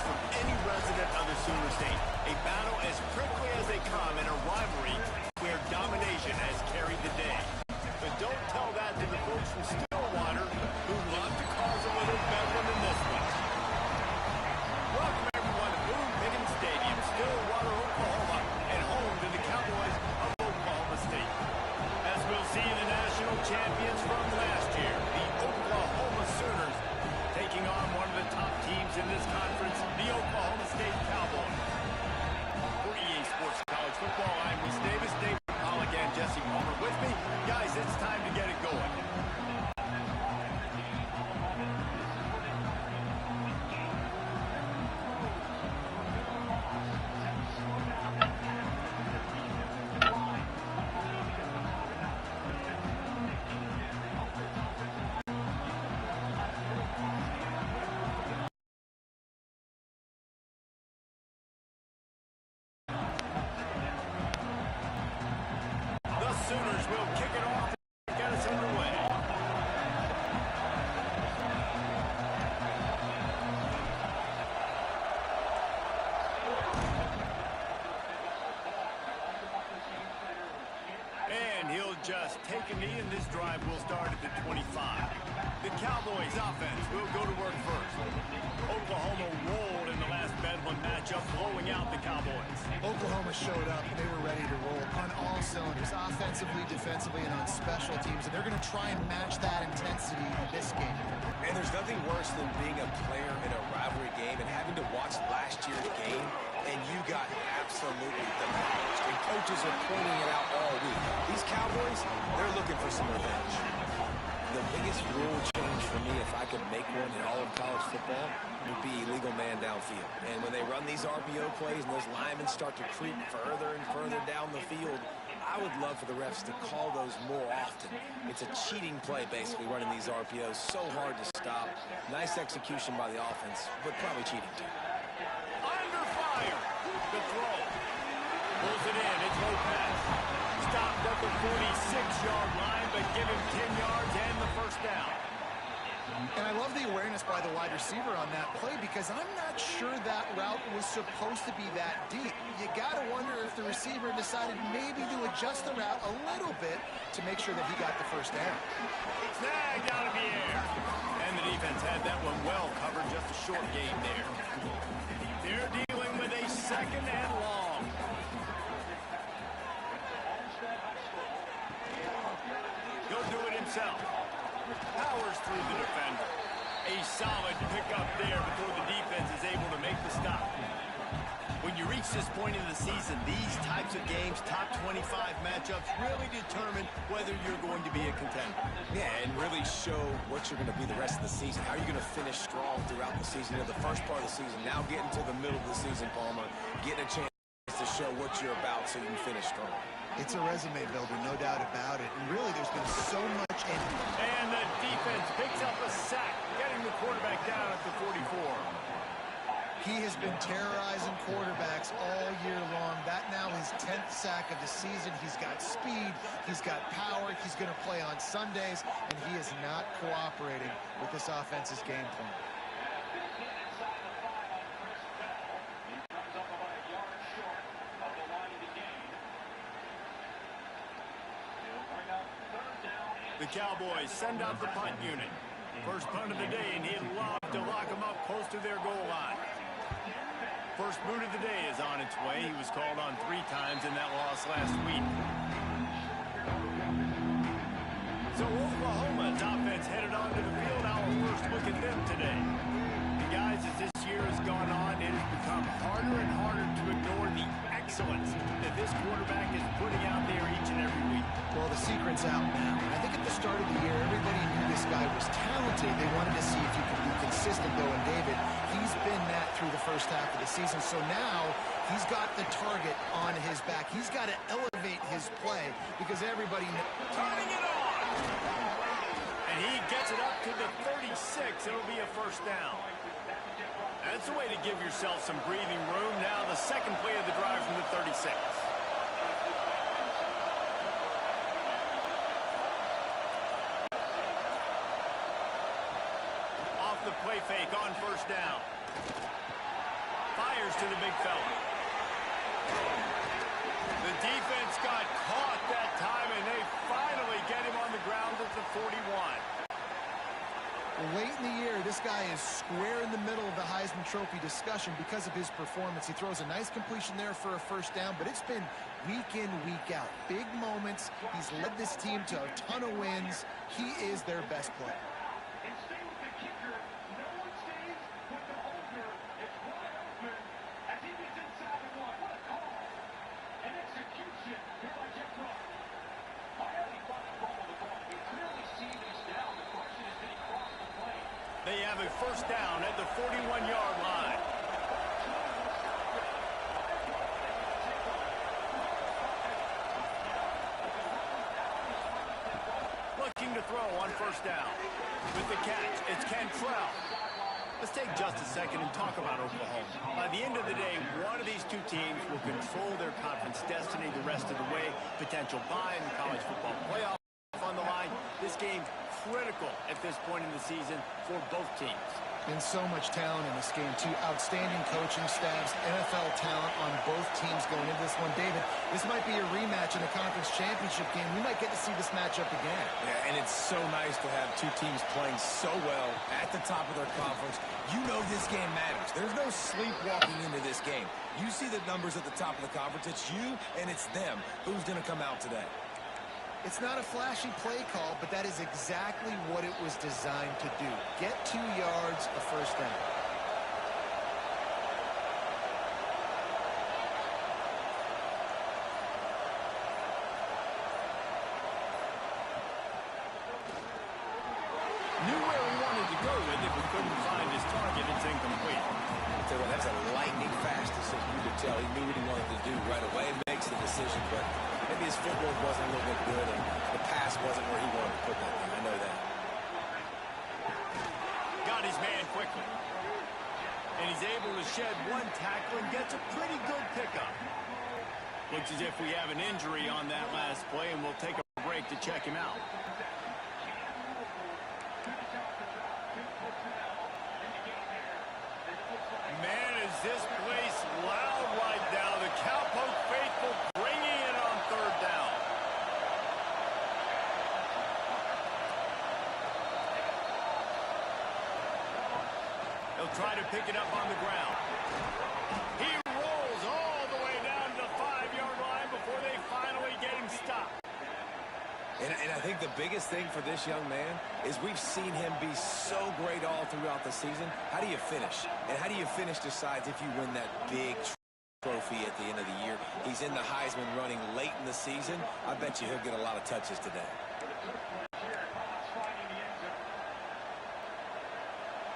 from any resident of the Sooner State. A battle as prickly as they come in a rivalry where domination has carried the day. But don't tell that to the folks from Stillwater who love to cause a little bedlam in this one. Welcome everyone to Boone Pickens Stadium, Stillwater, Oklahoma, and home to the Cowboys of Oklahoma State. As we'll see the national champions from last year, the Oklahoma Sooners, taking on one of the top teams in this conference, the Oklahoma State Cowboys. For EA Sports College Football, I'm Reese Davis, David Pollock, and Jesse Palmer with me. Guys, it's time to get it going. Sooners will kick it off to get us underway. And he'll just take a knee, and this drive will start at the 25. The Cowboys offense will go to work first. Oklahoma rolled in the last Bedlam matchup, blowing out the Cowboys. Oklahoma showed up. They were ready to roll on all cylinders, offensively, defensively, and on special teams. And they're going to try and match that intensity in this game. And there's nothing worse than being a player in a rivalry game and having to watch last year's game, and you got absolutely demolished. And coaches are pointing it out all week. These Cowboys, they're looking for some revenge. The biggest rule change for me, if I could make one in all of college football, would be illegal man downfield. And when they run these RPO plays and those linemen start to creep further and further down the field, I would love for the refs to call those more often. It's a cheating play, basically, running these RPOs. So hard to stop. Nice execution by the offense, but probably cheating too. Under fire. The throw. Pulls it in. It's Lopez. Stopped at the 46-yard line, but give him 10 yards and the first down. And I love the awareness by the wide receiver on that play, because I'm not sure that route was supposed to be that deep. You got to wonder if the receiver decided maybe to adjust the route a little bit to make sure that he got the first down. Snagged out of the air. And the defense had that one well covered, just a short gain there. They're dealing with a second and long. He'll do it himself. Powers through the defender. A solid pickup there before the defense is able to make the stop. When you reach this point in the season, these types of games, top 25 matchups, really determine whether you're going to be a contender. Yeah, and really show what you're going to be the rest of the season. How are you going to finish strong throughout the season? You know, the first part of the season, now getting to the middle of the season, Palmer, getting a chance to show what you're about so you can finish strong. It's a resume builder, no doubt about it. And really, there's been so much in it. And the defense picks up a sack, getting the quarterback down at the 44. He has been terrorizing quarterbacks all year long. That now his 10th sack of the season. He's got speed, he's got power, he's going to play on Sundays, and he is not cooperating with this offense's game plan. The Cowboys send out the punt unit. First punt of the day, and he'd love to lock them up close to their goal line. First boot of the day is on its way. He was called on 3 times in that loss last week. So Oklahoma's offense headed onto the field. Our first look at them today. And guys, as this year has gone on, it has become harder and harder to ignore the excellence that this quarterback is putting out there each and every week. Well, the secret's out now. I think at the start of the year, everybody knew this guy was talented. They wanted to see if he could be consistent, though, and David, he's been that through the first half of the season. So now he's got the target on his back. He's got to elevate his play because everybody knows. Turning it on! And he gets it up to the 36. It'll be a first down. That's a way to give yourself some breathing room. Now the second play of the drive from the 36. Off the play fake on first down. Fires to the big fella. The defense got caught that time, and they finally get him on the ground at the 41. Late in the year, this guy is square in the middle of the Heisman Trophy discussion because of his performance. He throws a nice completion there for a first down, but it's been week in, week out. Big moments. He's led this team to a ton of wins. He is their best player. They have a first down at the 41-yard line. Looking to throw on first down. With the catch, it's Cantrell. Let's take just a second and talk about Oklahoma. By the end of the day, one of these two teams will control their conference destiny the rest of the way. Potential bye in the college football playoff on the line. This game critical at this point in the season for both teams. And so much talent in this game, too. Outstanding coaching staffs, NFL talent on both teams going into this one. David, this might be a rematch in the conference championship game. We might get to see this matchup again. Yeah, and it's so nice to have two teams playing so well at the top of their conference. You know this game matters. There's no sleepwalking into this game. You see the numbers at the top of the conference. It's you and it's them. Who's going to come out today? It's not a flashy play call, but that is exactly what it was designed to do. Get 2 yards, a first down. Knew where he wanted to go with it, but couldn't find his target. It's incomplete. So that's a lightning fast decision. You could tell he knew what he wanted to do right away and makes the decision, but maybe his footwork wasn't a little bit good and the pass wasn't where he wanted to put that thing. I know that. Got his man quickly. And he's able to shed one tackle and gets a pretty good pickup. Looks as if we have an injury on that last play, and we'll take a break to check him out. Man, is this place loud right now. The Cowpoke faithful bringing it on third down. He'll try to pick it up on the ground. He rolls all the way down to the 5-yard line before they finally get him stopped. And I think the biggest thing for this young man is we've seen him be so great all throughout the season. How do you finish? And how do you finish decides if you win that big trophy at the end of the year. He's in the Heisman running late in the season. I bet you he'll get a lot of touches today.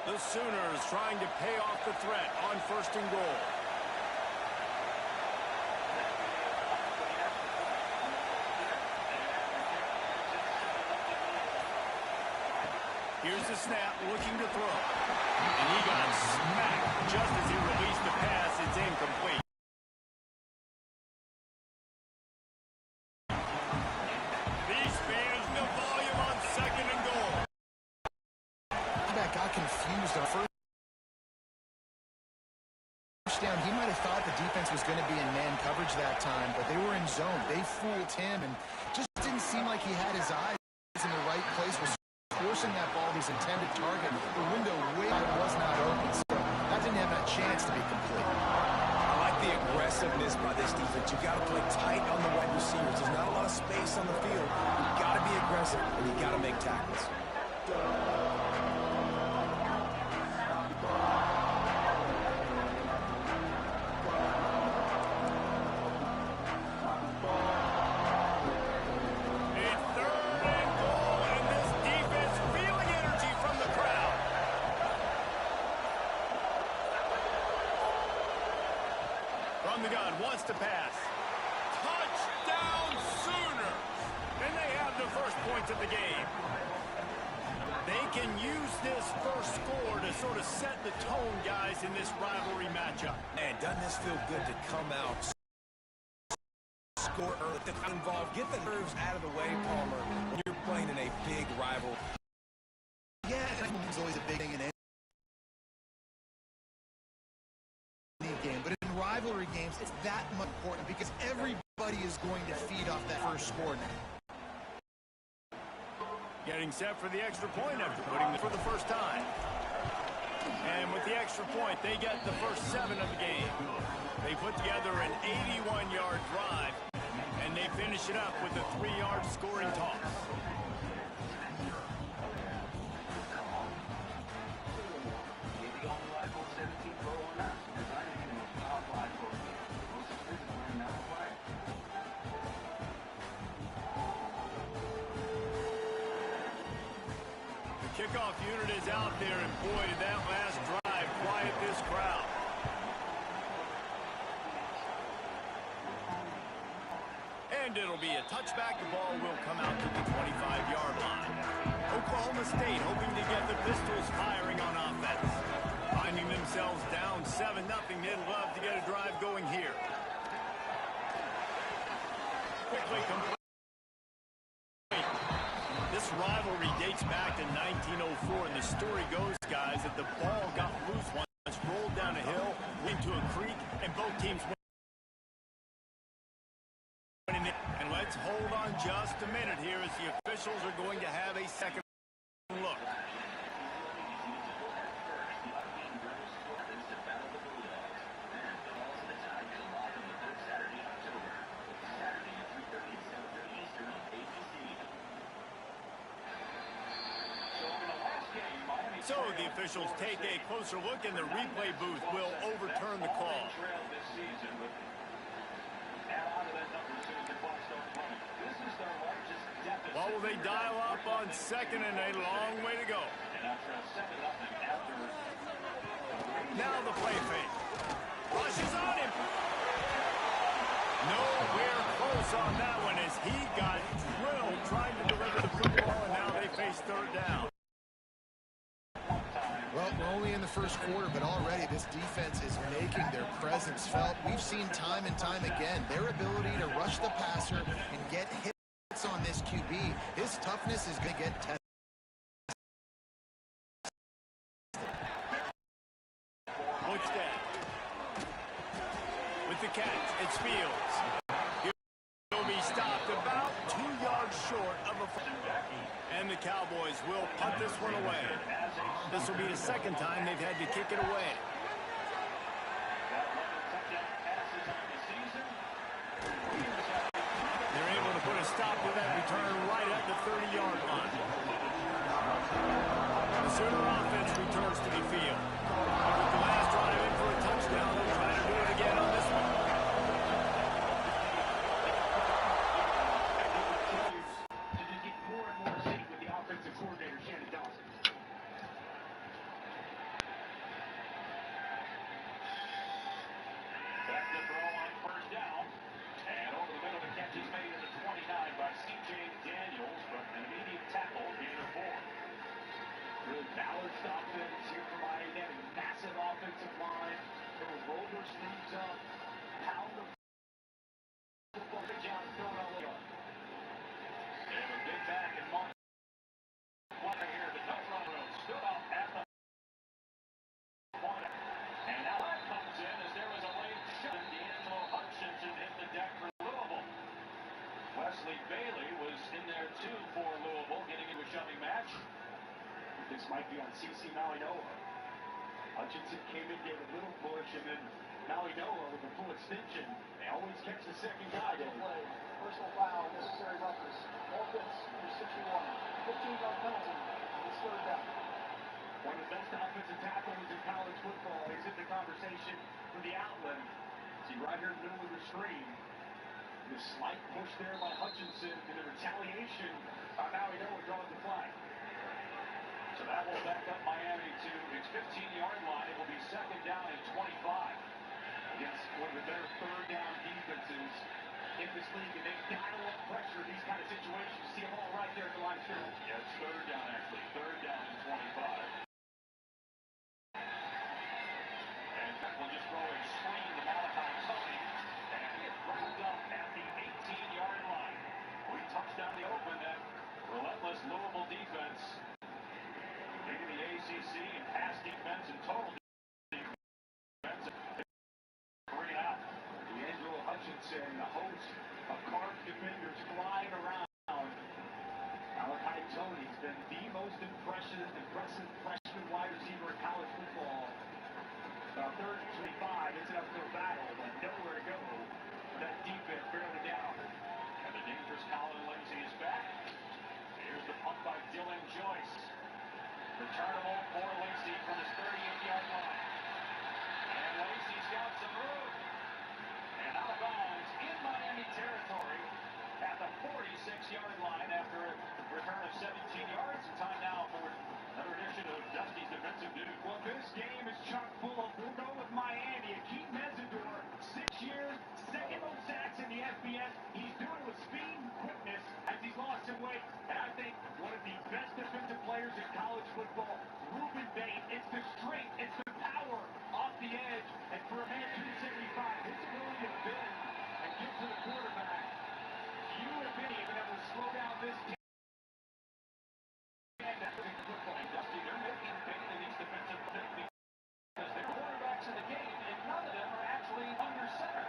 The Sooners trying to pay off the threat on first and goal. Here's the snap, looking to throw. And he got smacked just as he released the pass. It's incomplete. These fans, no volume on second and goal. That got confused on first down. He might have thought the defense was going to be in man coverage that time, but they were in zone. They fooled him and just didn't seem like he had his eyes in the right place. Was forcing that ball to his intended target. The window way was not open, so that didn't have a chance to be complete. I like the aggressiveness by this defense. You've got to play tight on the wide receivers. There's not a lot of space on the field. You've got to be aggressive, and you've got to make tackles. From the gun, wants to pass. Touchdown Sooners! And they have the first points of the game. They can use this first score to sort of set the tone, guys, in this rivalry matchup. Man, doesn't this feel good to come out, score early, get involved, get the nerves out of the way, Palmer, when you're playing in a big rival. Yeah, it's always a big thing in any rivalry games, it's that much important because everybody is going to feed off that first score now. Getting set for the extra point after putting it for the first time. And with the extra point, they get the first 7 of the game. They put together an 81-yard drive, and they finish it up with a 3-yard scoring toss. Kickoff unit is out there, and boy, did that last drive quiet this crowd. And it'll be a touchback. The ball will come out to the 25-yard line. Oklahoma State hoping to get the Pistols firing on offense. Finding themselves down 7-0, they'd love to get a drive going here. Quickly complete. This rivalry dates back to 1904, and the story goes, guys, that the ball got loose once, rolled down a hill, into a creek, and both teams went in it. And let's hold on just a minute here as the officials are going to have a second look. So the officials take a closer look, and the replay booth will overturn the call. Well, will they dial up on second, and a long way to go. Now the play fake. Rushes on him. Nowhere close on that one as he got drilled trying to deliver the football, and now they face third down. Well, we're only in the first quarter, but already this defense is making their presence felt. We've seen time and time again their ability to rush the passer and get hits on this QB. His toughness is going to get tested. Looks dead. With the catch, it's Fields. He'll be stopped about 2 yards short of a foot. And the Cowboys will punt this one away. This will be the second time they've had to kick it away. They're able to put a stop to that return right at the 30-yard line. The Sooner offense returns to the field. With the last drive in for a touchdown, they'll try to do it again on this one. Balanced offense here from IAM. Massive offensive line. They will roll their sleeves up, pound the football. Good job throwing all over. And a big back and Mark. Here, the no run road stood up at the corner. And now that comes in as there was a late shot. D'Angelo Hutchinson hit the deck for Louisville. Wesley Bailey was in there too for Louisville, getting into a shoving match. This might be on CC Malinoa. Hutchinson came in, gave a little push, and then Malinoa with a full extension. They always catch the second guy. Play. Personal foul, necessary roughness. Offense, number 61. 15-yard penalty. It's third down. One of the best offensive tackles in college football. He's in the conversation for the outlet. See right here in the middle of the screen. The slight push there by Hutchinson, and the retaliation. Malinoa draws the flag. So that will back up Miami to its 15-yard line. It will be second down and 25 against one of the better third down defenses in this league. And they dial up pressure in these kind of situations. You see them all right there at the line of scrimmage. Yeah, it's third down actually. Third down and 25. And we'll just throw a screen to Malachi Tony. And it's wrapped up at the 18-yard line. We touched down the open that relentless Louisville defense. Leading the ACC in pass defense and total defense. Bring it out. uphill battle, but nowhere to go. That defense barely down. And the dangerous Colin Lacey is back. Here's the punt by Dylan Joyce. Returnable for Lacey from his 38-yard line. And Lacey's got some room. And out of bounds in Miami territory at the 46-yard line after a return of 17 yards. And time now for another edition of Dusty's Defensive News. Well, this game is chock full of, we'll go with Miami. Akeem Mesidor, 6 years, second most sacks in the FBS. He's doing it with speed and quickness as he's lost some weight. And I think one of the best defensive players in college football, Ruben Bain. It's the strength, it's the power off the edge. And for a man 275, his ability to bend and get to the quarterback, few have been even able to slow down this team. And that's the football. Dusty, they're making Bain in these defensive techniques because they're quarterbacks in the game, and none of them are actually under center.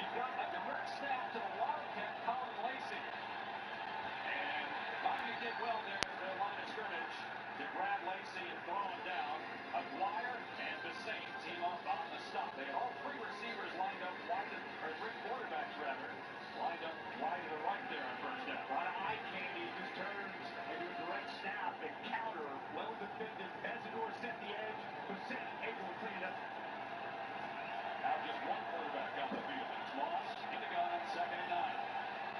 You've got a direct snap to the Wildcat, Colin Lacey. And Miami did well there at the line of scrimmage to grab Lacey and throw him down. Aguirre and Bassett team up on the stop. They had all three receivers lined up wide, or three quarterbacks rather, lined up wide to the right there on first down. On eye candy, just turns into a direct snap and counter. Well defended. Mesidor set the edge. Bassett able to clean it up. Now just one quarterback on the field. It's Moss in the gun on 2nd and 9.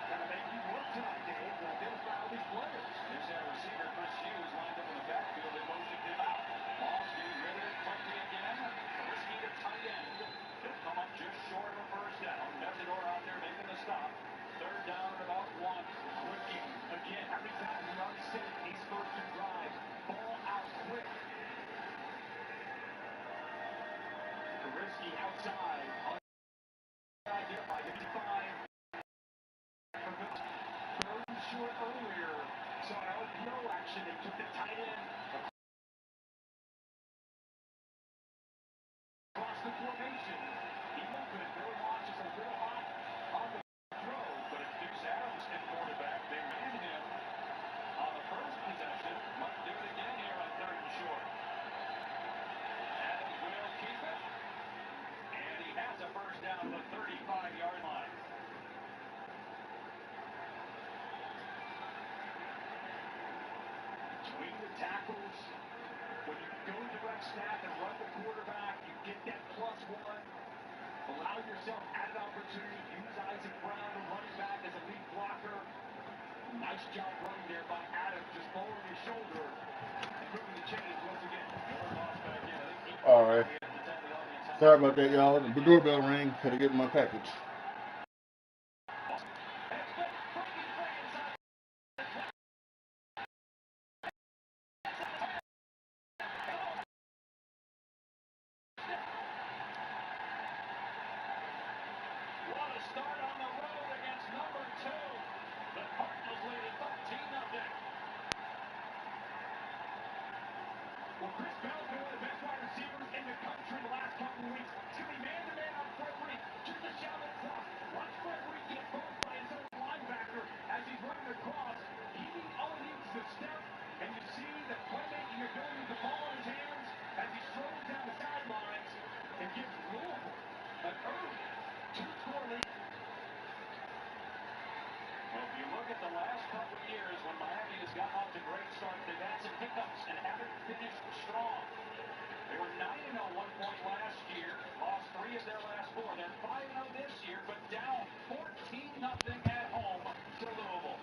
Gonna make you work tonight, Dave, to identify all these players. There's that receiver, Chris Hughes, lined up in the backfield. They motioned him out. Moss getting rid of it quickly again. Risky to tight end. He'll come up just short of a first down. Mesidor out there making the stop. 3rd down and about 1. Looking again. Every time he runs in these first 2 drives, ball out quick. Risky outside. Idea by 55. Third and short earlier. Saw an LPO action. They took the tight end across the formation. He opened. Billy Watch is a little hot on the throw, but it's Deuce Adams at quarterback. They ran him on the first possession. Might do it again here on 3rd and short. Adams will keep it. And he has a first down to the 35-yard line. Between the tackles, when you go direct snap and run the quarterback, you get that +1. Allow yourself added opportunity. Use Isaac Brown, the running back, as a lead blocker. Nice job running there by Adams, just lowering his shoulder and moving the chains once again. Miller Moss back in. All right. Sorry about that, y'all. The doorbell rang. Had to get my package. What a start on the road against number 2. The Cardinals leading 13-0. Well, Chris Bell's been one of the best wide receivers in the country the last couple of weeks. It's going to be man-to-man on Fred Reed. Just a shallow cross. Watch Fred Reed get bumped by his own linebacker as he's running across. He only needs the step, and you see the playmaking ability with the ball in his hands as he strolls down the sidelines and gives Louisville an early 2-score lead. Well, if you look at the last couple of years when Miami has gotten off to great starts, they've had some hiccups and haven't finished strong. They were 9-0 1 point last year, lost 3 of their last 4. They're 5-0 this year, but down 14-0 at home to Louisville.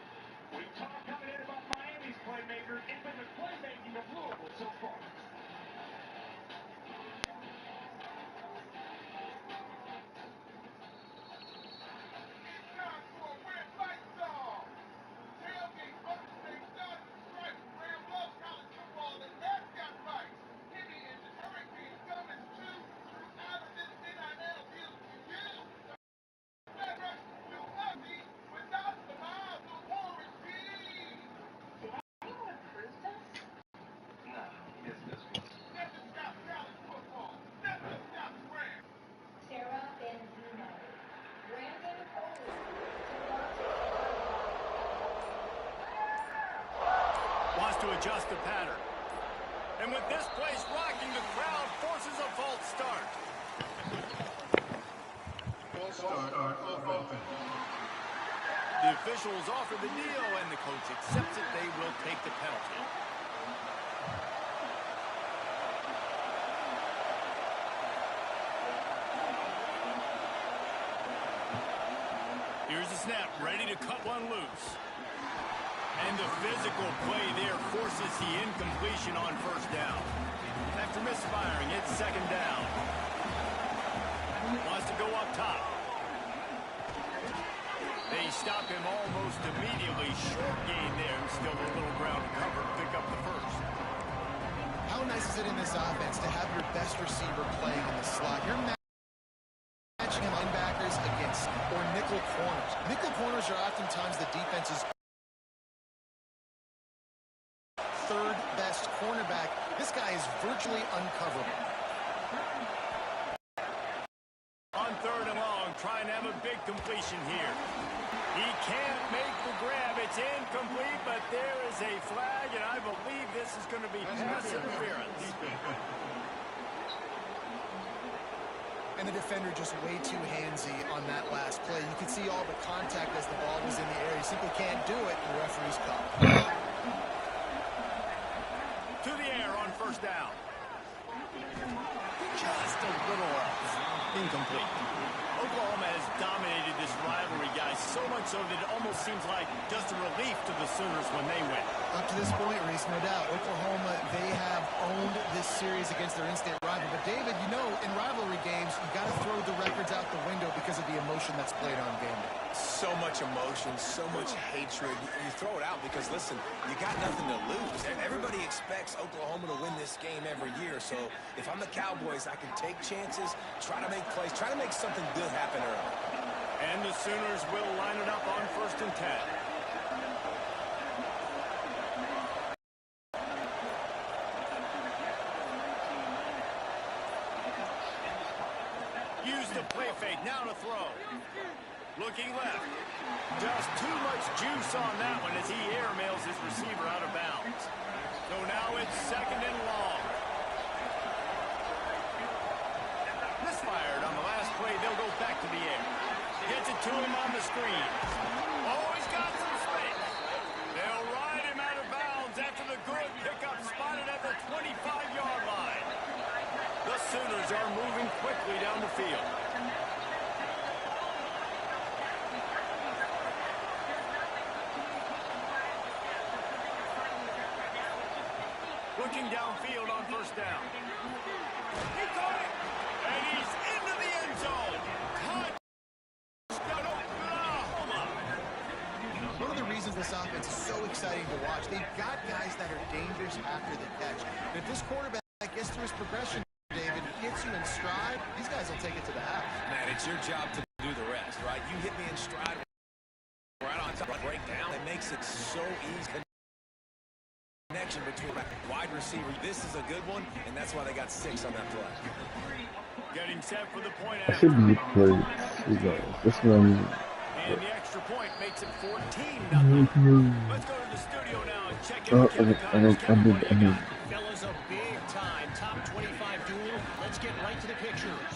We talked coming in about Miami's playmakers. It's been the playmaking of Louisville so far. Wants to adjust the pattern. And with this place rocking, the crowd forces a false start. The officials offer the deal, and the coach accepts it. They will take the penalty. Here's the snap, ready to cut one loose. And the physical play there forces the incompletion on first down. After misfiring, it's second down. Wants to go up top. They stop him almost immediately. Short gain there. Still a little ground to cover. Pick up the first. How nice is it in this offense to have your best receiver playing in the slot? You're matching linebackers against or nickel corners. Nickel corners are oftentimes the defense's third best cornerback. This guy is virtually uncoverable. On third and long, trying to have a big completion here. He can't make the grab. It's incomplete, but there is a flag, and I believe this is going to be pass interference. And the defender just way too handsy on that last play. You could see all the contact as the ball was in the air. He simply can't do it, and the referee's call. To the air on first down. Just a little incomplete. Oklahoma has dominated this rivalry, guys, so much so that it almost seems like just a relief to the Sooners when they win. Up to this point, Reese, no doubt, Oklahoma, they have owned this series against their in-state rival. But, David, you know, in rivalry games, you got to throw the records out the window because of the emotion that's played on game day. So much emotion, so much hatred. You throw it out because, listen, you got nothing to lose. Everybody expects Oklahoma to win this game every year. So if I'm the Cowboys, I can take chances, try to make plays, try to make something good happen early. And the Sooners will line it up on 1st and 10. Use the play fake, now to throw. Looking left. Just too much juice on that one as he airmails his receiver out of bounds. So now it's second and long. Misfired on the last play. They'll go back to the air. Gets it to him on the screen. Oh, he's got some space. They'll ride him out of bounds after the good pickup spotted at the 25-yard line. The Sooners are moving quickly down the field. Looking downfield on first down. He caught it, and he's into the end zone. One of the reasons this offense is so exciting to watch, they've got guys that are dangerous after the catch. And if this quarterback gets through his progression, David, gets you in stride, these guys will take it to the house. Man, it's your job to do the rest, right? You hit me in stride right on top, break down. It makes it so easy. Connection between wide receiver. This is a good one, and that's why they got 6 on that play. Getting set for the point I after. should be played. This one. And the extra point makes it 14-0. Let's go to the studio now and check in with Kevin Connors. Kevin, what do you got? Fellas, a big-time top 25 duel. Let's get right to the pictures.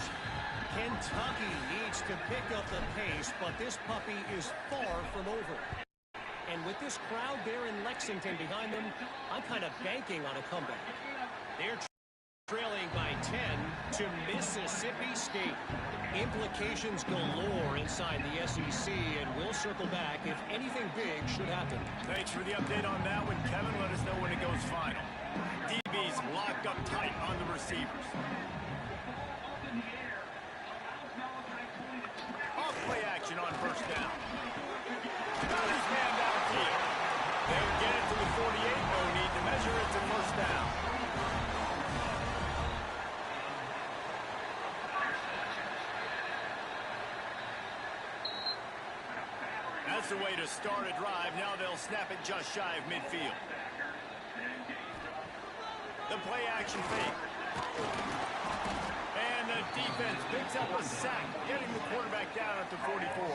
Kentucky needs to pick up the pace, but this puppy is far from over. And with this crowd there in Lexington behind them, I'm kind of banking on a comeback. They're trailing by 10 to Mississippi State. Implications galore inside the SEC, and we'll circle back if anything big should happen. Thanks for the update on that one, Kevin. Let us know when it goes final. DB's locked up tight on the receivers. Off play action on first down. Got his man downfield. They'll get it to the 48. No need to measure it to first down. That's the way to start a drive. Now they'll snap it just shy of midfield. The play action fake. And the defense picks up a sack, getting the quarterback down at the 44.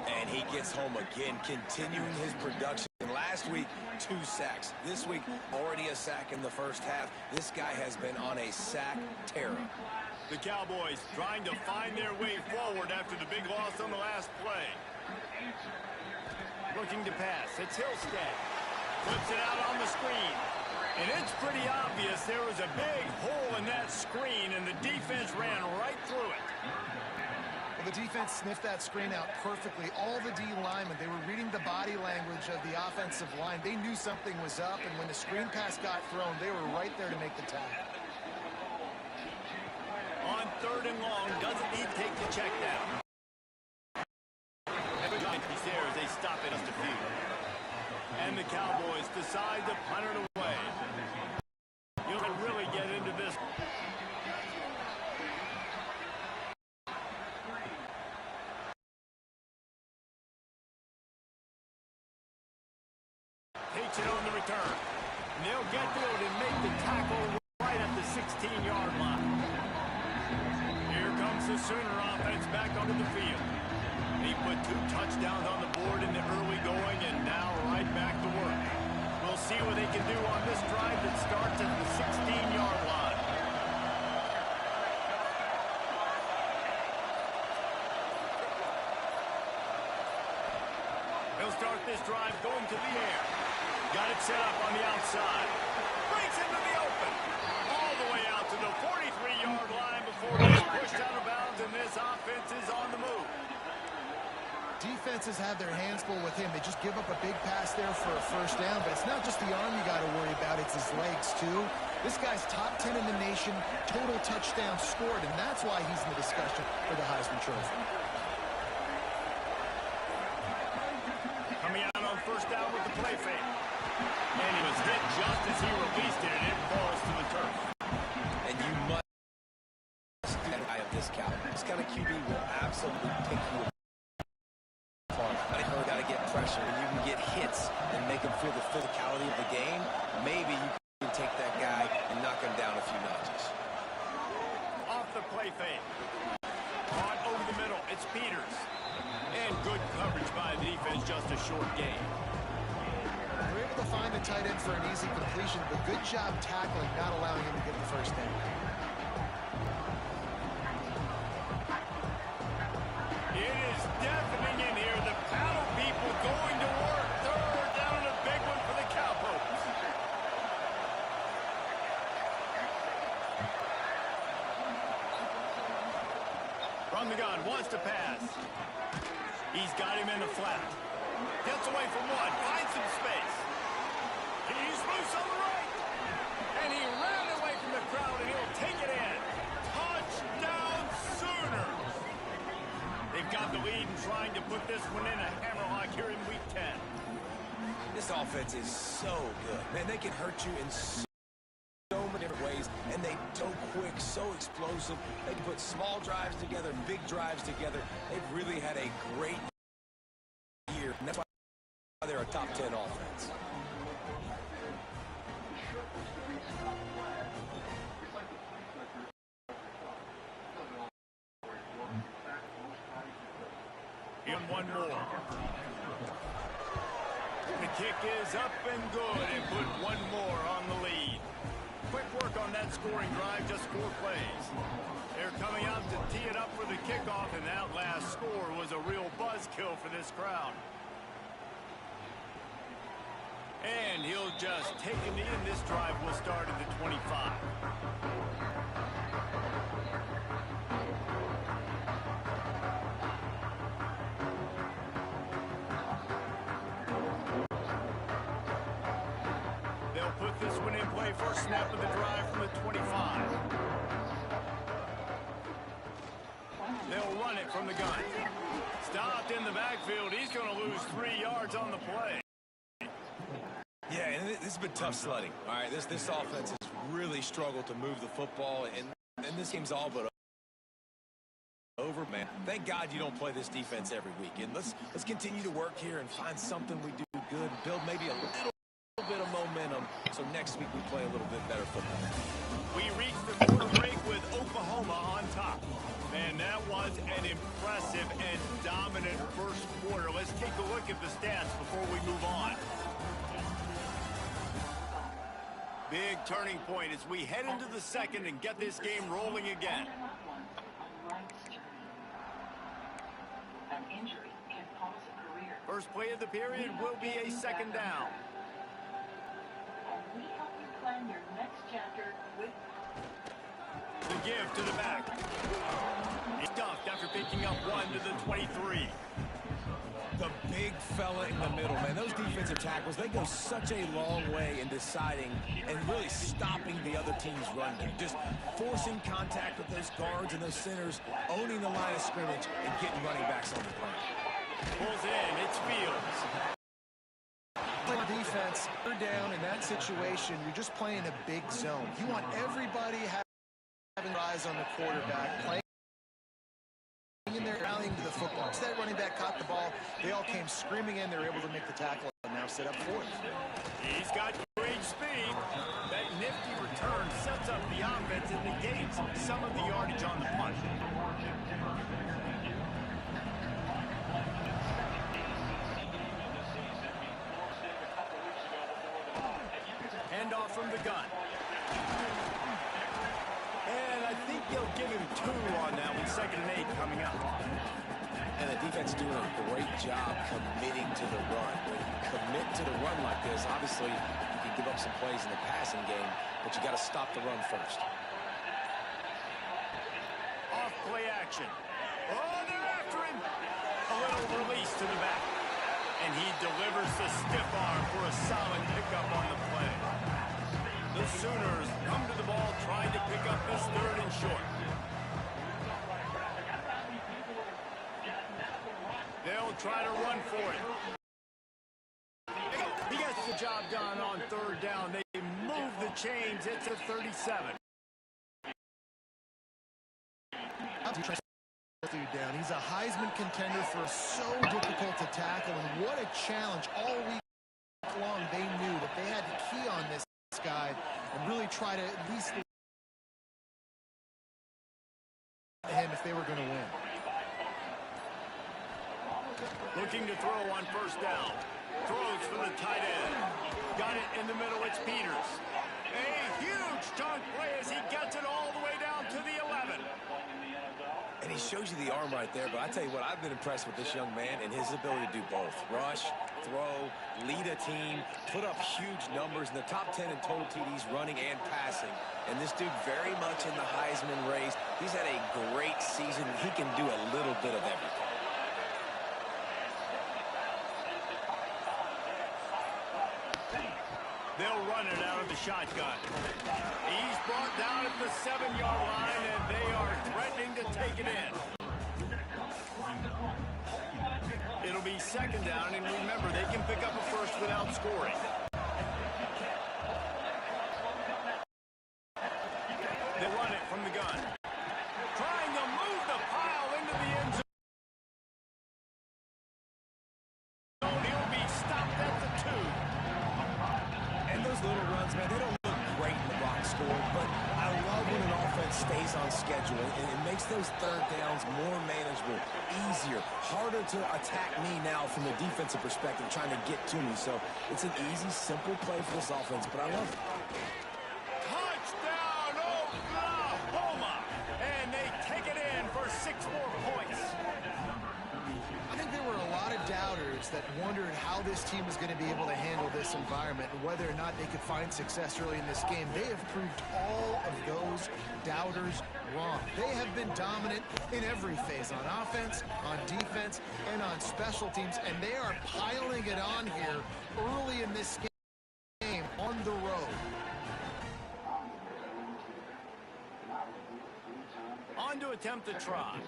And he gets home again, continuing his production. Last week, 2 sacks. This week, already a sack in the first half. This guy has been on a sack terror. The Cowboys trying to find their way forward after the big loss on the last play. Looking to pass. It's Hillstead. Flips it out on the screen. And it's pretty obvious there was a big hole in that screen, and the defense ran right through it. Well, the defense sniffed that screen out perfectly. All the D linemen, they were reading the body language of the offensive line. They knew something was up, and when the screen pass got thrown, they were right there to make the tackle. On 3rd and long, doesn't need to take the check down. Every time he's there as they stop it just a few. And the Cowboys decide to punt it away. You can really get into this. Takes it on the return. And they'll get through it and make the tackle right at the 16-yard line. Here comes the Sooner offense back onto the field. He put 2 touchdowns on the board in the early going, and now right back to work. We'll see what they can do on this drive that starts at the 16-yard line. They'll start this drive going to the air. Got it set up on the outside. Breaks into the open. All the way out to the 43-yard line before he's pushed out of bounds, and this offense is on the move. Defenses have their hands full with him. They just give up a big pass there for a first down, but it's not just the arm you got to worry about, it's his legs too. This guy's top 10 in the nation, total touchdowns scored, and that's why he's in the discussion for the Heisman Trophy. Coming out on first down with the play fake. And he was hit just as he released it, and it falls to the turf. And you must do that guy of this caliber. This kind of QB will absolutely pick you apart. You got to get pressure, and you can get hits and make him feel the physicality of the game. Maybe you can take that guy and knock him down a few notches. Off the play fake. On over the middle, it's Peters. And good coverage by the defense, just a short gain. We're able to find the tight end for an easy completion, but good job tackling, not allowing him to get the first down. It is deafening in here. The paddle people going to work. 3rd down and a big one for the Cowboys. From the gun, wants to pass. He's got him in the flat. Gets away from one, finds some space. He's loose on the right. And he ran away from the crowd, and he'll take it in. Touchdown Sooners. They've got the lead and trying to put this one in a hammerlock here in Week 10. This offense is so good. Man, they can hurt you in so many different ways, and they so quick, so explosive. They put small drives together, big drives together. They've really had a great year, and that's why they're a top 10 offense. In one more. The kick is up and good, and put one more on the lead. Quick work on that scoring drive, just 4 plays. They're coming out to tee it up for the kickoff, and that last score was a real buzzkill for this crowd. And he'll just take a knee, and this drive will start at the 25. They'll put this one in play, first snap of the drive from the 25. They'll run it from the gun. Stopped in the backfield. He's going to lose 3 yards on the play. Yeah, and this has been tough sledding. All right, this offense has really struggled to move the football, and this game's all but over, man. Thank God you don't play this defense every week. And let's continue to work here and find something we do good, build maybe a little bit of momentum, so next week we play a little bit better football. We reached the quarter break with Oklahoma on top. Man, that was an impressive and dominant first quarter. Let's take a look at the stats before we move on. Big turning point as we head into the second and get this game rolling again. An injury can cause a career. First play of the period will be a second down. We help you plan your next chapter with The give to the back. He's stuffed after picking up one to the 23. The big fella in the middle, man. Those defensive tackles, they go such a long way in deciding and really stopping the other team's run game. Just forcing contact with those guards and those centers, owning the line of scrimmage, and getting running backs on the plane. Pulls it in. It's Fields. Defense, third down in that situation, you're just playing a big zone. You want everybody having eyes on the quarterback, playing in there, rallying to the football. Instead, running back caught the ball. They all came screaming in. They were able to make the tackle and now set up fourth. He's got great speed. That nifty return sets up the offense and negates some of the yardage on the punt. Handoff from the gun. And I think they'll give him 2 on that one. 2nd and 8 coming up. And the defense doing a great job committing to the run. When you commit to the run like this, obviously you can give up some plays in the passing game, but you got to stop the run first. Off play action. Oh, they're after him. A little release to the back. And he delivers the stiff arm for a solid pickup on the play. The Sooners come to the ball trying to pick up this 3rd and short. They'll try to run for it. He gets the job done on 3rd down. They move the chains. It's a 37. Down. He's a Heisman contender for so difficult to tackle, and what a challenge. All week long they knew that they had to key on this guy and really try to at least him if they were going to win. Looking to throw on 1st down. Throws for the tight end. Got it in the middle. It's Peters. A huge chunk play as he gets it all the way down to the 11. And he shows you the arm right there, but I tell you what, I've been impressed with this young man and his ability to do both. Rush, throw, lead a team, put up huge numbers in the top 10 in total TDs running and passing. And this dude very much in the Heisman race. He's had a great season. He can do a little bit of everything. They'll run it out of the shotgun. He's brought down at the 7-yard line, and they are threatening to take it in. It'll be 2nd down, and remember, they can pick up a first without scoring. They run it from the gun. Trying to move the pile into the end zone. He'll be stopped at the 2. And those little runs, man, they don't look great in the box score, but I love when an offense stays on schedule, and it makes those 3rd downs more manageable, easier, harder to attack me now from a defensive perspective, trying to get to me. So it's an easy, simple play for this offense, but I love it. Touchdown, Oklahoma! And they take it in for 6 more points. I think there were a lot of doubters that wondered how this team was going to be able to handle this environment and whether or not they could find success early in this game. They have proved all of those doubters wrong. They have been dominant in every phase, on offense, on defense, and on special teams, and they are piling it on here early in this game on the road. On to attempt the try.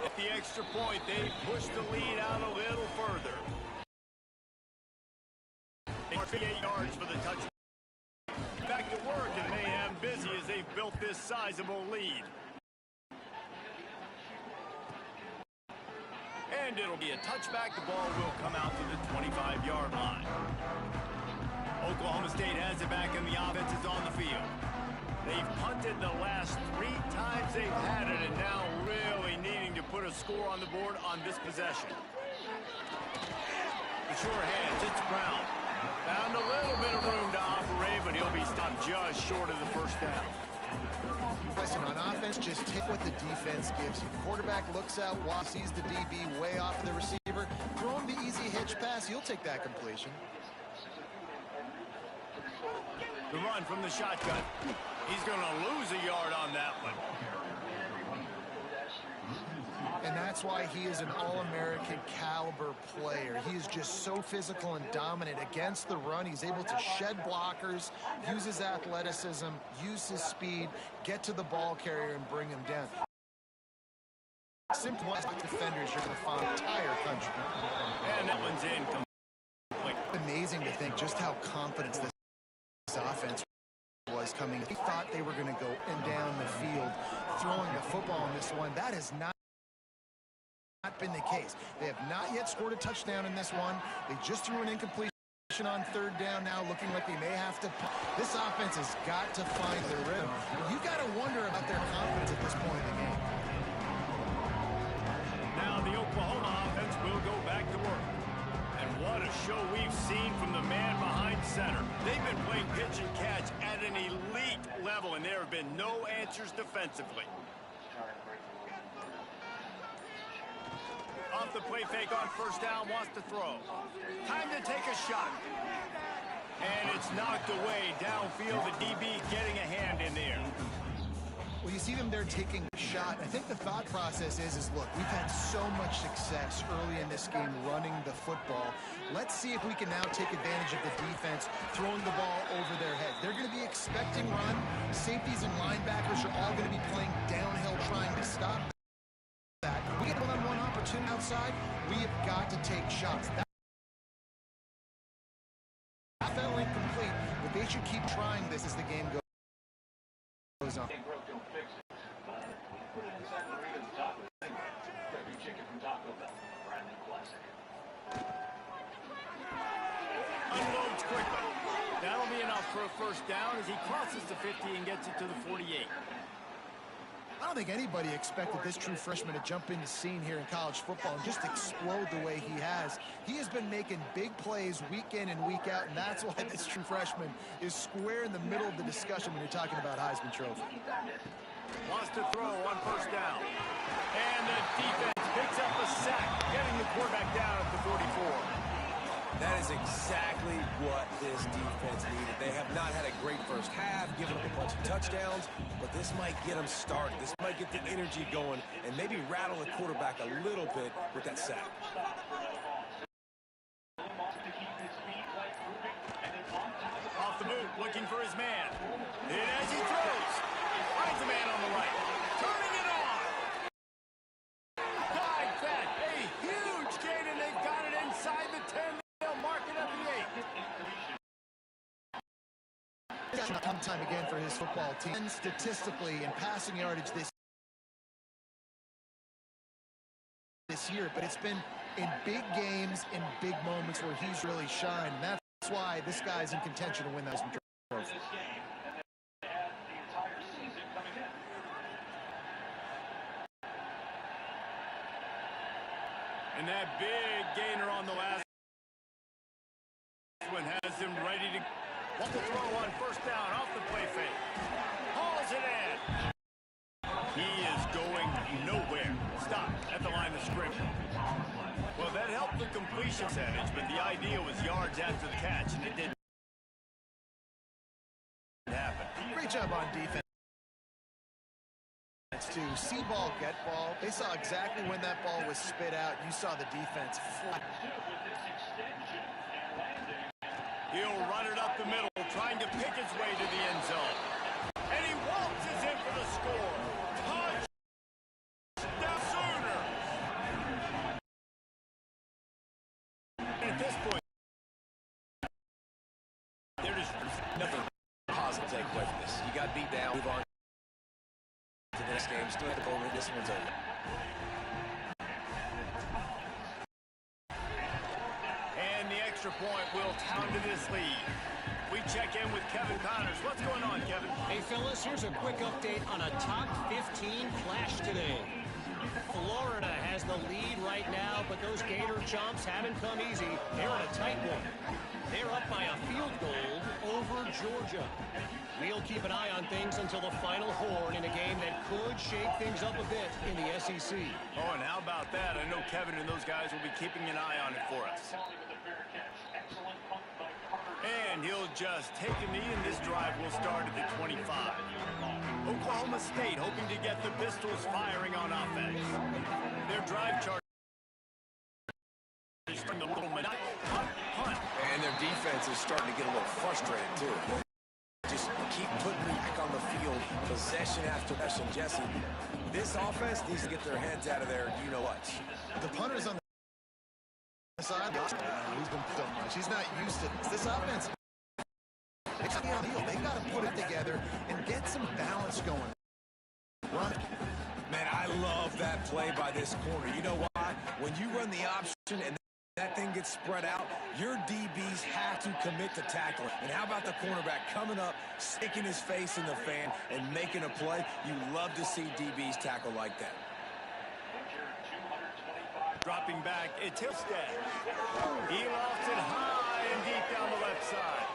At the extra point, they push the lead out a little further. 48 yards for the touchdown. Back to work and Mayhem busy as they've built this sizable lead. And it'll be a touchback. The ball will come out to the 25-yard line. Oklahoma State has it back, and the offense is on the field. They've punted the last 3 times they've had it, and now really needing to put a score on the board on this possession. The sure hands, it's Brown. Found a little bit of room to operate, but he'll be stopped just short of the first down. Listen, on offense, just take what the defense gives you. Quarterback looks out, sees the DB way off of the receiver. Throw him the easy hitch pass. He'll take that completion. The run from the shotgun. He's going to lose a yard on that one. And that's why he is an All-American caliber player. He is just so physical and dominant against the run. He's able to shed blockers, use his athleticism, use his speed, get to the ball carrier and bring him down. Simple defenders you're going to find the entire country. And that one's in. Amazing to think just how confident this offense was coming. They thought they were going to go down the field throwing the football in this one. That has not been the case. They have not yet scored a touchdown in this one. They just threw an incompletion on 3rd down now, looking like they may have to. This offense has got to find their rhythm. You got to wonder about their confidence at this point in the game. Now the Oklahoma offense will go back to work. And what a show we've seen from the man behind center. They've been playing pitch and catch at an elite level, and there have been no answers defensively. Off the play fake on 1st down, wants to throw. Time to take a shot. And it's knocked away downfield. The DB getting a hand in there. Well, you see them there taking a shot. I think the thought process is look, we've had so much success early in this game running the football. Let's see if we can now take advantage of the defense throwing the ball over their heads. They're going to be expecting run. Safeties and linebackers are all going to be playing downhill trying to stop that. We get one-on-one opportunity outside, we have got to take shots. That fell incomplete, but they should keep trying this as the game goes on. Unloads quickly. That'll be enough for a 1st down as he crosses the 50 and gets it to the 48. I don't think anybody expected this true freshman to jump in the scene here in college football and just explode the way he has. He has been making big plays week in and week out, and that's why this true freshman is square in the middle of the discussion when you're talking about Heisman Trophy. Wants to throw on 1st down. And the defense picks up a sack, getting the quarterback down at the 44. That is exactly what this defense needed. They have not had a great first half, given up a bunch of touchdowns, but this might get them started. This might get the energy going and maybe rattle the quarterback a little bit with that sack. Off the boot, looking for his man. And as he throws, finds a man on the right. Turning it on. Dive back, a huge gain, and they've got it inside the 10. Mark it up the 8. Time again for his football team. And statistically in passing yardage this year, but it's been in big games, in big moments where he's really shined. And that's why this guy's in contention to win those trophies. And that big gainer on the last one has him ready to want to throw on 1st down off the play fake. Hauls it in. He is going nowhere. Stop at the line of scrimmage. Well, that helped the completion percentage, but the idea was yards after the catch, and it didn't happen. Great job on defense. To see ball, get ball. They saw exactly when that ball was spit out. You saw the defense flat. He'll run it up the middle, trying to pick his way to the end zone. And he waltzes in for the score. Touchdown Sooner. And at this point, there's nothing Positive take away from this. You got beat down, move on to the next game. Still at the goal, this one's over. extra point will count to this lead. We check in with Kevin Connors. What's going on, Kevin? Hey, fellas, here's a quick update on a top 15 clash today. Florida has the lead right now, but those Gator chomps haven't come easy. They're in a tight one. They're up by a field goal over Georgia. We'll keep an eye on things until the final horn in a game that could shake things up a bit in the SEC. Oh, and how about that? I know Kevin and those guys will be keeping an eye on it for us. And he'll just take a knee, and this drive will start at the 25. Oklahoma State hoping to get the Pistols firing on offense. Their drive chart is from the little punt. And their defense is starting to get a little frustrated, too. Just keep putting me back on the field, possession after possession. Jesse, this offense needs to get their heads out of there. You know what? The punter's on the side. He's been so much. He's not used to this. This offense, they got to put it together and get some balance going. Run. Man, I love that play by this corner. You know why? When you run the option and that thing gets spread out, your DBs have to commit to tackling. And how about the cornerback coming up, sticking his face in the fan, and making a play? You love to see DBs tackle like that. Dropping back, it's Hillstead. He lofts it high and deep down the left side.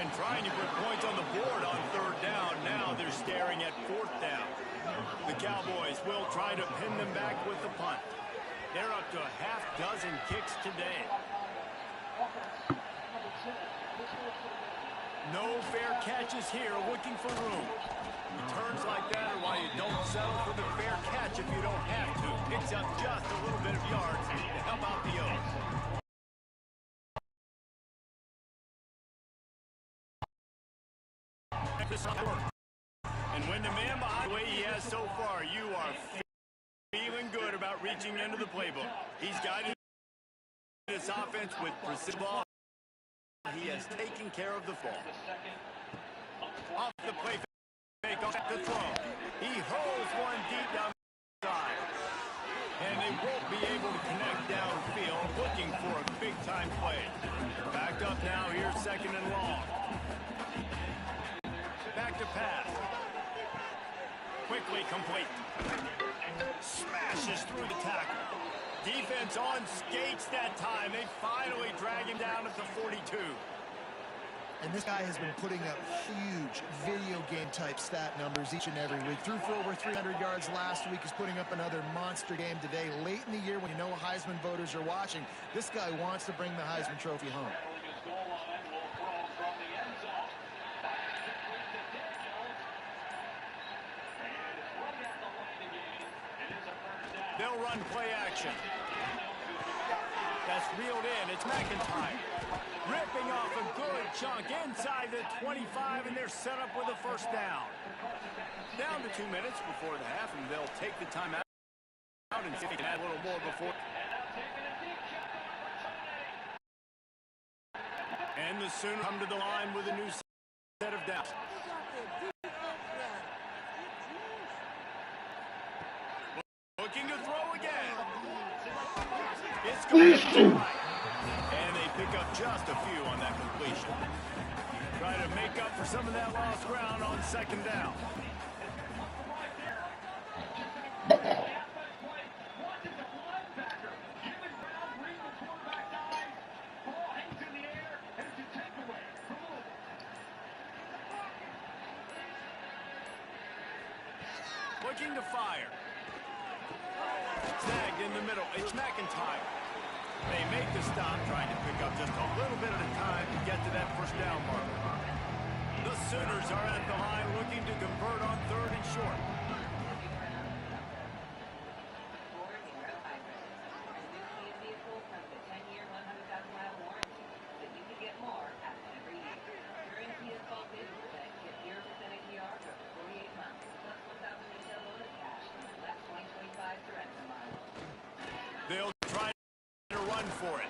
And trying to put points on the board on third down. Now they're staring at fourth down. The Cowboys will try to pin them back with the punt. They're up to a half dozen kicks today. No fair catches here, looking for room. Returns like that are why you don't settle for the fair catch if you don't have to. Picks up just a little bit of yards to help out the O's. And when the man behind the way he has so far, you are feeling good about reaching into the playbook. He's guided this offense with precision ball. He has taken care of the ball. Off the play fake, off the throw. He holds one deep down the side. And they won't be able to connect downfield, looking for a big-time play. Backed up now, here's second and long. Back to pass. Quickly complete. Smashes through the tackle. Defense on skates that time. They finally drag him down at the 42. And this guy has been putting up huge video game type stat numbers each and every week. Threw for over 300 yards last week. He's putting up another monster game today. Late in the year when you know Heisman voters are watching, this guy wants to bring the Heisman Trophy home. They'll run play action. That's reeled in. It's McIntyre. Ripping off a good chunk inside the 25, and they're set up with a first down. Down to 2 minutes before the half, and they'll take the time out and see if they can add a little more before. And the Sooners come to the line with a new set of downs. Looking to throw again. It's going to right. And they pick up just a few on that completion. Try to make up for some of that lost ground on second down. Looking to fire. Snagged in the middle. It's McIntyre. They make the stop, trying to pick up just a little bit at a time to get to that first down mark. The Sooners are at the line looking to convert on third and short. They'll try to run for it.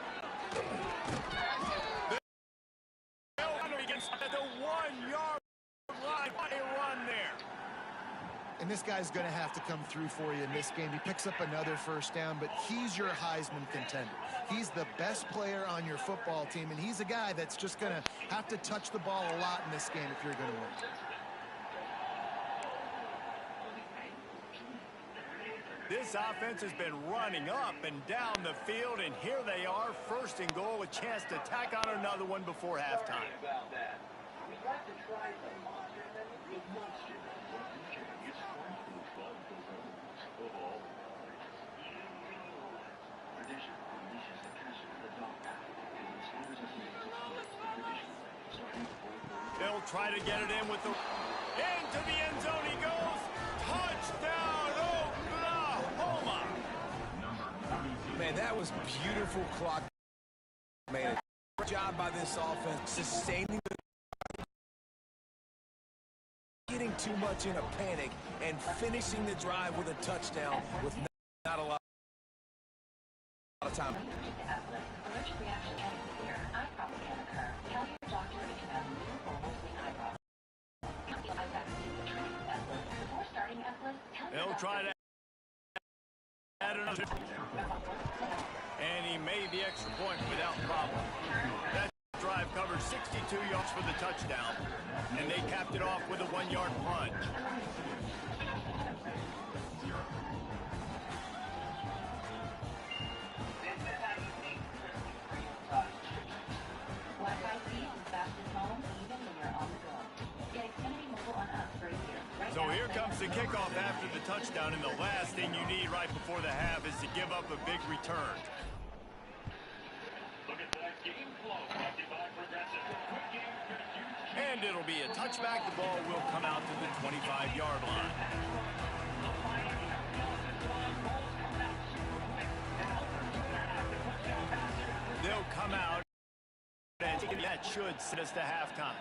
They'll run against at the 1 yard line. What a run there. And And this guy's going to have to come through for you in this game. He picks up another first down, but he's your Heisman contender. He's the best player on your football team, and he's a guy that's just going to have to touch the ball a lot in this game if you're going to win. This offense has been running up and down the field, and here they are, first and goal, a chance to tack on another one before halftime. They'll try to get it in with the... Into the end zone he goes. Touchdown, Oklahoma. Man, that was beautiful clock. Man, great job by this offense sustaining the... Getting too much in a panic and finishing the drive with a touchdown with not a lot of time. They'll try to add another. And he made the extra point without problem. That drive covered 62 yards for the touchdown. And they capped it off with a 1-yard plunge. So here comes the kickoff after the touchdown, and the last thing you need right before the half is to give up a big return. And it'll be a touchback. The ball will come out to the 25-yard line. They'll come out, and that should set us to halftime.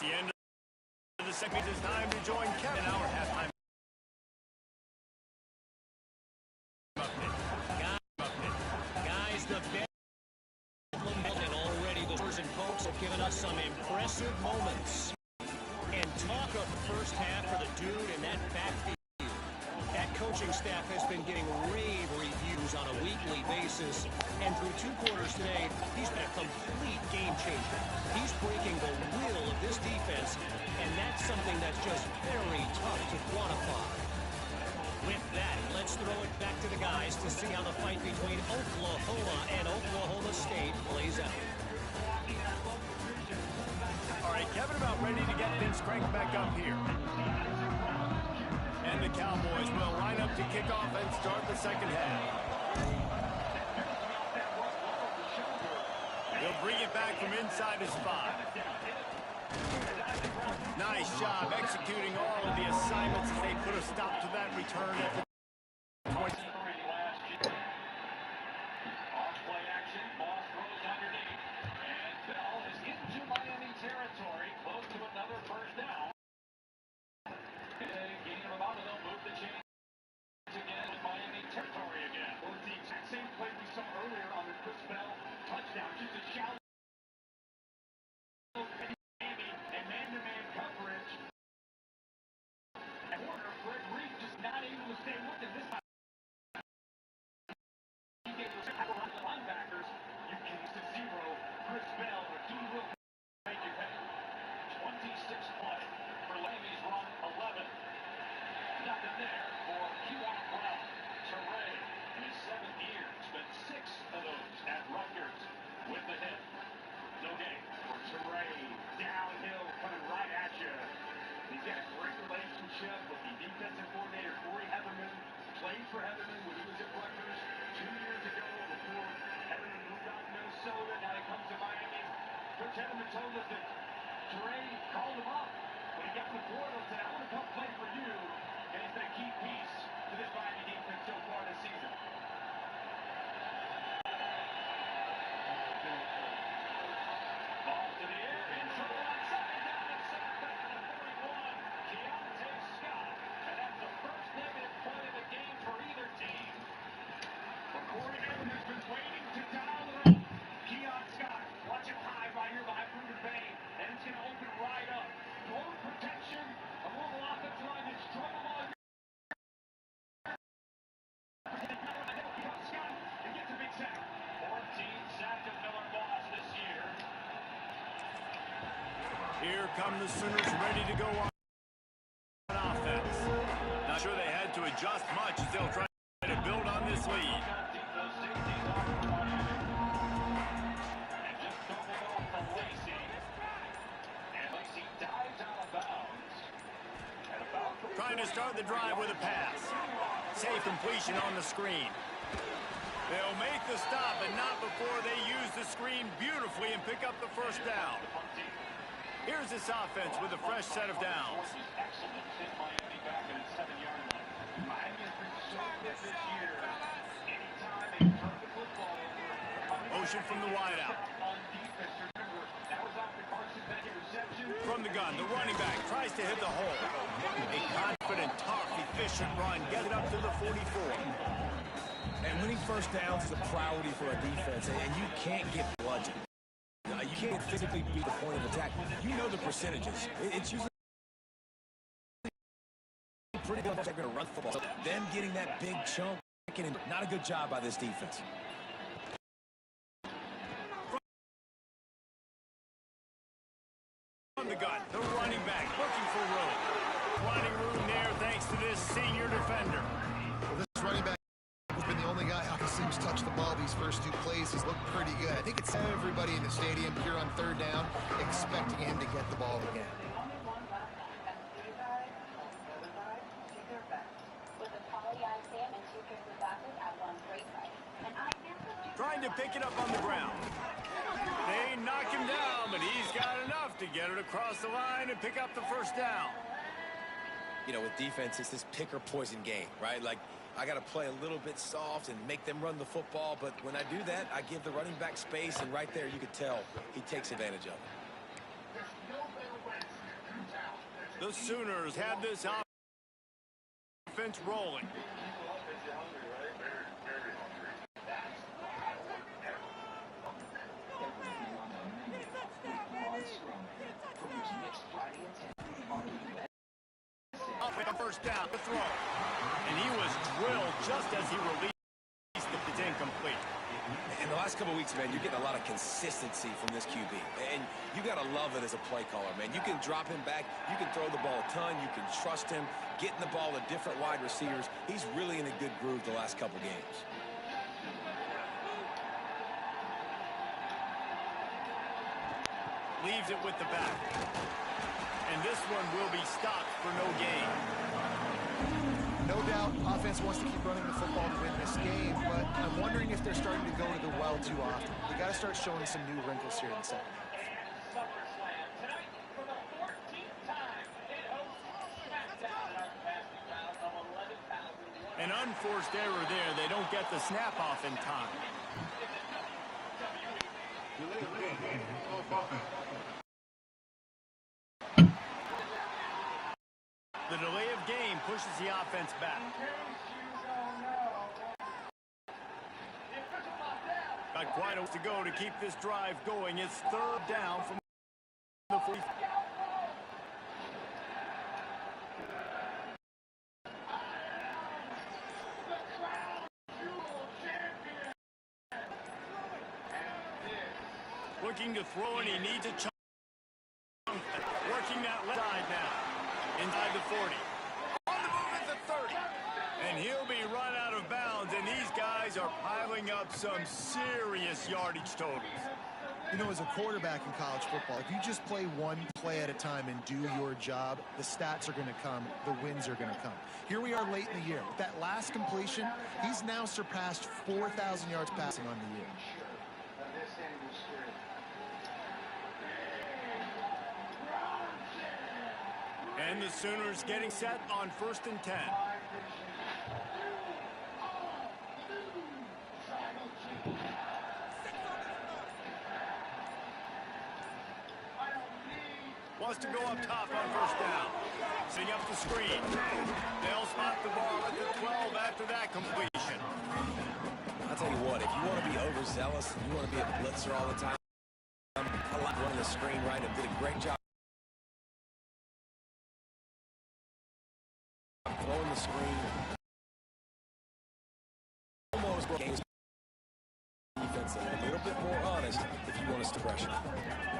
The end of the second, it's time to join Kevin. Our halftime. Guys, the bedlam, and already the Spurs and folks have given us some impressive moments. And talk of the first half for the dude in that backfield. That coaching staff has been getting rave reviews on a weekly basis. And through 2 quarters today, he's been a complete game changer. He's breaking the will of this defense, and that's something that's just very tough to quantify. With that, let's throw it back to the guys to see how the fight between Oklahoma and Oklahoma State plays out. All right, Kevin about ready to get things cranked back up here. And the Cowboys will line up to kick off and start the second half. He'll bring it back from inside his 5. Nice job executing all of the assignments as they put a stop to that return at the 20. Off-play action, ball throws underneath, and Bell is into Miami territory, close to another first down. Gain of about, they'll move the chains again with Miami territory again. Well, it's the exact same play we saw earlier on the Chris Bell touchdown, just a shallow and man-to-man coverage. And Warner, Fred Reed just not able to stay with him this time. He gave us the linebackers. You can use the 0. Chris Bell, or he will make you pay. 26 play for Miami's run 11. Nothing there for Kewan Brown. Teray, in his 7th year, spent 6 of those at Rutgers with the hit. No gain for Teray. Downhill, coming right at you. He's got a great relationship with the defensive coordinator, Corey Heatherman. Played for Heatherman when he was at Rutgers 2 years ago before Heatherman moved out to Minnesota. Now he comes to Miami. Coach Heatherman told us that Teray called him up when he got the portal and said, I want to come play for you. And he's been a key piece to this Miami defense so far this season. Ball to the air, in trouble on second down, and sacked back to the 41. Keontae Scott, and that's the first negative play of the game for either team. Here come the Sooners ready to go on offense. Not sure they had to adjust much as they'll try to build on this lead. Trying to start the drive with a pass. Safe completion on the screen. They'll make the stop, but not before they use the screen beautifully and pick up the first down. Here's this offense with a fresh set of downs. Motion from the wideout. From the gun, the running back tries to hit the hole. A confident, tough, efficient run. Get it up to the 44. And winning first downs is a priority for a defense, and you can't get bludgeoned. You can't physically beat the point of attack. You know the percentages. It's usually pretty good. They're going to run football. So them getting that big chunk, not a good job by this defense. From the gun, the running back looking for room. Finding room there thanks to this senior defender. Well, this running back has been the only guy who seems to touch the ball these first two plays. He's looked pretty good. I think it's everybody in the stadium here on third down expecting him to get the ball again. Trying to pick it up on the ground. They knock him down, but he's got enough to get it across the line and pick up the first down. You know, with defense, it's this pick or poison game, right? Like, I got to play a little bit soft and make them run the football, but when I do that, I give the running back space, and right there you could tell he takes advantage of it. The Sooners have this offense rolling. First down, the throw. And he was drilled just as he released it. It's incomplete. In the last couple of weeks, man, you're getting a lot of consistency from this QB. And you got to love it as a play caller, man. You can drop him back. You can throw the ball a ton. You can trust him. Getting the ball to different wide receivers. He's really in a good groove the last couple games. Leaves it with the back. And this one will be stopped for no gain. No doubt, offense wants to keep running the football to win this game, but I'm wondering if they're starting to go to the well too often. They got to start showing some new wrinkles here in the second half. An unforced error there. They don't get the snap off in time. The delay of game pushes the offense back. Got quite a ways to go to keep this drive going. It's third down from the 40. Looking to throw, and he needs a chunk. Working that left side now. Inside the 40. On the move at the 30. And he'll be run out of bounds, and these guys are piling up some serious yardage totals. You know, as a quarterback in college football, if you just play one play at a time and do your job, the stats are going to come, the wins are going to come. Here we are late in the year. With that last completion, he's now surpassed 4,000 yards passing on the year. And the Sooners getting set on 1st and 10. Wants to go up top on 1st down. Setting up the screen. They'll spot the ball at the 12 after that completion. I'll tell you what, if you want to be overzealous and you want to be a blitzer all the time, I like running the screen right and did a great job throwing the screen. Almost games defense a little bit more honest if you want us to pressure.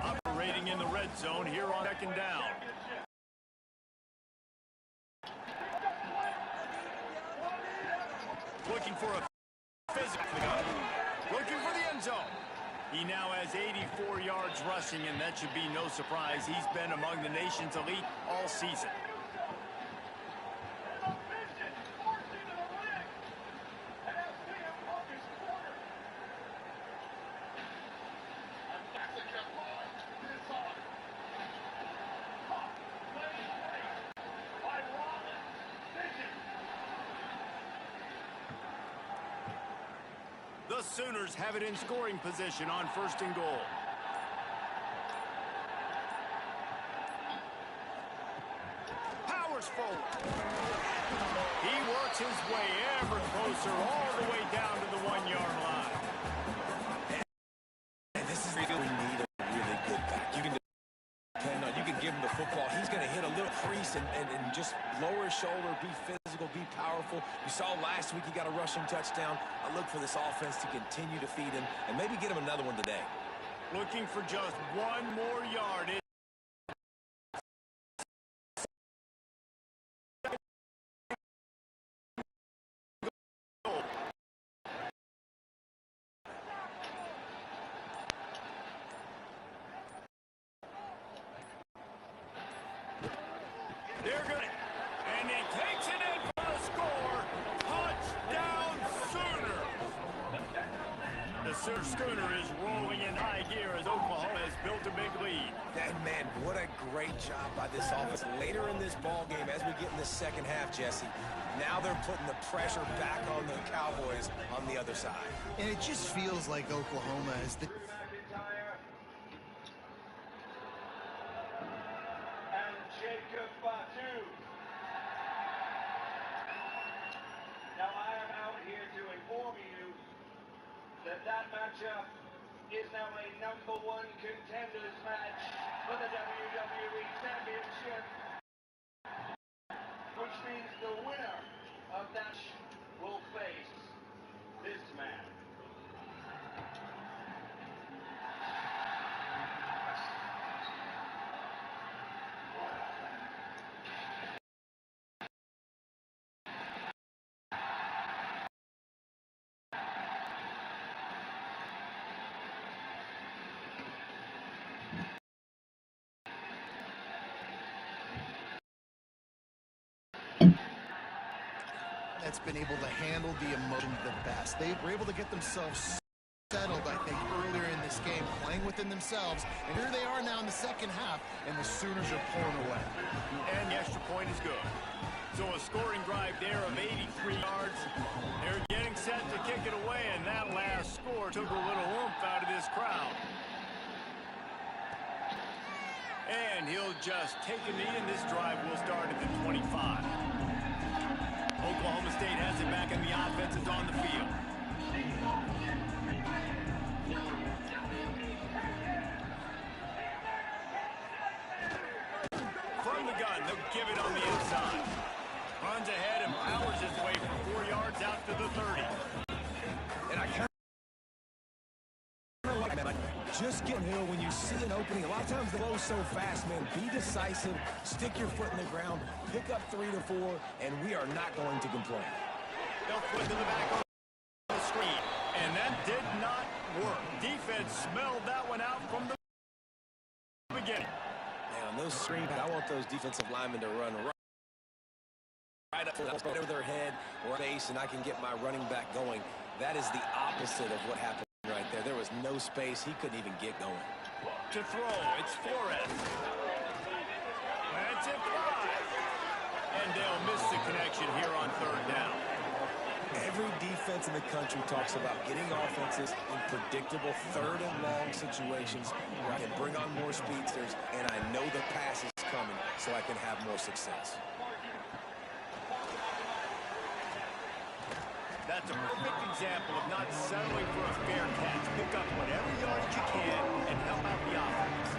Operating in the red red zone here on 2nd down. Looking for a physical. Looking for the end zone. He now has 84 yards rushing, and that should be no surprise. He's been among the nation's elite all season. The Sooners have it in scoring position on 1st and goal. Powers forward. He works his way ever closer all the way down to the 1-yard line. And this is really need a really good back. You can depend on, you can give him the football. He's going to hit a little crease and just lower his shoulder, be physical, be powerful. You saw last week he got a rushing touchdown. I look for this offense to continue to feed him and maybe get him another one today. Looking for just 1 more yard. They're good. And he takes it in for the score. Touchdown Sooners. The Schooner is rolling in high gear as Oklahoma has built a big lead. And man, what a great job by this offense. Later in this ball game, as we get in the second half, Jesse, now they're putting the pressure back on the Cowboys on the other side. And it just feels like Oklahoma is the... That matchup is now a #1 contenders match for the WWE Championship, which means the winner of that will face this man. That's been able to handle the emotions the best. They were able to get themselves settled, I think, earlier in this game, playing within themselves. And here they are now in the second half, and the Sooners are pulling away. And the extra point is good. So a scoring drive there of 83 yards. They're getting set to kick it away, and that last score took a little oomph out of this crowd. And he'll just take a knee, and this drive will start at the 25. Oklahoma State has it back, and the offense is on the field. From the gun, they'll give it on the inside. Runs ahead and powers his way for 4 yards out to the 30. And I kind of like that. Just get hill when you see an opening. A lot of times they go so fast, man. Be decisive, stick your foot in the ground, pick up 3 to 4, and we are not going to complain. They'll flip to the back on the screen, and that did not work. Defense smelled that one out from the beginning. Man, on those screens, I want those defensive linemen to run right up over their head or base, and I can get my running back going. That is the opposite of what happened right there. There was no space. He couldn't even get going. To throw, it's Flores. That's it, 5. And they'll miss the connection here on 3rd down. Every defense in the country talks about getting offenses in predictable 3rd and long situations where I can bring on more speedsters, and I know the pass is coming so I can have more success. That's a perfect example of not settling for a fair catch. Pick up whatever yardage you can and help out the offense.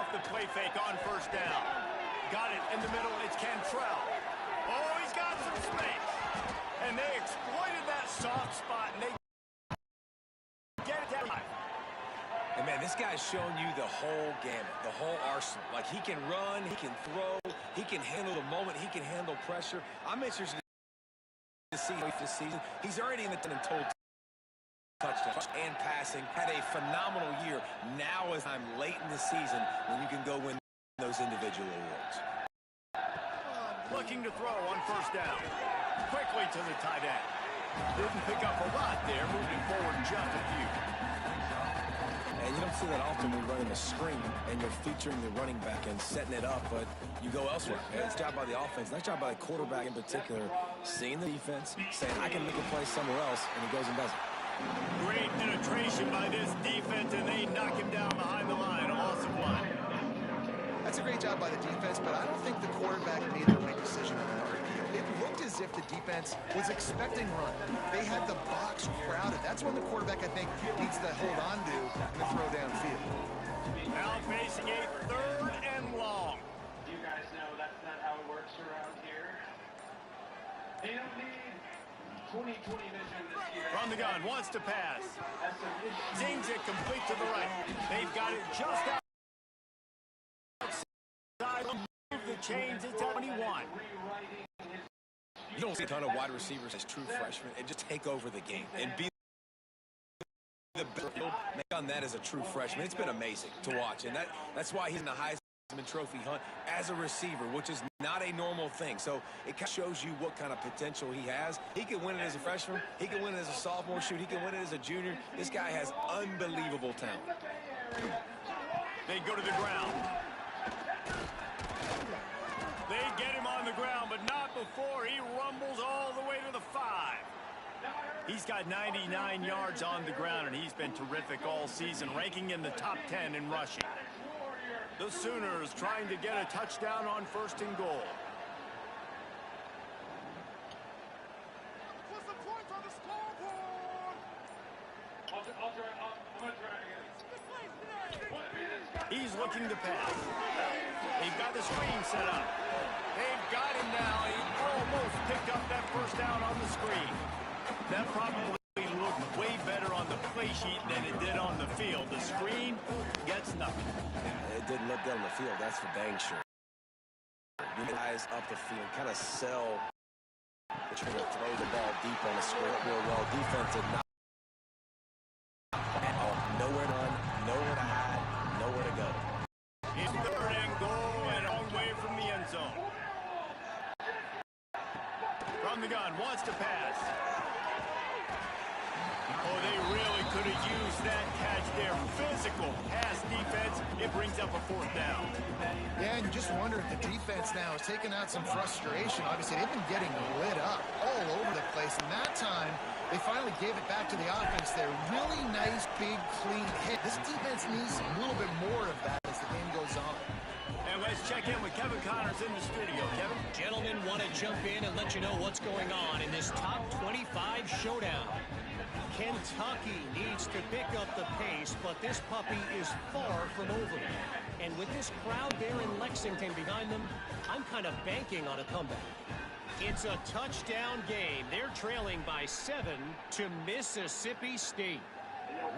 off the play fake on first down. Got it in the middle. It's Cantrell. Oh, he's got some space. And they exploited that soft spot, and they get it down. And, man, this guy's showing you the whole gamut, the whole arsenal. Like, he can run, he can throw, he can handle the moment, he can handle pressure. I'm interested to see this season. He's already in the total touchdown and passing. Had a phenomenal year. Now is time late in the season when you can go win those individual awards. Looking to throw on first down. Quickly to the tight end. Didn't pick up a lot there, moving forward just a few. And you don't see that often when you're running a screen and you're featuring the running back and setting it up, but you go elsewhere. Nice job by the offense. Nice job by the quarterback in particular, seeing the defense, saying, I can make a play somewhere else, and he goes and does it. Great penetration by this defense, and they knock him down behind the line. Awesome line. That's a great job by the defense, but I don't think the quarterback made the right decision on the RPO. It looked as if the defense was expecting run. They had the box crowded. That's when the quarterback, I think, needs to hold on to and throw downfield. Now facing a 3rd and long. You guys know that's not how it works around here. They don't need 20/20 vision this year. From the gun, wants to pass. That's some issues. Zings it complete to the right. They've got it just outside. Move the chains at 21. You don't see a ton of wide receivers as true freshmen and just take over the game and be the best. Make on that as a true freshman. It's been amazing to watch, and that's why he's in the Heisman Trophy hunt as a receiver, which is not a normal thing. So it kind of shows you what kind of potential he has. He can win it as a freshman. He can win it as a sophomore. Shoot, he can win it as a junior. This guy has unbelievable talent. They go to the ground. They get him on the ground, but not before he rumbles all the way to the 5. He's got 99 yards on the ground, and he's been terrific all season, ranking in the top 10 in rushing. The Sooners trying to get a touchdown on 1st and goal. Put some points on the scoreboard. I'm gonna try again. He's looking to pass. They've got the screen set up. They've got him now. He almost picked up that first down on the screen. That probably looked way better on the play sheet than it did on the field. The screen gets nothing. It didn't look good on the field, that's for dang sure. You guys up the field, kind of sell. They're trying to throw the ball deep on the square real well. Defense did not. Nowhere to run, nowhere to hide, nowhere to go. It's 3rd and goal and a long way from the end zone. From the gun, wants to pass. Oh, they really could have used that catch there. Physical pass defense. It brings up a 4th down. Yeah, and you just wonder if the defense now is taking out some frustration. Obviously, they've been getting lit up all over the place. And that time, they finally gave it back to the offense there. Really nice, big, clean hit. This defense needs a little bit more of that as the game goes on. And let's check in with Kevin Connors in the studio. Kevin? Gentlemen, want to jump in and let you know what's going on in this top 25 showdown. Kentucky needs to pick up the pace, but this puppy is far from over. And with this crowd there in Lexington behind them, I'm kind of banking on a comeback. It's a touchdown game. They're trailing by 7 to Mississippi State.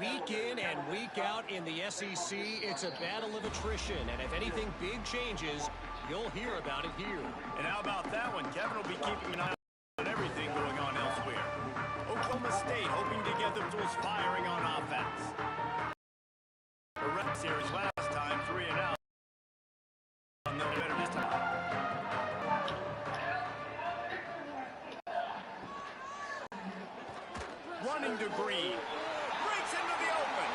Week in and week out in the SEC, it's a battle of attrition. And if anything big changes, you'll hear about it here. And how about that one? Kevin will be keeping an eye on everything going on elsewhere. Oklahoma State hoping to get the tools firing on offense. The rep series last time, 3 and out. No better this time. Running to Green. Breaks into the open.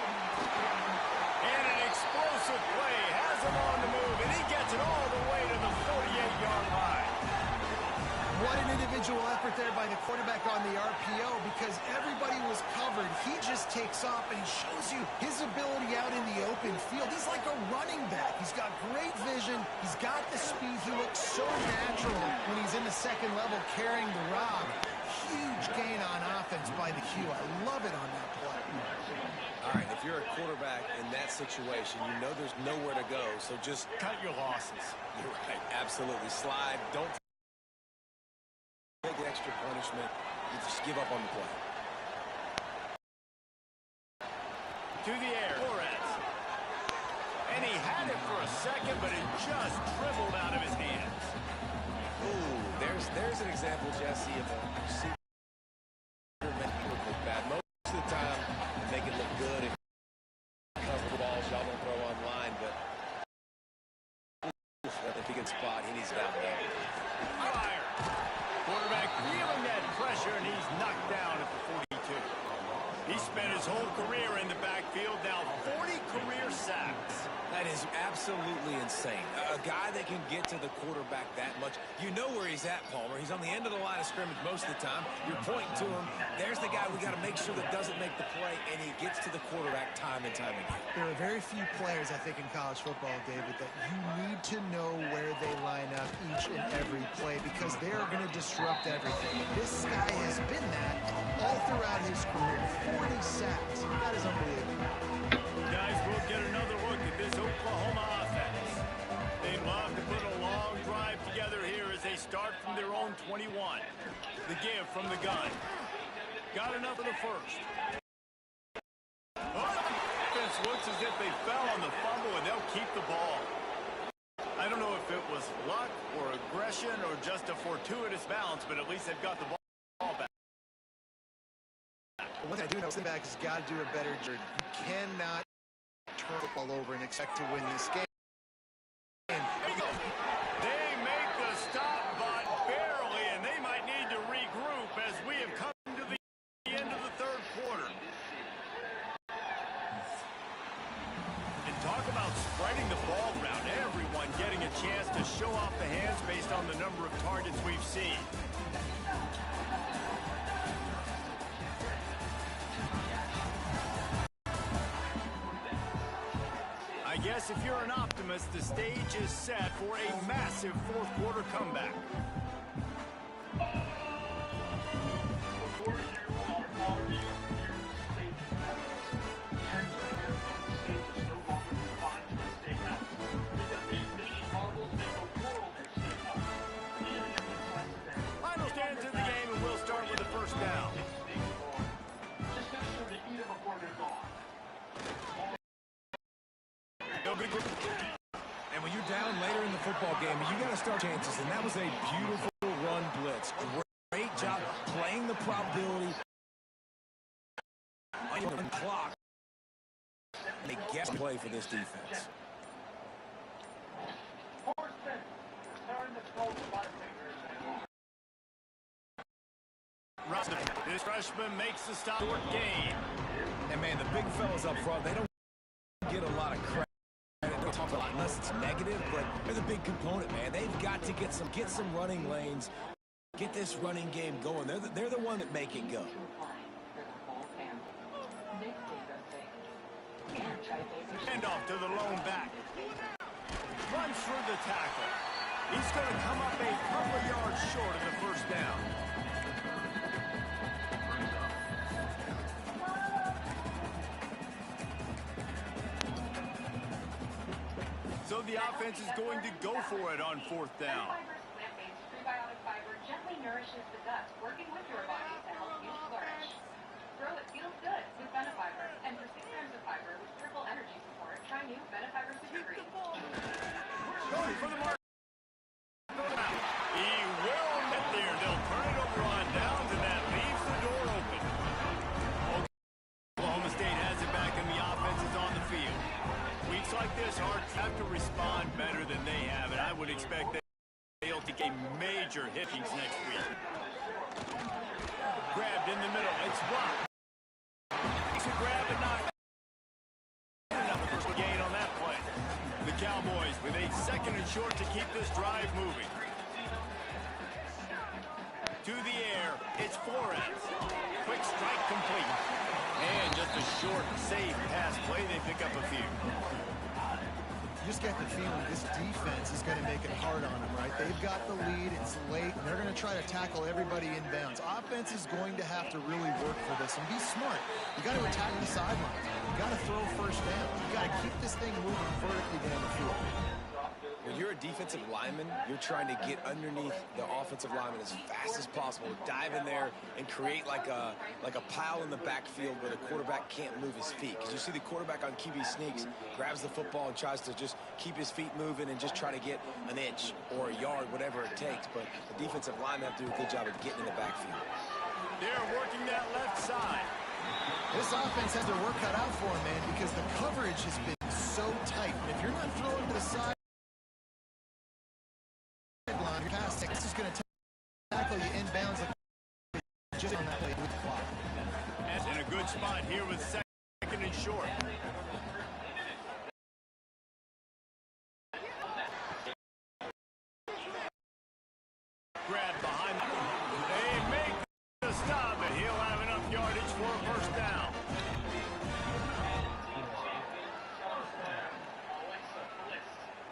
And an explosive play. Has him on the move, and he gets it all the way to the 48-yard line. What an individual effort there by the quarterback on the RPO, because everybody was covered. He just takes off, and he shows you his ability out in the open field. He's like a running back. He's got great vision. He's got the speed. He looks so natural when he's in the 2nd level carrying the rock. Huge gain on offense by the Q. I love it on that play. All right, if if you're a quarterback in that situation, you know there's nowhere to go, so just Cut your losses. You're right, absolutely. Slide, don't take extra punishment. You just give up on the play. To the air, Flores. And he had it for a second, but it just dribbled out of his hands. Ooh, there's an example, Jesse, of a receiver making it look bad. Most of the time, they make it look good and cover the balls y'all don't throw online, but if he gets spot, he needs it out there. Fire. Quarterback feeling that pressure, and he's knocked down at the 42. He spent his whole career in the backfield, now 40 career sacks. That is absolutely insane. A guy that can get to the quarterback that much. You know where he's at, Palmer. He's on the end of the line of scrimmage most of the time. You're pointing to him. There's the guy we got to make sure that doesn't make the play, and he gets to the quarterback time and time again. There are very few players, I think, in college football, David, that you need to know where they line up each and every play because they are going to disrupt everything. This guy has been that all throughout his career. 40 sacks. That is unbelievable. Guys, we'll get another look at this Oklahoma offense. They love to put a long drive together here as they start from their own 21. The give from the gun. Got enough for the first. Defense looks as if they fell on the fumble, and they'll keep the ball. I don't know if it was luck or aggression or just a fortuitous bounce, but at least they've got the ball back. What I do know, the back has got to do a better job. You cannot turn the ball over and expect to win this game. They make the stop, but barely, and they might need to regroup as we have come to the end of the third quarter. And talk about spreading the ball around. Everyone getting a chance to show off the hands based on the number of targets we've seen. I guess if you're an optimist, the stage is set for a massive fourth quarter comeback. Final stands in the game, and we'll start with the first down. And when you're down later in the football game, you got to start chances. And that was a beautiful run blitz. Great job playing the probability. Clock. They get to play for this defense. This freshman makes the stop short game. And man, the big fellas up front, they don't get a lot of credit. They talk a lot unless it's negative, but they're the big component, man. They've got to get some running lanes, get this running game going. They're the one that make it go. Handoff to the lone back. Runs through the tackle. He's going to come up a couple of yards short of the first down. So the offense is going to go for it on fourth down. Prebiotic fiber gently nourishes the gut, working with your body to help you flourish. Grow it feels good with Benefiber. And for 6 grams of fiber with triple energy support, try new Benefiber Super Green. Going for the mark. He will get there. They'll turn it over on downs, and that leaves the door open. Oklahoma State has it back, and the offense is on the field. Weeks like this have to respond better than they have, and I would expect that they'll take a major hittings next week. Grabbed in the middle. It's blocked. Makes a grab and knock. Another first gain on that play. The Cowboys with a second and short to keep this drive moving. To the air, it's Flores. Quick strike complete. And just a short, safe pass play. They pick up a few. You just get the feeling this defense is going to make it hard on them, right? They've got the lead, it's late, and they're going to try to tackle everybody inbounds. Offense is going to have to really work for this and be smart. You got to attack the sidelines. You got to throw first down. You got to keep this thing moving vertically down the field. When you're a defensive lineman, you're trying to get underneath the offensive lineman as fast as possible, dive in there and create like a pile in the backfield where the quarterback can't move his feet. Because you see the quarterback on QB sneaks, grabs the football and tries to just keep his feet moving and just try to get an inch or a yard, whatever it takes. But the defensive linemen have to do a good job of getting in the backfield. They're working that left side. This offense has their work cut out for them, man, because the coverage has been so tight. And if you're not throwing to the side, this is going to tackle you inbounds just on that way with the clock. And in a good spot here with second and short. Grab behind them. They make the stop, and he'll have enough yardage for a first down.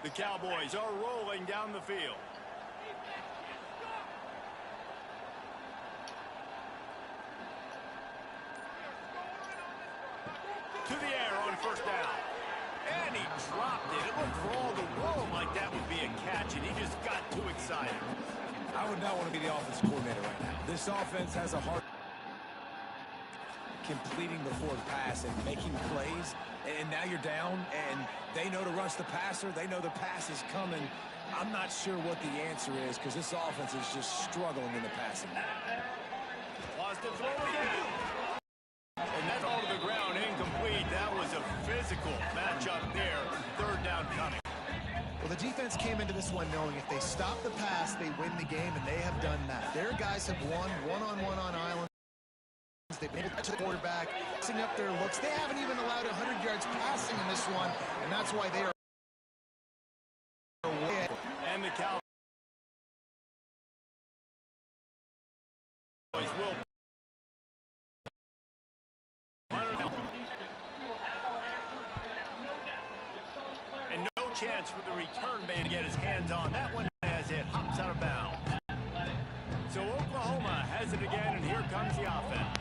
The Cowboys are rolling down the field. To the air on first down. And he dropped it. It looked for all the world like that would be a catch, and he just got too excited. I would not want to be the offensive coordinator right now. This offense has a hard completing the forward pass and making plays, and now you're down, and they know to rush the passer. They know the pass is coming. I'm not sure what the answer is because this offense is just struggling in the passing. Lost the throw again. And that's all to the ground, incomplete. That was a physical matchup there. Third down coming. Well, the defense came into this one knowing if they stop the pass, they win the game, and they have done that. Their guys have won one-on-one on island. They've made it to the quarterback, mixing up their looks. They haven't even allowed 100 yards passing in this one, and that's why they are away. And the Cowboys will. And no chance for the return man to get his hands on that one as it hops out of bounds. So Oklahoma has it again, and here comes the offense.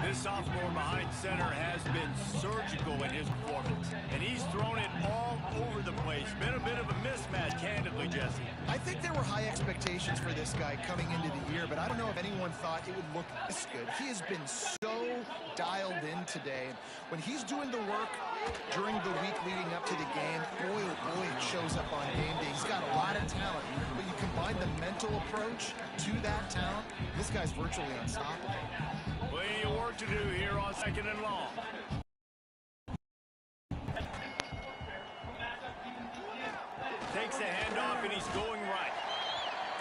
This sophomore behind center has been surgical in his performance, and he's thrown it all over the place. Been a bit of a mismatch, candidly, Jesse. I think there were high expectations for this guy coming into the year, but I don't know if anyone thought it would look this good. He has been so dialed in today. When he's doing the work during the week leading up to the game, boy, oh boy, it shows up on game day. He's got a lot of talent, but you combine the mental approach to that talent, this guy's virtually unstoppable. Plenty of work to do here on second and long. Takes the handoff, and he's going right.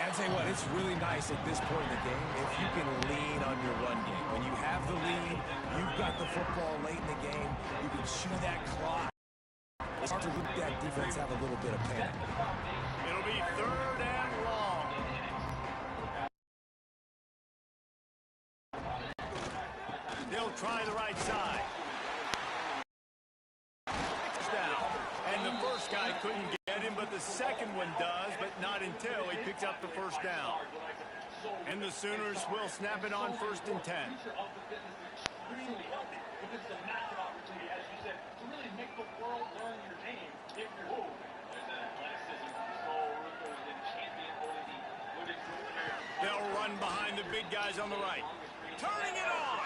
I'll tell you what, it's really nice at this point in the game if you can lean on your run game. When you have the lead, you've got the football late in the game, you can chew that clock. It's hard to let that defense have a little bit of panic. It'll be third and long. They'll try the right side. Down. And the first guy couldn't get him, but the second one does, but not until he picks up the first down. And the Sooners will snap it on 1st and 10. They'll run behind the big guys on the right. Turning it on!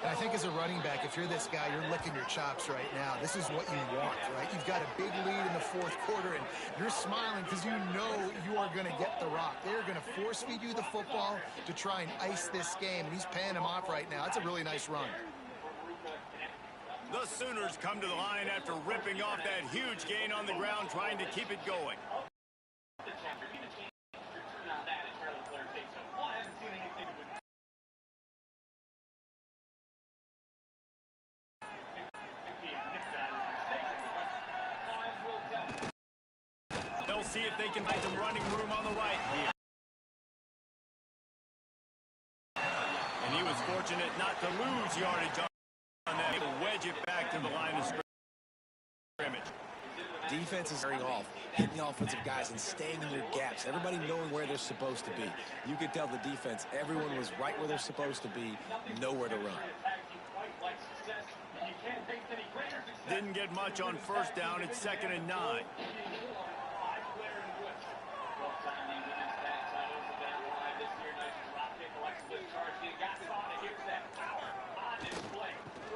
And I think as a running back, if you're this guy, you're licking your chops right now. This is what you want, right? You've got a big lead in the fourth quarter, and you're smiling because you know you are going to get the rock. They're going to force-feed you the football to try and ice this game, and he's paying him off right now. That's a really nice run. The Sooners come to the line after ripping off that huge gain on the ground, trying to keep it going. They'll see if they can find some running room on the right here. And he was fortunate not to lose yardage on that. He'll wedge it back to the line of scrimmage. defense is carrying off, hitting the offensive guys and staying in their gaps. Everybody knowing where they're supposed to be. You could tell the defense, everyone was right where they're supposed to be, nowhere to run. Didn't get much on first down. It's 2nd and 9.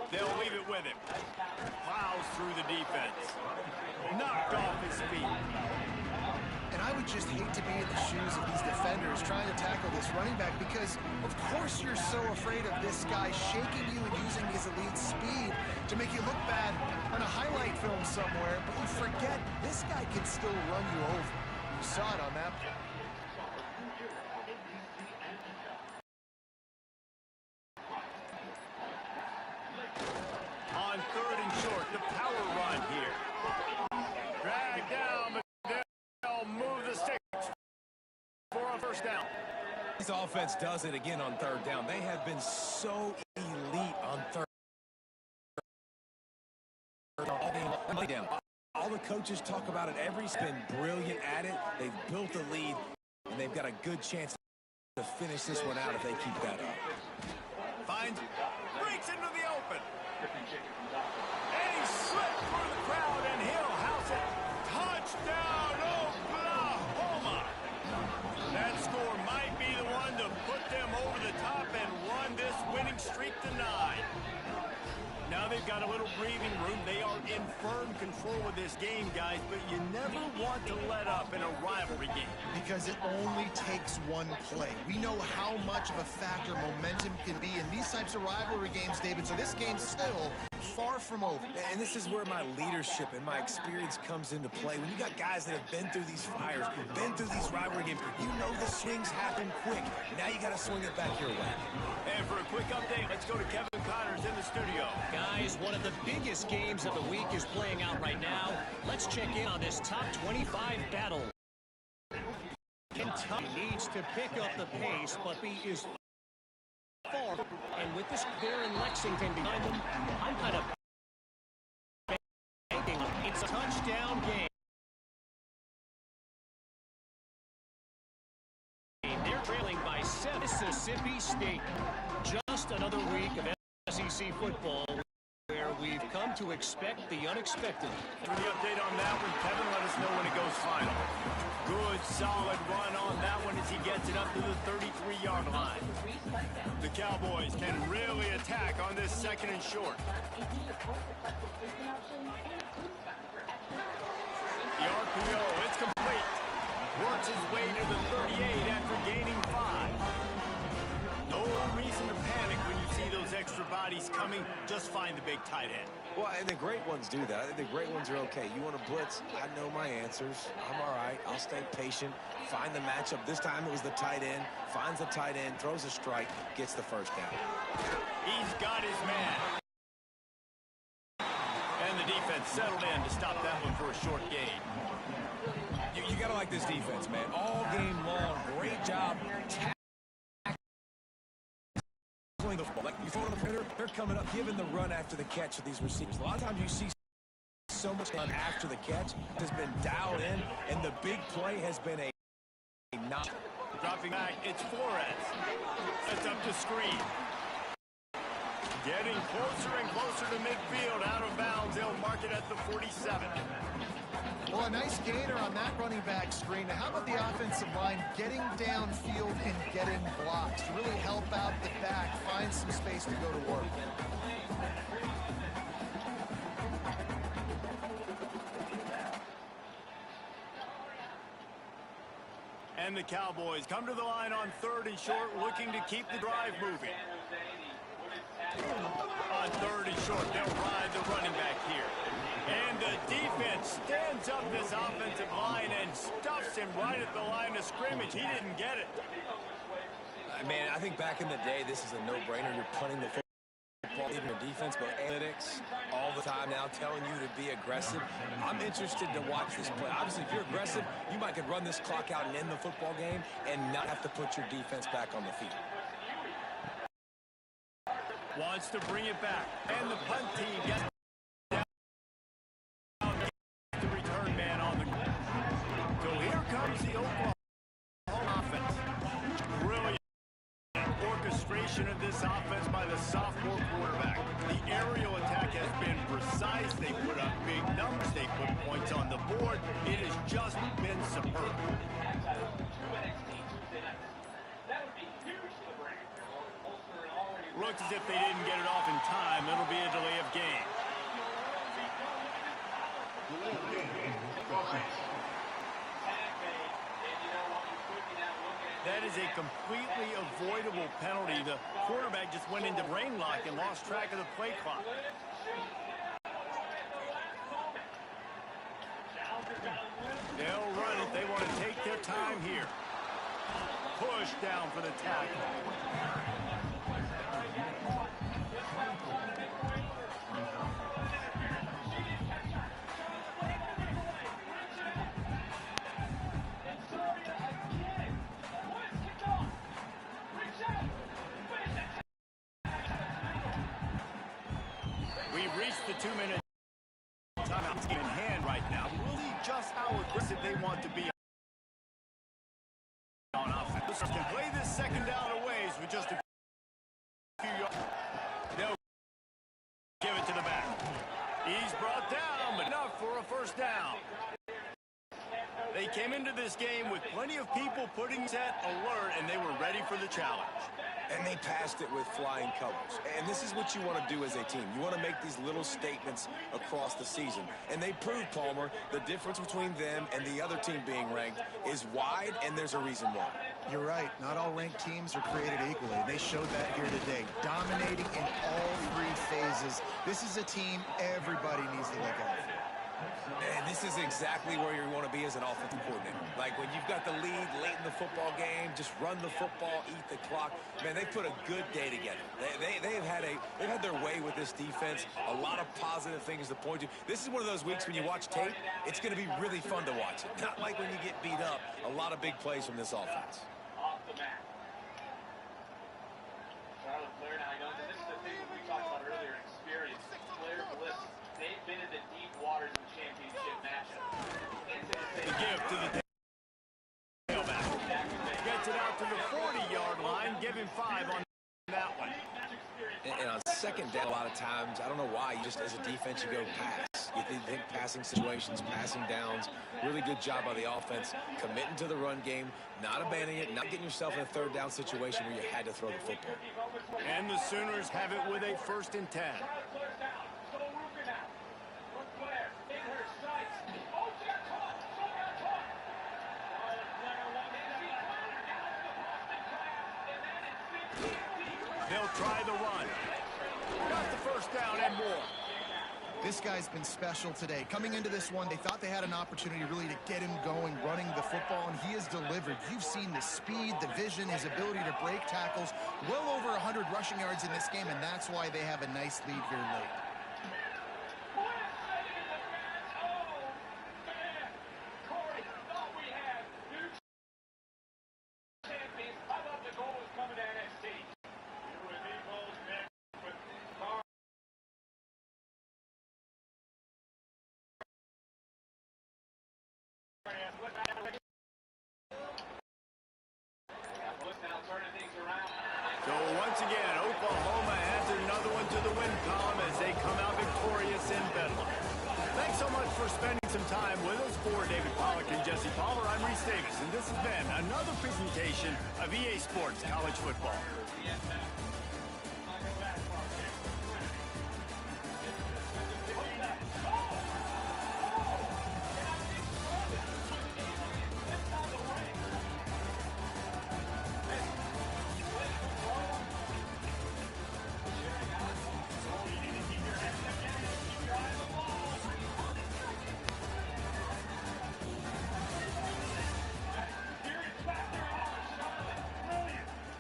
They'll leave it with him. Plows through the defense. Knocked off his feet. And I would just hate to be in the shoes of these defenders trying to tackle this running back because, of course, you're so afraid of this guy shaking you and using his elite speed to make you look bad on a highlight film somewhere, but you forget this guy can still run you over. You saw it on that play. On 3rd and short, the power run here. Drag down, but they'll move the sticks for a first down. This offense does it again on 3rd down. They have been so elite on 3rd down. All the coaches talk about it. Every's been brilliant at it. They've built a lead, and they've got a good chance to finish this one out if they keep that up. Finds, breaks into the open. And he slipped through the crowd, and he'll house it. Touchdown, Oklahoma! That score might be the one to put them over the top and run this winning streak to 9. Now they've got a little breathing room. They are in firm control of this game, guys, but you never want to let up in a rivalry game. Because it only takes one play. We know how much of a factor momentum can be in these types of rivalry games, David, so this game's still far from over. And this is where my leadership and my experience comes into play. When you got guys that have been through these fires, been through these rivalry games, you know the swings happen quick. Now you got to swing it back your way. And for a quick update, let's go to Kevin Connors in the studio. Guys, one of the biggest games of the week is playing out right now. Let's check in on this top 25 battle. Kentucky needs to pick up the pace, but is far. And with this there in Lexington behind them, I'm kind of thinking it's a touchdown game. They're trailing by 7. Mississippi State. Just another week of SEC football where we've come to expect the unexpected. For the update on that one, Kevin, let us know when it goes final. Good, solid run on that one as he gets it up to the 33-yard line. The Cowboys can really attack on this 2nd and short. The RPO, it's complete. Works his way to the 38 after gaining 5. No reason to panic when you see those extra bodies coming. Just find the big tight end. Well, and the great ones do that. I think the great ones are okay. You want to blitz? I know my answers. I'm all right. I'll stay patient. Find the matchup. This time it was the tight end. Finds the tight end, throws a strike, gets the first down. He's got his man. And the defense settled in to stop that one for a short gain. You got to like this defense, man. All game long, great job. The football. Like you throw it on the perimeter, they're coming up, giving the run after the catch of these receivers. A lot of times you see so much done after the catch has been dialed in, and the big play has been a knock. Dropping back, it's Flores. Sets up the screen. Getting closer and closer to midfield, out of bounds. They'll mark it at the 47. Well, a nice gainer on that running back screen. Now, how about the offensive line getting downfield and getting blocks to really help out the back, find some space to go to work. And the Cowboys come to the line on 3rd and short, looking to keep the drive moving. On 3rd and short, they'll ride the running back here. And the defense stands up this offensive line and stuffs him right at the line of scrimmage. He didn't get it. Man, I think back in the day, this is a no-brainer. You're punting the football, even the defense, but analytics all the time now telling you to be aggressive. I'm interested to watch this play. Obviously, if you're aggressive, you might could run this clock out and end the football game and not have to put your defense back on the field. Wants to bring it back. And the punt team gets down to return comes the Oklahoma offense. Brilliant orchestration of this offense by the sophomore quarterback. The aerial attack has been precise. They put up big numbers. They put points on the board. It has just been superb. Looks as if they didn't get it off in time. It'll be a delay of game. That is a completely avoidable penalty. The quarterback just went into brain lock and lost track of the play clock. They'll run it. They want to take their time here. Push down for the tackle. We've reached the 2-minute timeout in hand right now. We'll see just how aggressive they want to be on offense. Can play this second down away with just a few yards. They'll give it to the back. He's brought down, but enough for a first down. They came into this game with plenty of people putting set alert, and they were ready for the challenge. And they passed it with flying colors. And this is what you want to do as a team. You want to make these little statements across the season. And they proved, Palmer, the difference between them and the other team being ranked is wide, and there's a reason why. You're right. Not all ranked teams are created equally. They showed that here today, dominating in all three phases. This is a team everybody needs to look out for. And this is exactly where you want to be as an offensive coordinator. Like when you've got the lead late in the football game, just run the football, eat the clock. Man, they put a good day together. They've had their way with this defense. A lot of positive things to point to. This is one of those weeks when you watch tape, it's going to be really fun to watch it. Not like when you get beat up. A lot of big plays from this offense. Off the mat. Charlotte Flair, now I know this is the thing we talked about earlier, experience. Flair Bliss, they've been in the deep waters of the championship matchup. The give to the tailback. Gets it out to the 40-yard line. Give him 5 on that one. And on second down, a lot of times, I don't know why, you just as a defense, you go pass. You think passing situations, passing downs. Really good job by the offense, committing to the run game, not abandoning it, not getting yourself in a third down situation where you had to throw the football. And the Sooners have it with a 1st and 10. They'll try the run. Got the first down and more. This guy's been special today. Coming into this one, they thought they had an opportunity really to get him going, running the football, and he has delivered. You've seen the speed, the vision, his ability to break tackles. Well over 100 rushing yards in this game, and that's why they have a nice lead here late. So once again, Oklahoma adds another one to the win column as they come out victorious in Bedlam. Thanks so much for spending some time with us. For David Pollack and Jesse Palmer, I'm Reese Davis, and this has been another presentation of EA Sports College Football. Brilliant.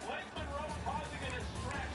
Lakeland Road causing a distraction.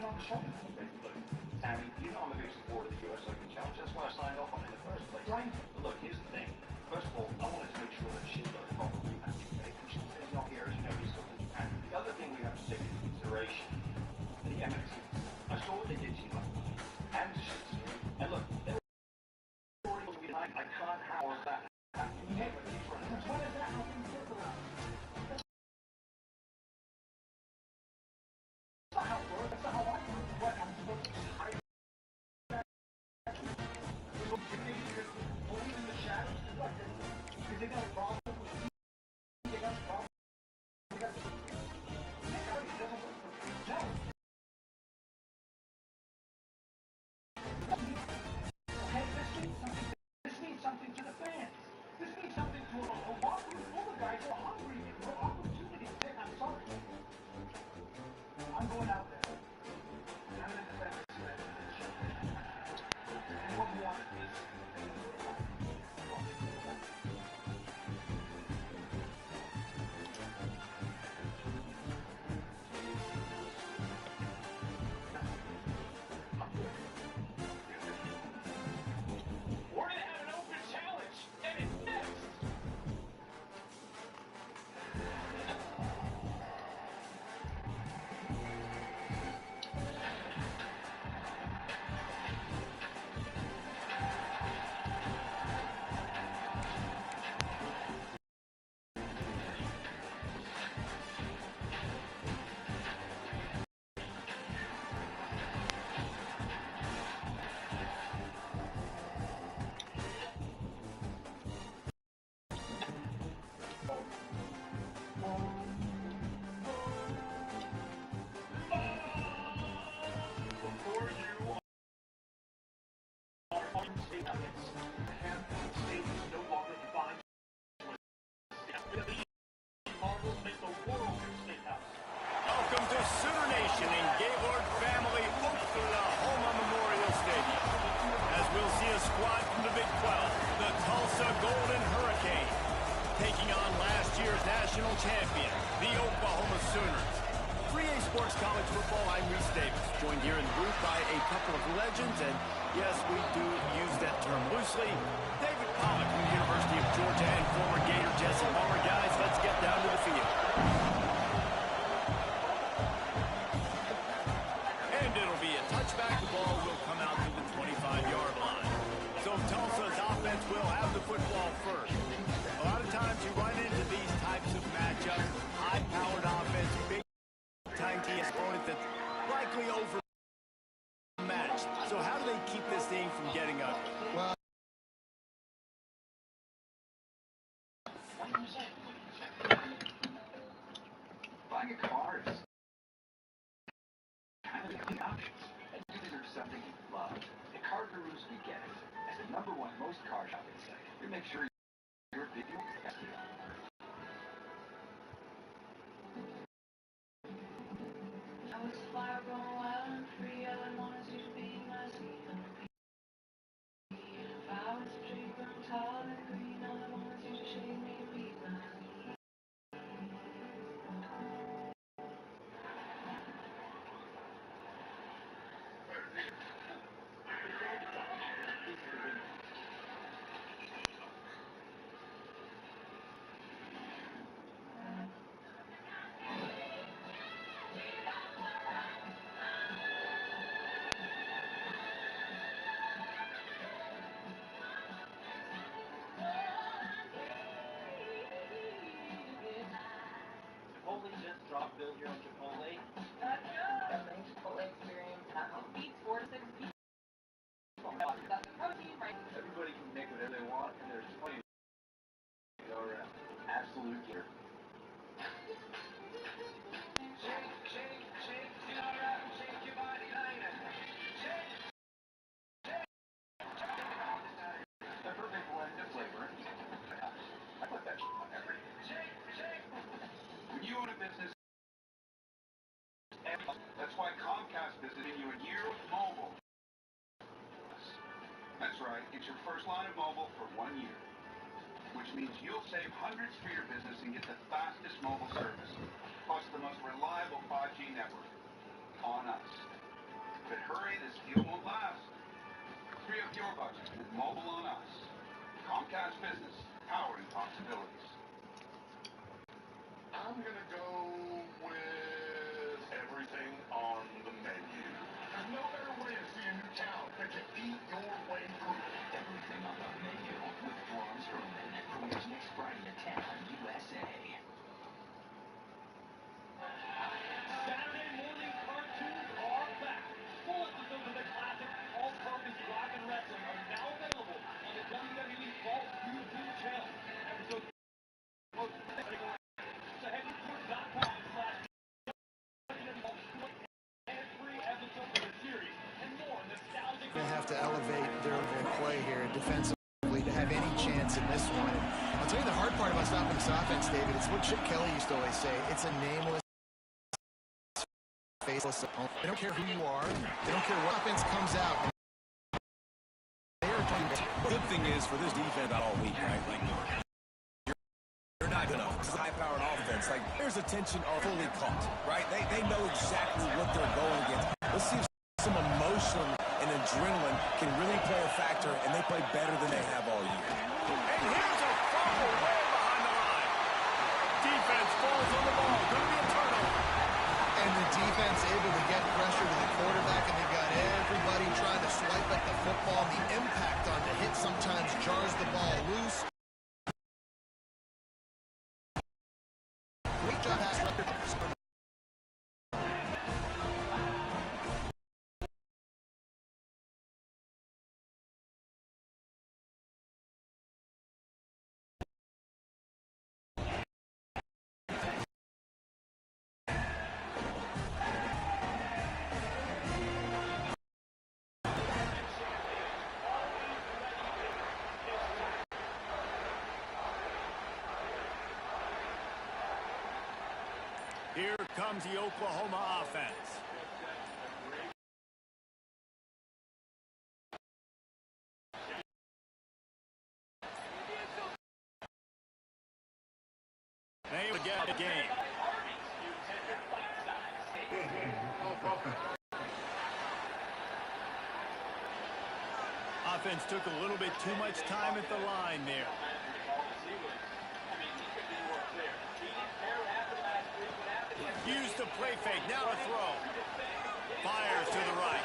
on the shoulder. Look, Sammy, you know I'm a big supporter of the US Open Challenge. That's why I signed off on it in the first place. Right. But look, here's the thing. First of all, I wanted to make sure that she got a proper rehab. Okay? And she's not here, as you know, he's still in Japan. The other thing we have to take into consideration, the MX. I saw what they did to you. And the shits. And look, they were already I can't house that. Yeah, but he's running. What is that? How can you circle out? That's not how it works. That's not how I work. What I'm supposed to do. In the shadows, because they got a problem with me. They got a problem. They got hey, this means something to the fans. This means something to a lot of the guys who are hungry for opportunities. I'm sorry. I'm going out there. And I'm going to defend this. And what we want is we're going to have an open challenge, and it's next. Before you are on state nuggets, the state is no longer defined. Marbles make the world your steakhouse. Welcome to Sooner Nation and Gaylord family Oklahoma Homa Memorial Stadium. As we'll see a squad from the Big 12, the Tulsa Golden Hurricane, taking on last year's national champion, the Oklahoma Sooners. 3A Sports College Football, I'm Reese Davis, joined here in the booth by a couple of legends, and yes, we do use that term loosely. David Pollock from the University of Georgia and former Gator Jesse Palmer. Guys, let's get down to the field. And it'll be a touchback. The ball will come out to the 25-yard line. So Tulsa's offense will have the football first. A lot of times you run into these types of matchups, high-powered offense, big-time opponent that's likely overmatched. So how do they keep this thing from getting ugly? Well, Buying a car is kind of the options. And you deserve something you love. At Car Gurus, we get it. As the #1 most car shopping site, we make sure your video is best deal. I was fire going wild and free. All I wanted to be my sea. If I was a tree grown tall and green, all I wanted to shade me and be my sea. Chipotle just dropped Bill here on Chipotle. Let's go. Definitely Chipotle experience at home. Feeds 4 to 6 people. That's the protein, right? Everybody can make whatever they want, and there's plenty to go around. Absolute gear. Shake, shake, shake, feel alright, shake your body liner. Shake, shake. The perfect blend of flavor. I put that shit on everything. Shake, shake. When you own a business, that's why Comcast is giving you a year of mobile. That's right, it's your first line of mobile for 1 year, which means you'll save hundreds for your business and get the fastest mobile service, plus the most reliable 5G network on us. Protect your budget with Mobile on Us. Comcast Business, powering possibilities. I'm gonna go with everything on the menu. There's no better way to see a new town than to eat your way through it. Everything on the menu with Braun Strowman premieres next Friday at 10 on USA. Saturday morning cartoons are back. Full episodes of the classic all-purpose rock and wrestling are now available on the WWE Vault YouTube channel. Episodes so head to YouTube.com/free episodes of the series and more nostalgic. Going to have to elevate their play here defensively to have any chance in this one. And I'll tell you the hard part about stopping this offense, David. It's what Chip Kelly used to always say. It's a nameless, faceless opponent. They don't care who you are. They don't care what offense comes out. They're trying to. The good thing is for this defense all week, right? Like, you're not gonna high-powered offense. Like, there's attention are fully caught, right? They know exactly what they're going against. Let's see if some emotion and adrenaline can really play a factor, and they play better than they have all year. And here's a fumble way behind the line. Defense falls on the ball. Going to be a turnover. And the defense able to get pressure to the quarterback, and they've got everybody trying to swipe at the football. The impact on the hit sometimes jars the ball loose. Great job, pass rush. Here comes the Oklahoma offense. They will get the game. Offense took a little bit too much time at the line there. Use the play fake. Now to throw. Fires to the right.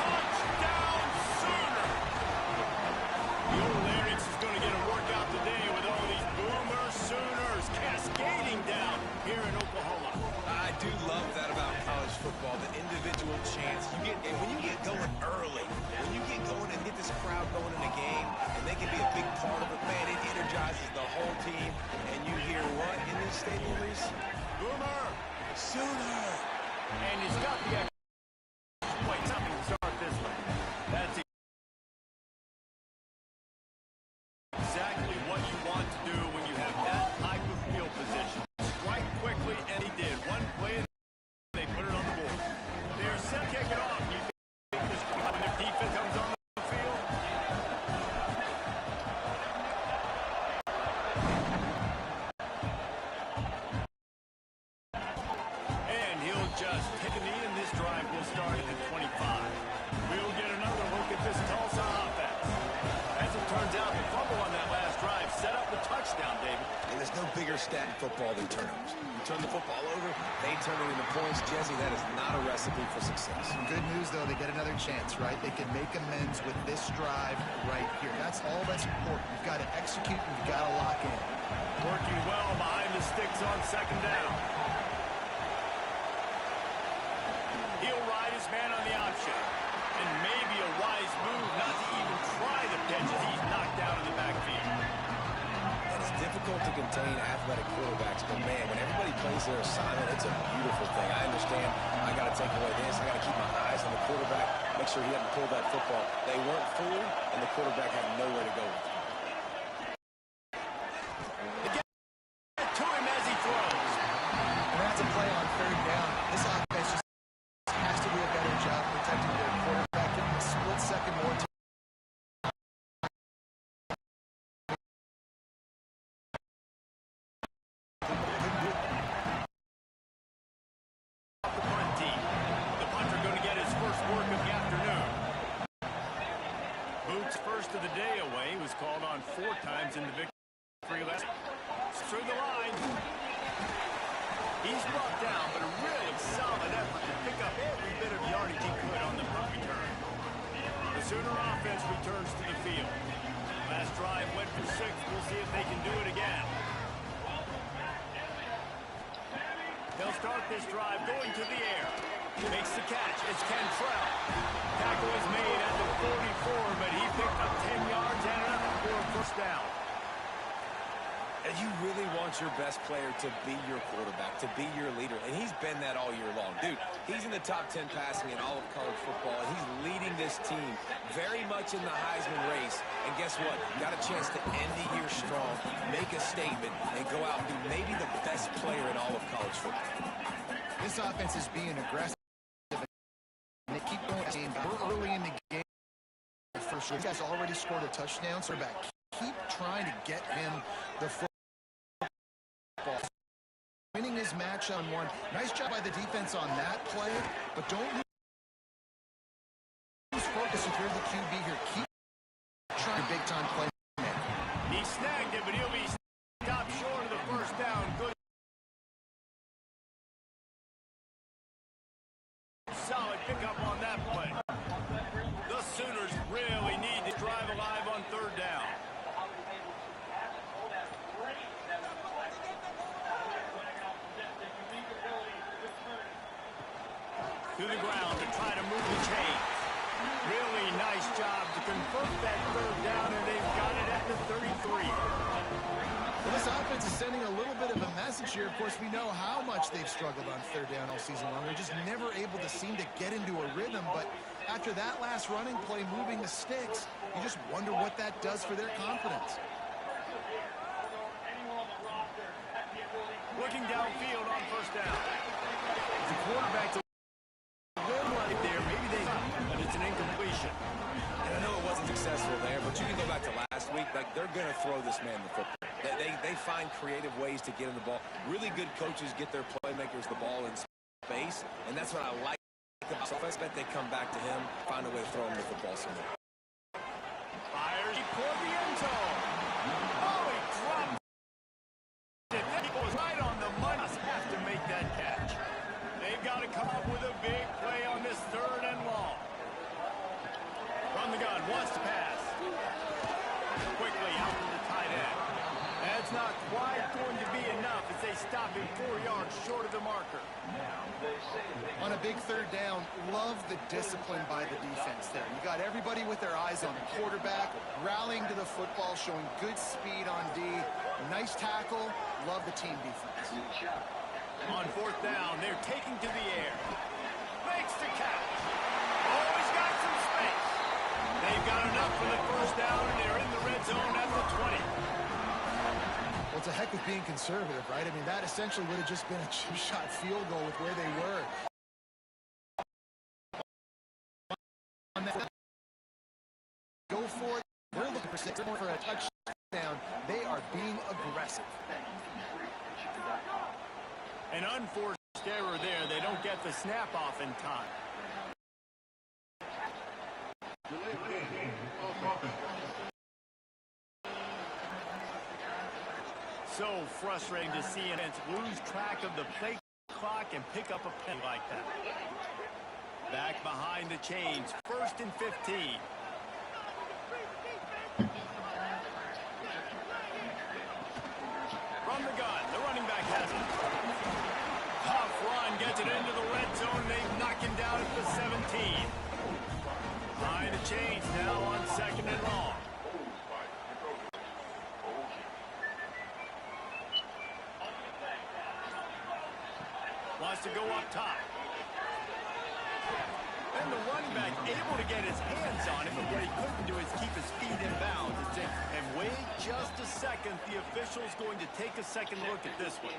Touchdown Sooner! The old Larynx is going to get a workout today with all these Boomer Sooners cascading down here in Oklahoma. I do love that about college football, the individual chance. And when you get going early, when you get going and get this crowd going in a game, and they can be a big part of it, man, it energizes the whole team. And you hear what in these stadiums? Boomer Sooner! And he's got the extra point. Something to start this one. That's exactly what you want to do when you have that type of field position. Strike quickly, and he did. One play, and they put it on the board. They're set to kick it off. You think this when their defense comes on the field? And he'll just take a knee, and this drive will start at 25. We'll get another look at this Tulsa offense. As it turns out, the fumble on that last drive set up the touchdown, David. And there's no bigger stat in football than turnovers. You turn the football over, they turn it into points. Jesse, that is not a recipe for success. Good news, though, they get another chance, right? They can make amends with this drive right here. That's all that's important. You've got to execute, and you've got to lock in. Working well behind the sticks on second down. He'll ride his man on the option. And maybe a wise move not to even try the pitch as he's knocked down in the backfield. And it's difficult to contain athletic quarterbacks, but man, when everybody plays their assignment, it's a beautiful thing. I understand I got to take away this. I got to keep my eyes on the quarterback, make sure he doesn't pull that football. They weren't fooled, and the quarterback had nowhere to go with it. To him as he throws. And that's a play on third down. This offense just has to do a better job protecting their quarterback. Give him a split second more time. The punt team. The punter going to get his first of the day away. He was called on 4 times in the victory last. Through the line. He's brought down, but a really solid effort to pick up every bit of yardage he could on the punt return. The Sooner offense returns to the field. Last drive went for 6. We'll see if they can do it again. They'll start this drive going to the air. Makes the catch. It's Cantrell. Tackle is made at the 44, but he picked up 10 yards and enough for a first down. And you really want your best player to be your quarterback, to be your leader, and he's been that all year long. Dude, he's in the top 10 passing in all of college football, and he's leading this team very much in the Heisman race. And guess what? Got a chance to end the year strong, make a statement, and go out and be maybe the best player in all of college football. This offense is being aggressive. And they keep going. We're early in the game. First, you guys already scored a touchdown, so back. Keep trying to get him the football. Winning his match on one. Nice job by the defense on that play, but don't lose focus if you're the QB here. Keep trying big-time play. He snagged it, but he'll be stopped short of the first down. Good. Solid pickup on that play. The Sooners really need to drive alive on 3rd down. To the ground to try to move the chains. Really nice job to convert that 3rd down, and they've got it at the 33. Well, this offense is sending a little bit of a message here. Of course, we know how much they've struggled on 3rd down all season long. They're just never able to seem to get into a rhythm, but after that last running play, moving the sticks, you just wonder what that does for their confidence. Looking downfield on 1st down. The quarterback to right there. Maybe they, but it's an incompletion. And I know it wasn't successful there, but you can go back to last week. Like, they're going to throw this man the football. They find creative ways to get him the ball. Really good coaches get their playmakers the ball in space, and that's what I like about offense. I bet they come back to him, find a way to throw him the football somewhere. Fires toward the end zone. Oh, he dropped it. He was right on the money. Must have to make that catch. They've got to come up with a big play on this 3rd and long. From the gun, wants to pass. Quickly out to the tight end. That's not quite going to be enough as they stop him 4 yards short of the marker. On a big 3rd down, love the discipline by the defense there. You got everybody with their eyes on the quarterback, rallying to the football, showing good speed on D. Nice tackle. Love the team defense. On 4th down, they're taking to the air. Makes the catch. Always got some space. They've got enough for the 1st down, and they're in the red zone at the 20. Well, it's a heck of being conservative, right? I mean, that essentially would have just been a chip-shot field goal with where they were. Go for it. We're looking for 6 more for a touchdown. They are being aggressive. An unforced error there. They don't get the snap off in time. So frustrating to see an lose track of the play clock and pick up a penalty like that. Back behind the chains, 1st and 15. From the gun, the running back has it. Tough run, gets it into the red zone. They knock him down at the 17. Behind the chains now on 2nd and long. Wants to go up top. And the running back able to get his hands on it, but what he couldn't do is keep his feet in bounds. And wait just a second. The official's going to take a second look at this one.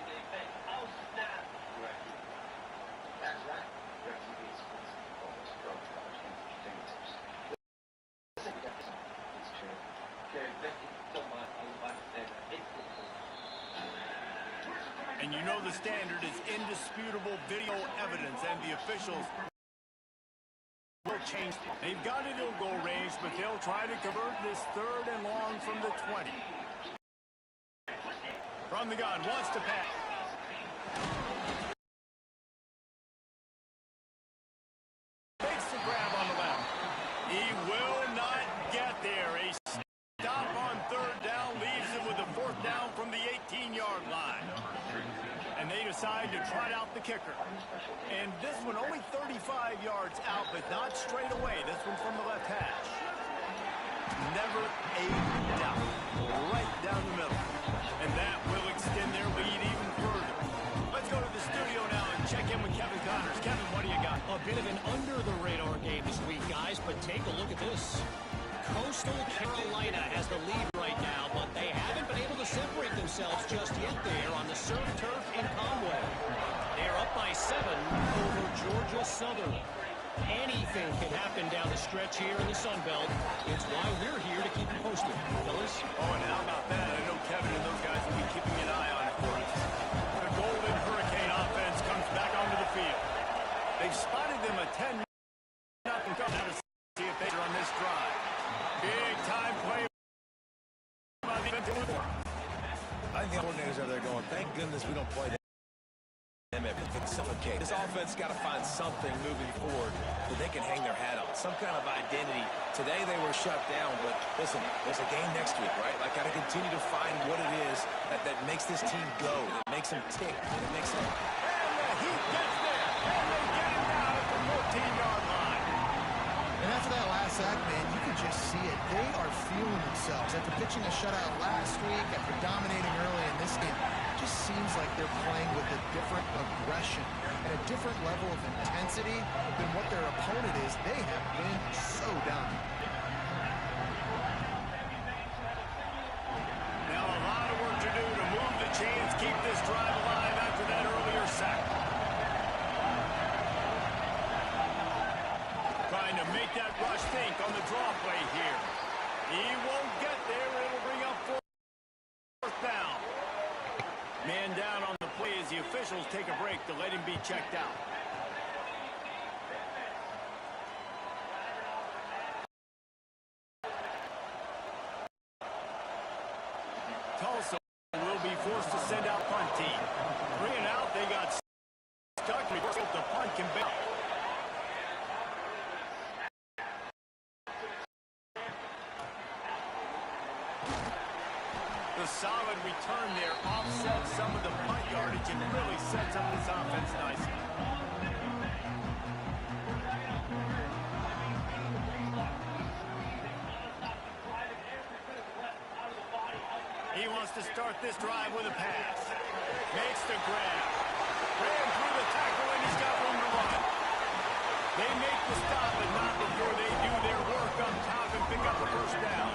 And you know the standard is indisputable video evidence, and the officials will change. They've got a field goal range, but they'll try to convert this 3rd and long from the 20. From the gun, wants to pass. Makes the grab on the left. He will not get there. A stop on 3rd down leaves him with a 4th down from the 18-yard line. And they decide to trot out the kicker. And this one only 35 yards out, but not straight away. This one from the left hash. Never a doubt. Right down the middle. And that will extend their lead even further. Let's go to the studio now and check in with Kevin Connors. Kevin, what do you got? A bit of an under-the-radar game this week, guys, but take a look at this. Coastal Carolina has the lead right now, but they haven't been able to separate themselves just yet there on the surf turf in Conway. They're up by 7 over Georgia Southern. Anything can happen down the stretch here in the Sun Belt. It's why we're here to keep you posted, fellas. Oh, and how about that? I know Kevin and those guys will be keeping an eye on it for us. The Golden Hurricane offense comes back onto the field. They've spotted them a 10-0 come out to see if they're on this drive. Big time play by the defensive line. I think the coordinators are there going, thank goodness we don't play them if it's okay. This offense got to find something moving forward that they can hang their hat on, some kind of identity. Today they were shut down, but listen, there's a game next week, right? Like, got to continue to find what it is that makes this team go, that makes them tick, that makes them... And the Heat gets there, and they get him down at the 14-yard line. And after that last sack, man, you can just see it. They are feeling themselves. After pitching a shutout last week, after dominating early in this game, it just seems like they're playing with a different aggression and a different level of intensity than what their opponent is. They have been so dominant. Now a lot of work to do to move the chains, keep this drive alive after that earlier sack. Trying to make that rush think on the draw play here. He won't get there. It'll bring up 4th down. Man down on the play as the officials take a break to let him be checked out. Tulsa will be forced to send out punt team. Bringing out, they got stuck. The punt can bounce. The solid return there offsets some of the punt yardage and really sets up this offense nicely. He wants to start this drive with a pass. Makes the grab. Ran through the tackle and he's got room to run. They make the stop, but not before they do their work up top and pick up the 1st down.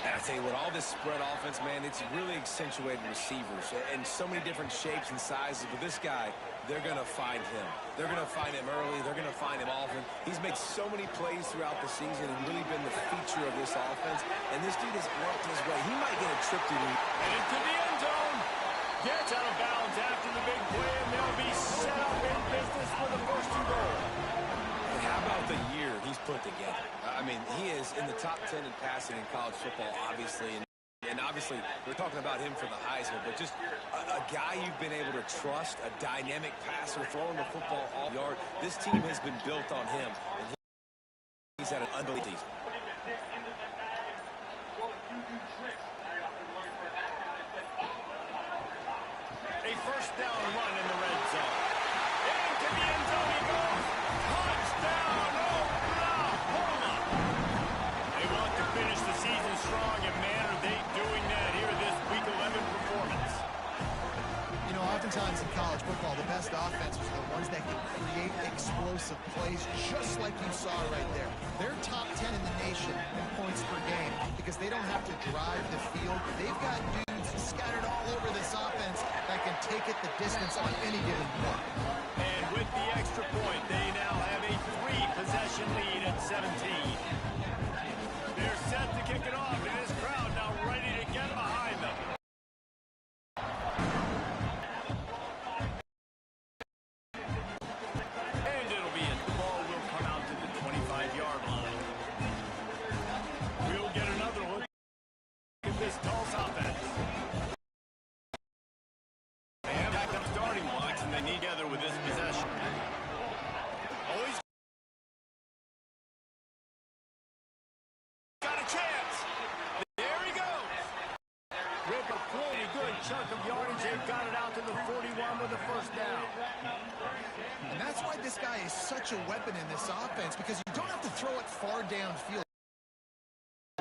And I tell you what, all this spread offense, man, it's really accentuated receivers in so many different shapes and sizes. But this guy, they're going to find him. They're going to find him early. They're going to find him often. He's made so many plays throughout the season and really been the feature of this offense. And this dude has worked his way. He might get a trip to the... And into the end zone. Gets out of bounds after the big play, and they'll be set up in business for the 1st and goal. And how about the year he's put together? I mean, he is in the top 10 in passing in college football, obviously. And obviously, we're talking about him for the Heisman, but just a guy you've been able to trust, a dynamic passer, throwing the football all yard. This team has been built on him. And he's had an unbelievable season. A 1st down run in the red zone. Into the end zone he goes. Touchdown, Oklahoma. They want to finish the season strong, and man, are they doing that here this Week 11 performance. You know, oftentimes in college football, the best offenses are the ones that can create explosive plays, just like you saw right there. They're top 10 in the nation in points per game because they don't have to drive the field. They've got dudes scattered all over this offense that can take it the distance on any given play. And with the extra point, they now have a 3-possession lead at 17. They're set to kick it off, and this crowd now ready to get behind them. And it'll be in. The ball will come out down. And that's why this guy is such a weapon in this offense, because you don't have to throw it far downfield.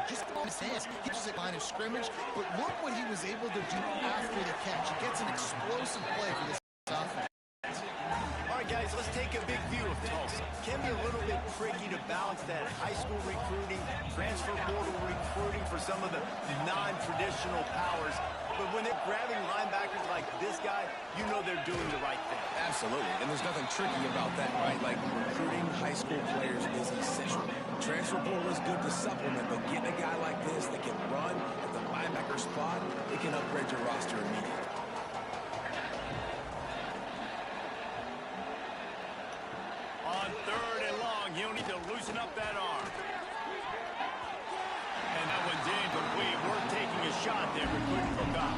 Just on his hands, he gets a line of scrimmage, but look what he was able to do after the catch. He gets an explosive play for this offense. All right, guys, let's take a big view of Tulsa. Can be a little bit tricky to balance that high school recruiting, transfer portal recruiting for some of the non-traditional powers. But when they're grabbing linebackers like this guy, you know they're doing the right thing. Absolutely, and there's nothing tricky about that, right? Like, recruiting high school players is essential. Transfer portal is good to supplement, but getting a guy like this that can run at the linebacker spot, it can upgrade your roster immediately. On 3rd and long, he'll need to loosen up that arm. And that one's incomplete. We're taking a shot there, but couldn't hook up.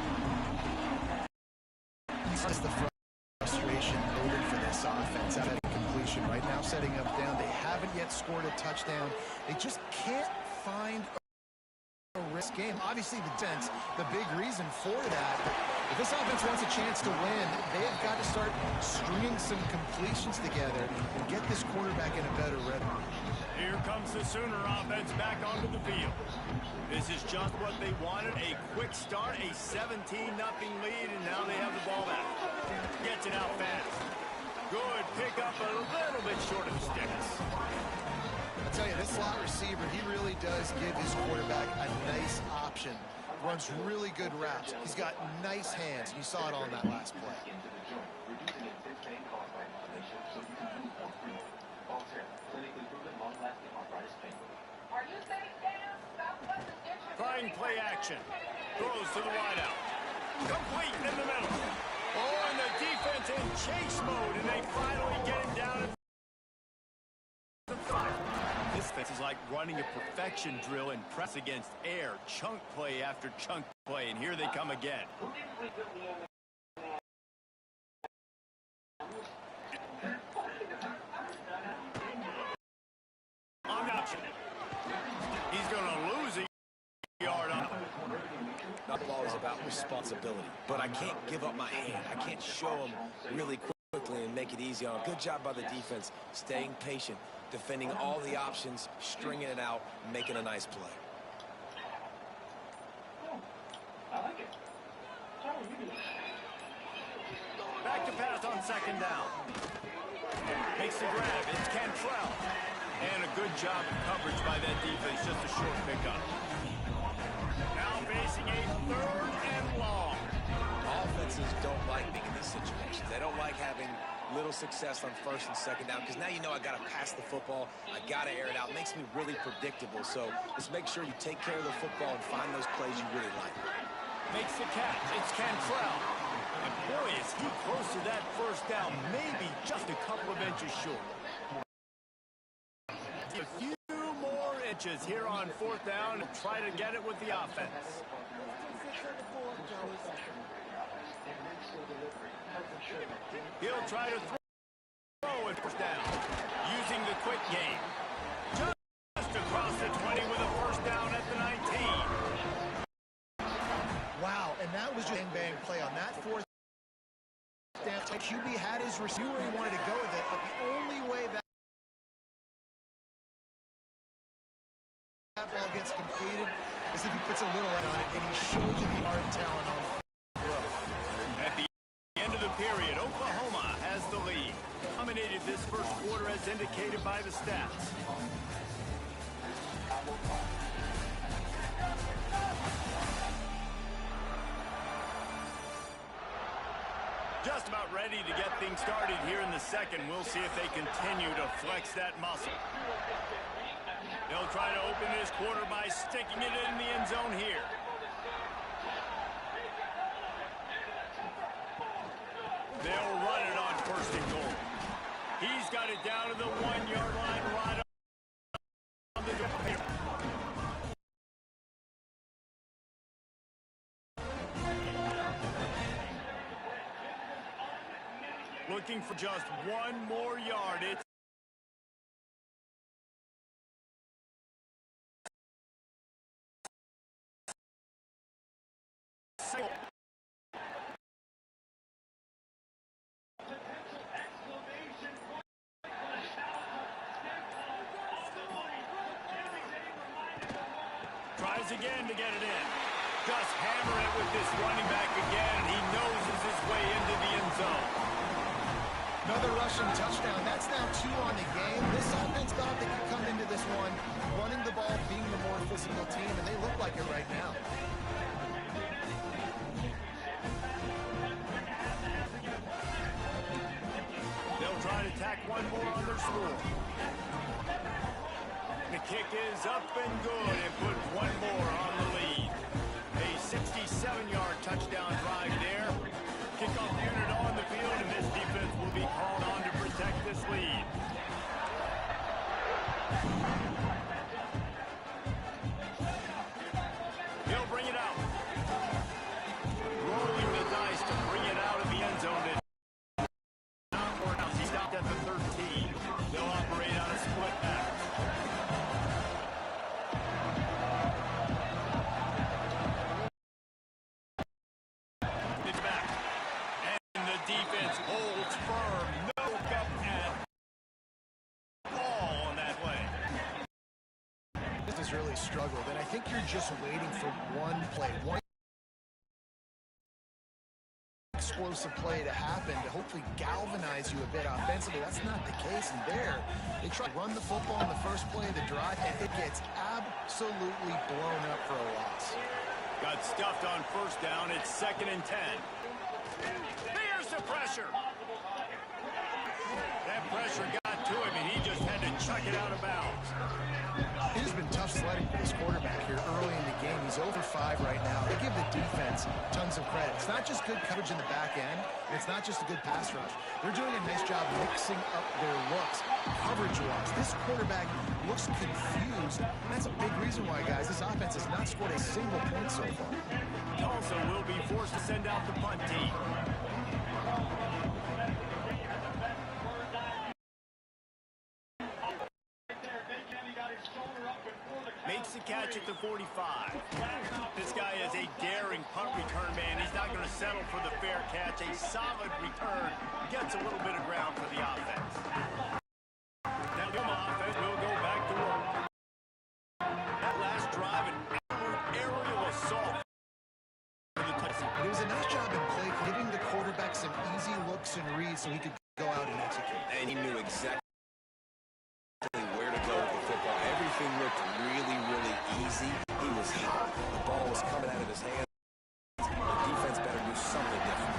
That's the frustration building for this offense out of completion. Right now, setting up down. They haven't yet scored a touchdown. They just can't find a risk game. Obviously, the defense, the big reason for that. If this offense wants a chance to win, they have got to start stringing some completions together and get this quarterback in a better rhythm. Here comes the Sooner offense back onto the field. This is just what they wanted, a quick start, a 17-0 lead, and now they have the ball back. Gets it out fast. Good pick up, a little bit short of the sticks. I'll tell you, this slot receiver, he really does give his quarterback a nice option. Runs really good routes. He's got nice hands. You saw it on that last play. Trying play action. Throws to the wideout. Complete in the middle. Oh, and the defense in chase mode, and they finally get him down at the 5. This defense is like running a perfection drill and press against air. Chunk play after chunk play, and here they come again. On the option. He's going to lose a yard on him. Not always about responsibility, but I can't give up my hand. I can't show him really quickly and make it easy on him. Good job by the defense, staying patient, defending all the options, stringing it out, making a nice play. Back to pass on 2nd down. Makes the grab. It's Cantrell. And a good job of coverage by that defense. Just a short pickup. Now facing a 3rd and long. Offenses don't like being in these situations. They don't like having little success on 1st and 2nd down, because now you know I got to pass the football. I got to air it out. It makes me really predictable. So just make sure you take care of the football and find those plays you really like. Makes the catch. It's Cantrell. And boy, is he close to that 1st down. Maybe just a couple of inches short. A few more inches here on 4th down and try to get it with the offense. He'll try to throw it 1st down using the quick game. Just across the 20 with a 1st down at the 19. Wow, and that was just a bang play on that 4th down. QB had his receiver where he wanted to go with it, but the only way that ball gets completed is if he puts a little head on it and he shows you the art and talent on throw. At the end of the period, Oklahoma has the lead. Dominated this 1st quarter as indicated by the stats. Just about ready to get things started here in the 2nd. We'll see if they continue to flex that muscle. They'll try to open this quarter by sticking it in the end zone here. They'll run it on 1st and goal. He's got it down to the 1-yard line right on the door. Looking for just 1 more yard. It's Tries again to get it in. Just hammer it with this running back again. He noses his way into the end zone. Another rushing touchdown. That's now 2 on the game. This offense thought they could come into this one running the ball, being the more physical team, and they look like it right now. They'll try to tack one more on their score. The kick is up and good and put one more on the lead. A 67-yard touchdown drive there. Kickoff unit on the field, and this defense will be called on to protect this lead. He'll bring it out. Rolling the dice to bring it out of the end zone. He stopped at the 13. They'll operate on a split back. It's back. And the defense holds firm. No gap at all on that play. This has really struggled, and I think you're just waiting for one play, one explosive play to happen to hopefully galvanize you a bit offensively. That's not the case, and there they try to run the football in the first play of the drive, and it gets absolutely blown up for a loss. Got stuffed on first down. It's 2nd and 10. There's the pressure. That pressure got to him, and he just had to chuck it out of bounds. It has been tough sledding for this quarterback here early in the game. He's over 5 right now. They give the defense tons of credit. It's not just good coverage in the back end, and it's not just a good pass rush. They're doing a nice job mixing up their looks, coverage-wise. This quarterback looks confused. That's a big reason why, guys, this offense has not scored a single point so far. Tulsa will be forced to send out the punt team. Makes the catch at the 45. This guy is a daring punt return man. He's not going to settle for the fair catch. A solid return. Gets a little bit of ground for the offense. Now the offense will go back to work. That last drive, an aerial assault. It was a nice job in play, giving the quarterback some easy looks and reads so he could go out and execute. And he knew exactly where to go with the football. Everything looked really, really easy. He was hot. The ball was coming out of his hands. The defense better do something different.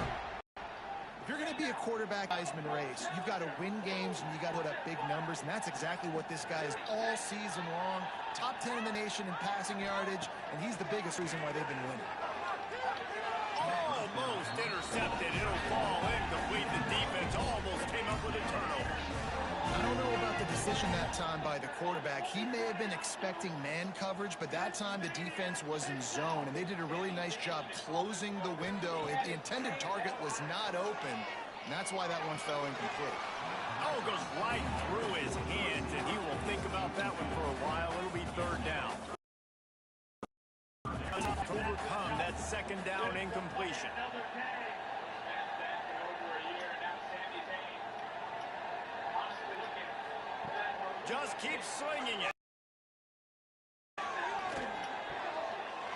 If you're going to be a quarterback Heisman race, you've got to win games and you got to put up big numbers, and that's exactly what this guy is all season long. Top 10 in the nation in passing yardage, and he's the biggest reason why they've been winning. Almost intercepted. It'll fall incomplete. The defense almost came up with a turnover. I don't know about the decision that time by the quarterback. He may have been expecting man coverage, but that time the defense was in zone, and they did a really nice job closing the window. The intended target was not open, and that's why that one fell incomplete. Oh, goes right through his hands, and he will think about that one for a while. It'll be 3rd down. To overcome that 2nd down incompletion. Just keep swinging it.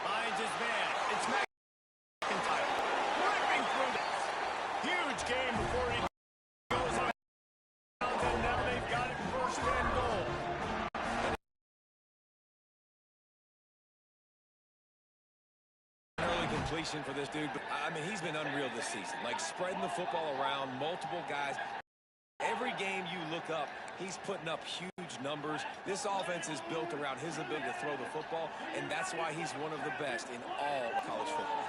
Finds his man. It's McIntyre. Ripping through this. Huge game before he goes on. And now they've got it 1st and goal. Early completion for this dude, but I mean, he's been unreal this season. Like spreading the football around, multiple guys. Every game you look up, he's putting up huge numbers. This offense is built around his ability to throw the football, and that's why he's one of the best in all college football.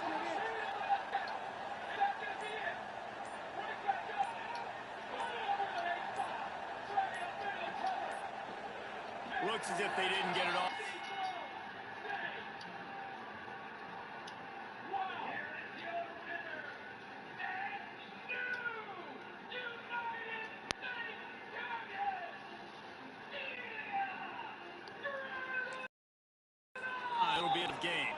Looks as if they didn't get it off. It'll be a game.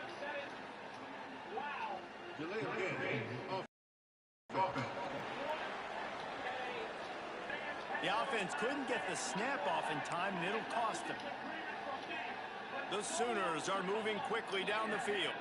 The offense couldn't get the snap off in time, and it'll cost them. The Sooners are moving quickly down the field.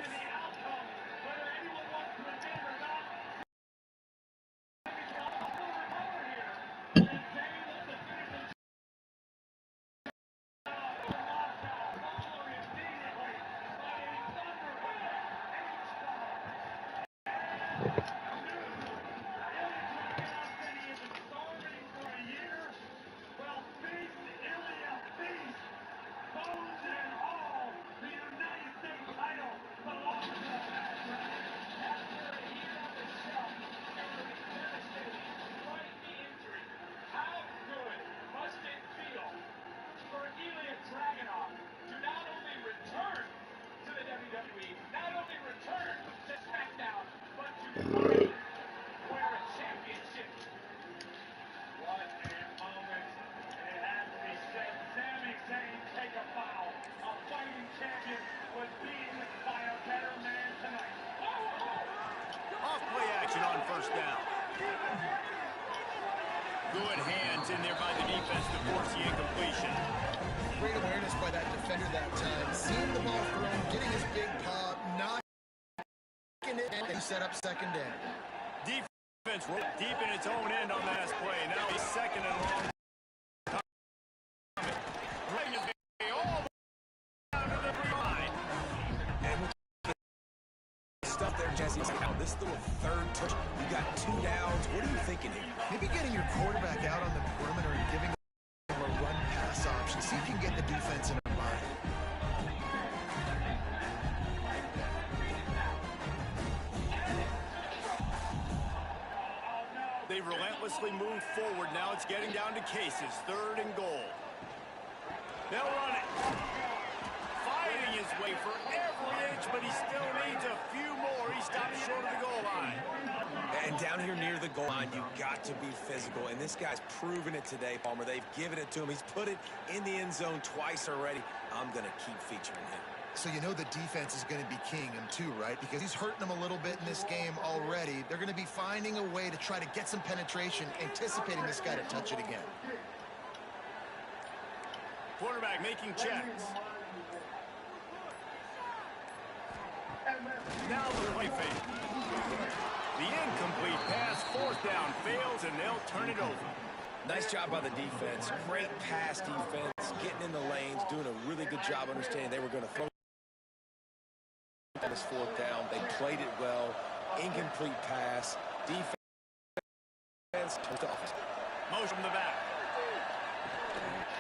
On first down. Good hands in there by the defense to force the incompletion. Great awareness by that defender that time. Seeing the ball thrown, getting his big paw, knocking it, and he set up second down. Defense deep in its own end on that play. Now he's second and long. Right all the way down to the 3 line. Stuff there, Jesse. This little third touch, you got 2 downs. What are you thinking here? Maybe getting your quarterback out on the perimeter and giving him a run-pass option. See if you can get the defense in a bind. They relentlessly move forward. Now it's getting down to cases. 3rd and goal. They'll run it. Fighting his way for every inch, but he still needs a few more. He stops short of the goal line. And down here near the goal line, you've got to be physical. And this guy's proven it today, Palmer. They've given it to him. He's put it in the end zone twice already. I'm going to keep featuring him. So you know the defense is going to be keying him too, right? Because he's hurting them a little bit in this game already. They're going to be finding a way to try to get some penetration, anticipating this guy to touch it again. Quarterback making checks. Now the play fake. The incomplete pass, 4th down, fails, and they'll turn it over. Nice job by the defense. Great pass defense, getting in the lanes, doing a really good job understanding they were going to throw this 4th down. They played it well. Incomplete pass. Defense. Motion from the back.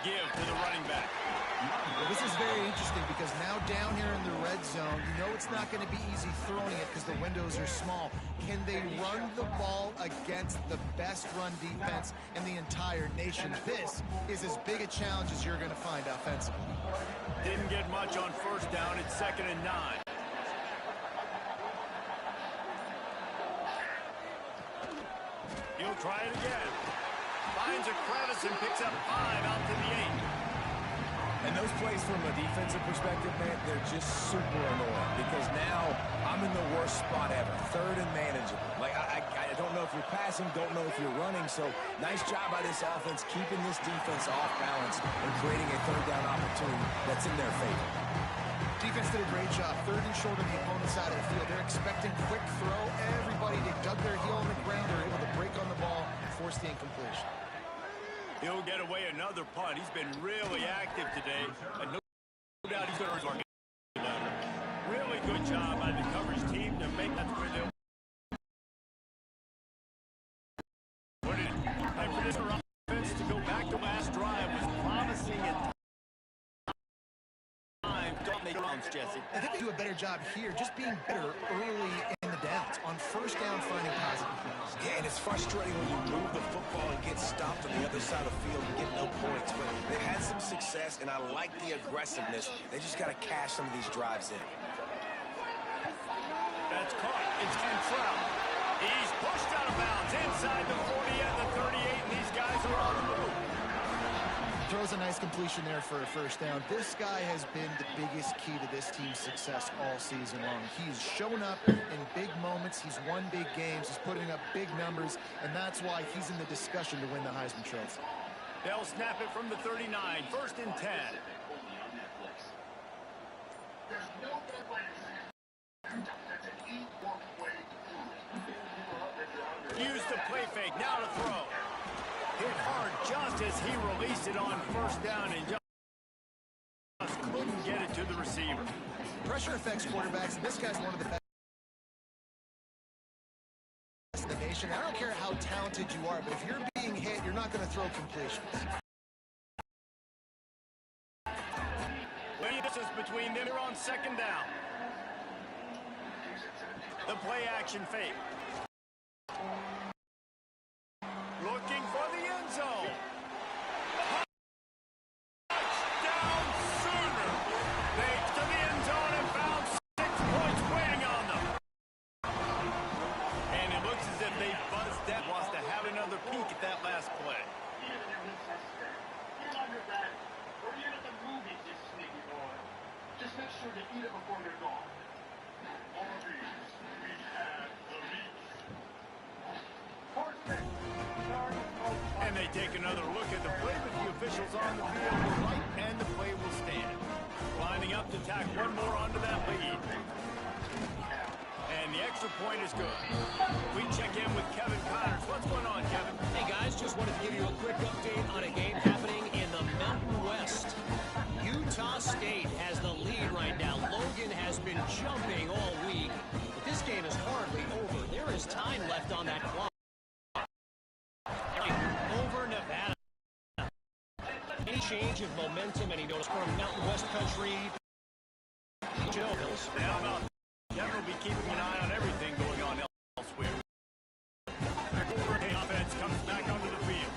Give to the running back. Well, this is very interesting because now down here in the red zone, you know it's not going to be easy throwing it because the windows are small. Can they run the ball against the best run defense in the entire nation? This is as big a challenge as you're going to find offensively. Didn't get much on 1st down. It's 2nd and 9. He'll try it again. Finds a crevice and picks up 5 out to the 8. And those plays from a defensive perspective, man, they're just super annoying because now I'm in the worst spot ever. 3rd and manageable. Like, I don't know if you're passing, don't know if you're running. So nice job by this offense keeping this defense off balance and creating a 3rd down opportunity that's in their favor. Defense did a great job. 3rd and short on the opponent's side of the field. They're expecting quick throw. Everybody, they dug their heel on the ground. They're able to break on the ball and force the incompletion. He'll get away another punt. He's been really active today. And no doubt he's going to resort. Really good job by the coverage team to make that where they'll put it. And for this offense to go back to last drive was promising at time. Don't make rounds, Jesse. I think they do a better job here, just being better early in the downs. On 1st down, finding positive plays. Yeah, and it's frustrating when you move the football and get stopped on the other side of the field and get no points. But they've had some success, and I like the aggressiveness. They just got to cash some of these drives in. That's caught. It's Cantrell. He's pushed out of bounds inside the 40 and the 38, and these guys are on the move. Throws a nice completion there for a 1st down. This guy has been the biggest key to this team's success all season long. He's shown up in big moments. He's won big games. He's putting up big numbers, and that's why he's in the discussion to win the Heisman Trophy. They'll snap it from the 39. 1st and 10. Use the play fake, now to throw. Hit hard just as he released it on first down and just couldn't get it to the receiver. Pressure affects quarterbacks, and this guy's one of the best in the nation. I don't care how talented you are, but if you're being hit, you're not going to throw completions. The distance between them are on second down. The play action fake. Looking for the end zone. Touchdown Sooner. They to the end zone and found 6 points waiting on them. And it looks as if they buzzed that. Wants to have another peek at that last play. Just make sure to eat it before you're gone. All of these, we have the meat. And they take another look at the play, but the officials on the field were right, and the play will stand. Lining up to tack one more onto that lead. And the extra point is good. We check in with Kevin Connors. What's going on, Kevin? Hey, guys, just wanted to give you a quick update on a game happening in the Mountain West. Utah State has the lead right now. Logan has been jumping all week, but this game is hardly over. There is time left on that clock. Over Nevada. Any change of momentum, any notice from Mountain West country? You know, Bills. Yeah, Denver will be keeping an eye on everything going on elsewhere. The offense comes back onto the field.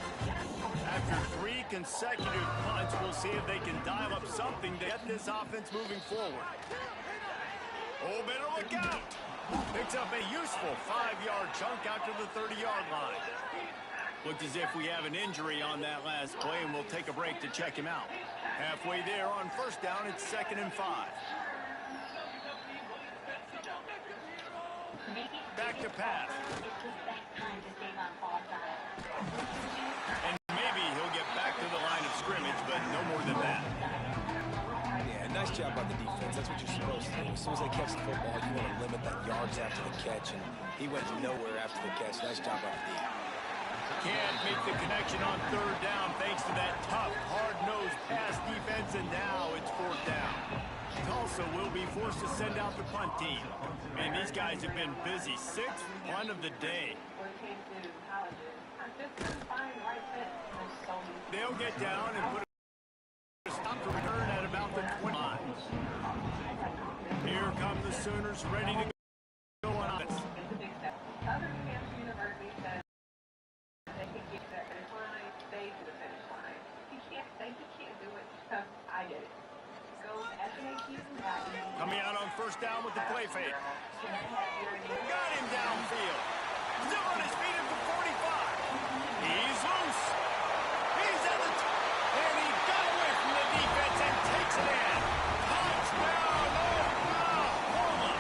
After 3 consecutive punts, we'll see if they can dial up something to get this offense moving forward. Oh, better look out! Picks up a useful 5-yard chunk out to the 30-yard line. Looks as if we have an injury on that last play, and we'll take a break to check him out. Halfway there on first down, it's 2nd and 5. Back to pass. And maybe he'll get back to the line of scrimmage, but no more than that. Yeah, nice job by the defense. That's what you're supposed to do. As soon as they catch the football, you want to limit that yards after the catch, and he went nowhere after the catch. Nice job by the defense. Can't make the connection on 3rd down thanks to that tough, hard-nosed pass defense, and now it's 4th down. Tulsa will be forced to send out the punt team. Man, these guys have been busy. 6th punt of the day. They'll get down and put a stop to return at about the 20 line. Here come the Sooners ready to go on offense. Coming out on first down with the play fake. Got him downfield. Still on his feet at the 45. He's loose. He's at the and he got away from the defense and takes it in. Touchdown, Oklahoma.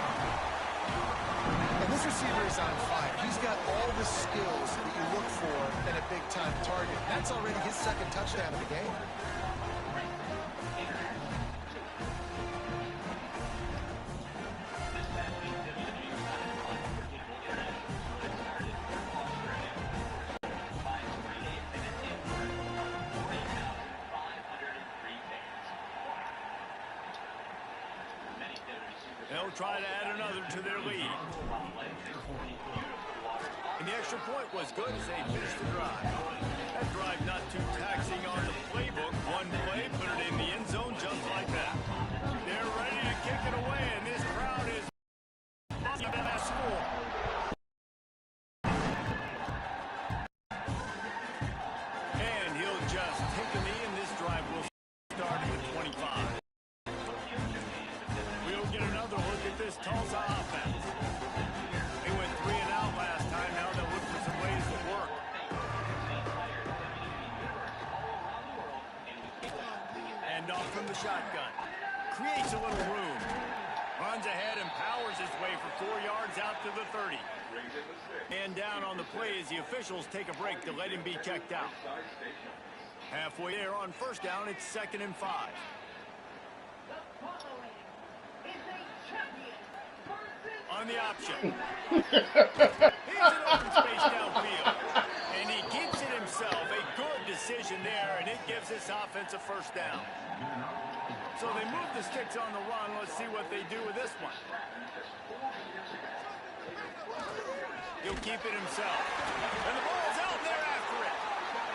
And this receiver is on fire. He's got all the skills that you look for in a big-time target. That's already his 2nd touchdown of the game. They'll try to add another to their lead. And the extra point was good as they finished the drive. That drive not too taxing on the playbook. One play, put it in the end zone just like that. They're ready to kick it away, and this crowd is not that score. And he'll just take a knee, and this drive will start at the 25. We'll get another look at this Tulsa offense. They went 3 and out last time. Now they'll look for some ways to work. And off from the shotgun. Creates a little room. Runs ahead and powers his way for 4 yards out to the 30. And down on the play as the officials take a break to let him be checked out. Halfway there on first down, it's 2nd and 5. On the option. Here's an open space downfield. And he keeps it himself. A good decision there, and it gives this offense a first down. So they move the sticks on the run. Let's see what they do with this one. He'll keep it himself. And the ball's out there after it.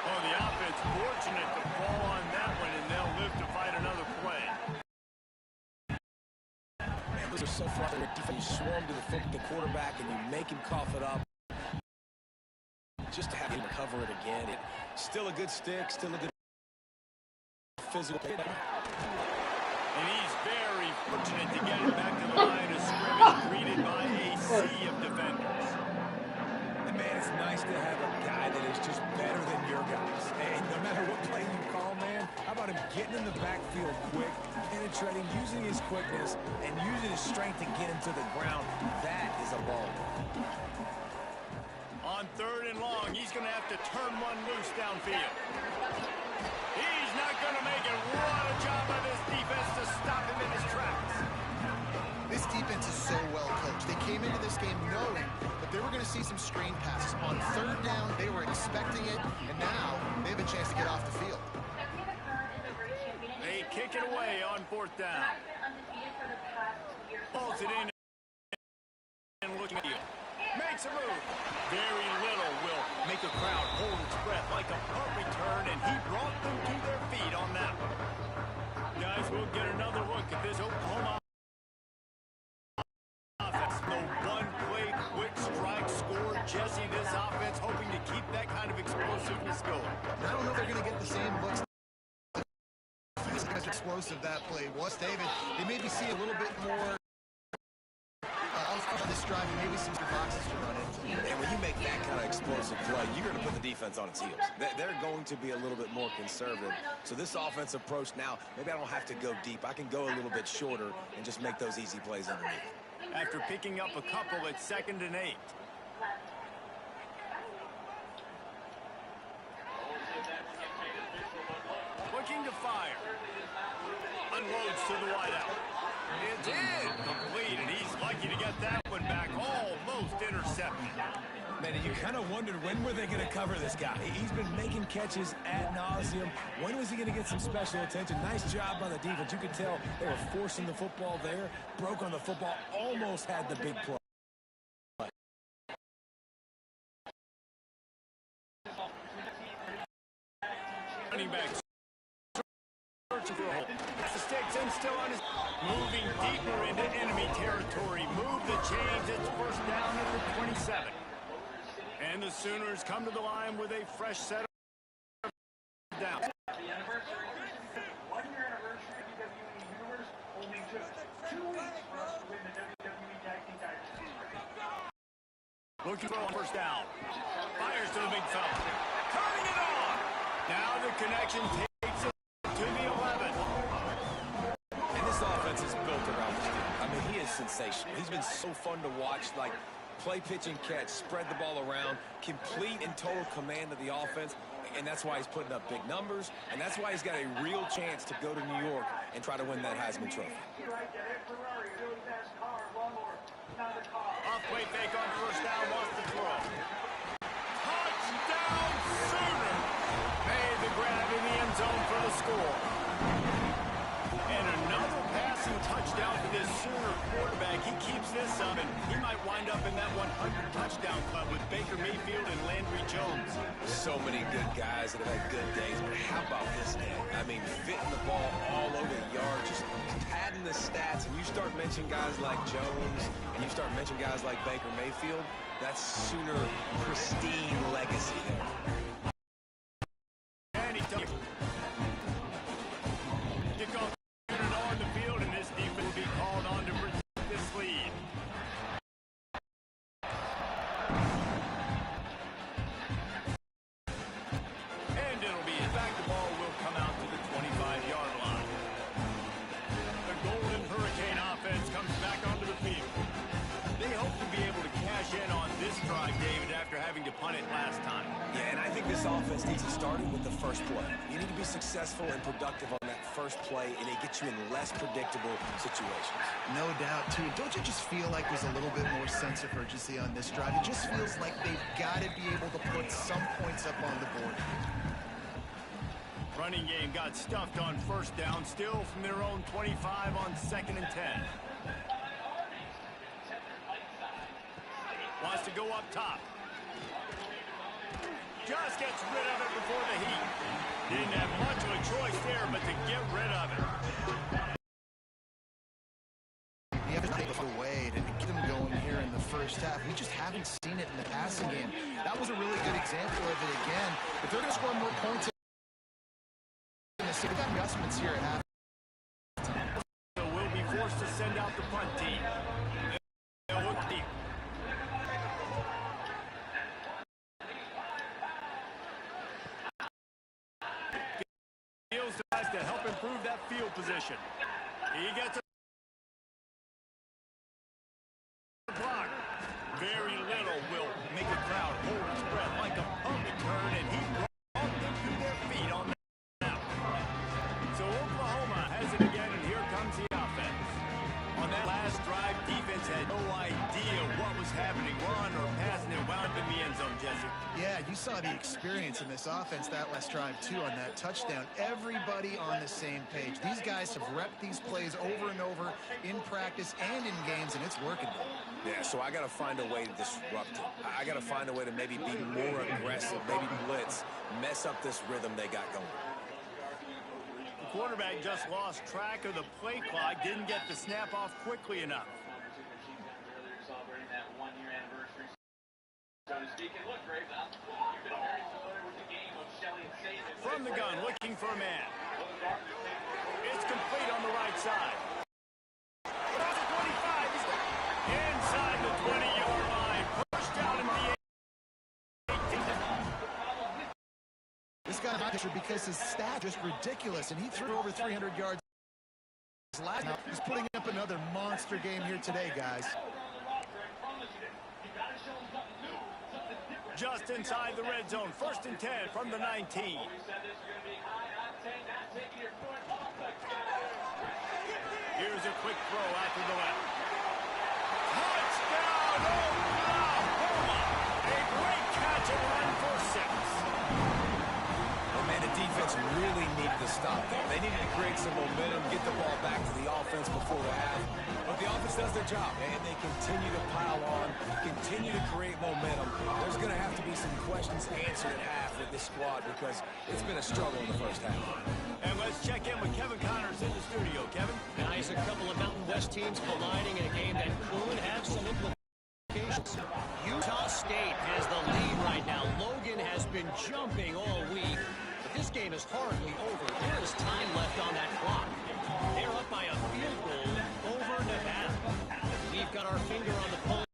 Oh, the offense fortunate to fall on that one, and they'll live to fight another play. Man, those are so frustrating. You swarm to the quarterback, and you make him cough it up. Just to have him recover it again. Still a good stick, still a good physical. And he's very fortunate to get it back to the line of scrimmage, greeted by a sea of defenders. And man, it's nice to have a guy that is just better than your guys. And no matter what play you call, man, how about him getting in the backfield quick, penetrating, using his quickness, and using his strength to get him to the ground. That is a ball. On 3rd and long, he's going to have to turn one loose downfield. He's not going to make it. What a job by this defense to stop him in his tracks. This defense is so well coached. They came into this game knowing that they were going to see some screen passes. On 3rd down, they were expecting it, and now they have a chance to get off the field. They kick it away on 4th down. Pulls it in and looking at you. Makes a move. Very little will make a crowd hold its breath like a punt return, and he brought them to their feet on that one. Guys, we'll get another look at this Oklahoma offense. The one-play quick strike score. Jesse, this offense hoping to keep that kind of explosiveness going. I don't know if they're going to get the same looks. As explosive that play was, David. They maybe see a little bit more on this drive, and maybe some boxes to run into. And when you make that kind of explosive play, you're going to put the defense on its heels. They're going to be a little bit more conservative. So this offense approach now, maybe I don't have to go deep. I can go a little bit shorter and just make those easy plays underneath. After picking up a couple at 2nd and 8. Looking to fire. Unloads to the wideout. It's incomplete, and he's lucky to get that one back, almost intercepted. Man, you kind of wondered, when were they going to cover this guy? He's been making catches ad nauseum. When was he going to get some special attention? Nice job by the defense. You could tell they were forcing the football there, broke on the football, almost had the big play. Running back. Searching for a hole. The stakes in still on his. Moving deeper into enemy territory. Move the chains. It's 1st down at the 27. And the Sooners come to the line with a fresh set of down. The anniversary, 1-year anniversary of WWE Universe, only took 2 weeks for us to win the WWE Tag Team titles. Looking for a 1st down. Fires to the big fella. Turning it on. Now the connection takes it to the 11. And this offense is built around this dude. I mean, he is sensational. He's been so fun to watch, like play, pitch, and catch, spread the ball around, complete and total command of the offense, and that's why he's putting up big numbers, and that's why he's got a real chance to go to New York and try to win that Heisman Trophy. Off play fake on 1st down, lost the throw. Touchdown Sooner! Made the grab in the end zone for the score. And another passing touchdown for this Sooner quarterback. He keeps this up, and he might wind up in that 100 touchdown club with Baker Mayfield and Landry Jones. So many good guys that have had good days, but how about this day? I mean, fitting the ball all over the yard, just padding the stats, and you start mentioning guys like Jones, and you start mentioning guys like Baker Mayfield, that's Sooner pristine legacy there. And he took it. Kickoff unit on the field, and this defense will be called on to protect this lead. And it'll be, in fact, the ball will come out to the 25-yard line. The Golden Hurricane offense comes back onto the field. They hope to be able to cash in on this drive, David, after having to punt it last time. Yeah, and I think this offense needs to start with the first play. You need to be successful and productive on that first play, and it gets you in less predictable situations. No doubt, too. Don't you just feel like there's a little bit more sense of urgency on this drive? It just feels like they've got to be able to put some points up on the board. Running game got stuffed on first down, still from their own 25 on 2nd and 10. Wants to go up top. Just gets rid of it before the heat. Didn't have much of a choice there, but to get rid of it. You have to take away to get them going here in the first half. We just haven't seen it in the passing game. That was a really good example of it again. If they're going to score more points, we've got adjustments here at half. So we'll be forced to send out the punt team. They'll look deep. To help improve that field position. He gets a block. Very little will make a crowd hold its breath like a pumpkin turn, and he brought them to their feet on that. So Oklahoma has it again, and here comes the offense. On that last drive, defense had no idea what was happening. Run or passing it wound up in the end zone, Jesse. Yeah, you saw the experience in this offense that last drive, too, on that touchdown. Everybody on the same page. These guys have repped these plays over and over in practice and in games, and it's working. Yeah, so I got to find a way to disrupt it. I got to find a way to maybe be more aggressive, maybe blitz, mess up this rhythm they got going. The quarterback just lost track of the play clock, didn't get the snap off quickly enough. From the gun, looking for a man. It's complete on the right side. Across the 25, inside the 20-yard line. Pushed out in the 18. This guy got because his stat just ridiculous, and he threw over 300 yards last night. He's putting up another monster game here today, guys. Just inside the red zone. 1st and 10 from the 19. Here's a quick throw out to the left. Touchdown, Oklahoma! A great catch and run for 6. Oh, man, the defense really needed to stop them. They needed to create some momentum, get the ball back to the offense before the half. But the offense does their job, and they continue to pile on, continue to create momentum. There's going to have to be some questions answered at half with this squad because it's been a struggle in the first half. And let's check in with Kevin Connors in the studio. Kevin? Guys, a couple of Mountain West teams colliding in a game that could have some implications. Utah State has the lead right now. Logan has been jumping all week, but this game is hardly over. There is time left on that clock. They're up by a field goal over Nevada. We've got our finger on the pulse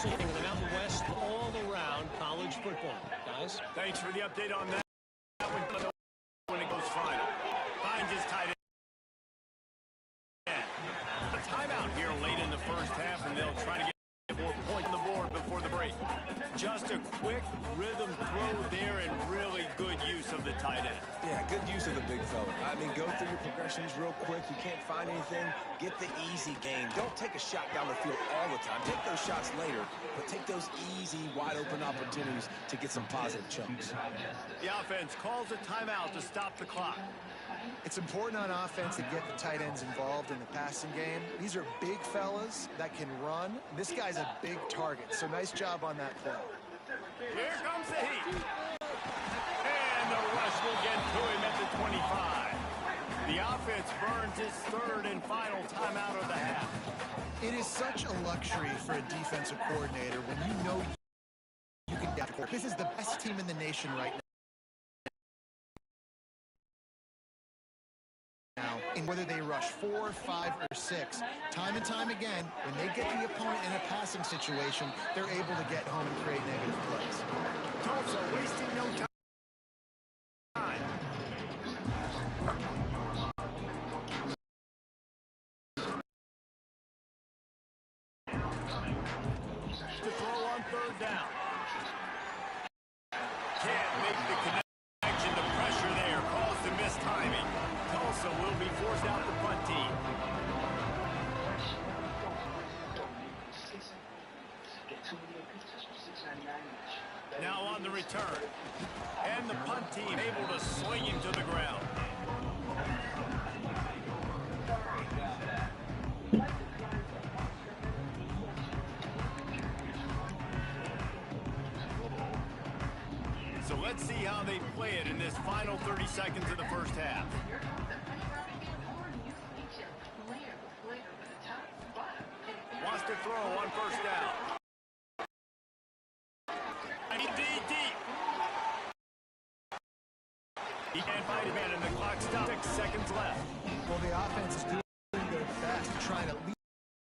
of the Mountain West all around college football. Guys? Thanks for the update on that. When it goes final. Finds his tight end. A timeout here late in the first half, and they'll try to get more points on the board before the break. Just a quick rhythm throw there and really good use of the tight end. Yeah, good use of the big fella. I mean, go through your progressions real quick. You can't find anything, get the easy game. Don't take a shot down the field all the time. Take those shots later, but take those easy, wide-open opportunities to get some positive chunks. The offense calls a timeout to stop the clock. It's important on offense to get the tight ends involved in the passing game. These are big fellas that can run. This guy's a big target, so nice job on that play. Here comes the heat. And the rush will get to him at the 25. The offense burns his 3rd and final timeout of the half. It is such a luxury for a defensive coordinator when you know you can get. This is the best team in the nation right now. And whether they rush 4, 5, or 6, time and time again, when they get the opponent in a passing situation, they're able to get home and create negative plays. Tulsa wasting no time. To throw on 3rd down. can't make the connection. The pressure there caused the missed timing. Tulsa will be forced out the punt team. Now on the return. And the punt team able to swing him to the ground. So let's see how they play it in this final 30 seconds of the first half. Wants to throw on first down. Deep. He can't find him in, and the clock stops. 6 seconds left. Well, the offense is doing their best to try to at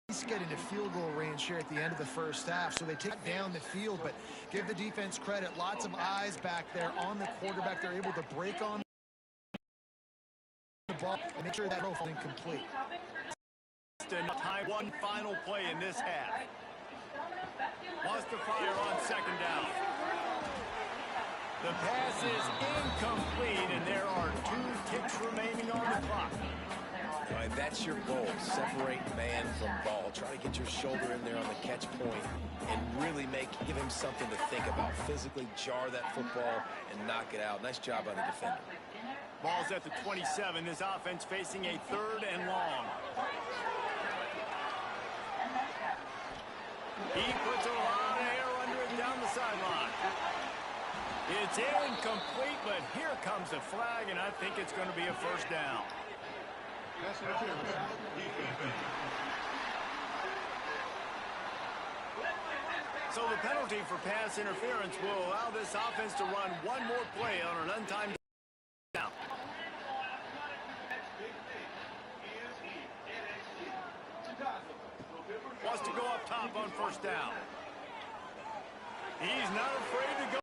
least get into field goal range here at the end of the first half. So they take down the field, but give the defense credit. Lots of eyes back there on the quarterback. They're able to break on the ball and make sure that throw is incomplete. Time, one final play in this half. Wants to fire on second down. The pass is incomplete, and there are 2 ticks remaining on the clock. All right, that's your goal. Separate man from ball. Try to get your shoulder in there on the catch point and really give him something to think about. Physically jar that football and knock it out. Nice job by the defender. Ball's at the 27. This offense facing a 3rd and long. He puts a lot of air under it down the sideline. It's incomplete, but here comes the flag, and I think it's going to be a first down. So the penalty for pass interference will allow this offense to run one more play on an untimed down. Wants to go up top on first down. He's not afraid to go.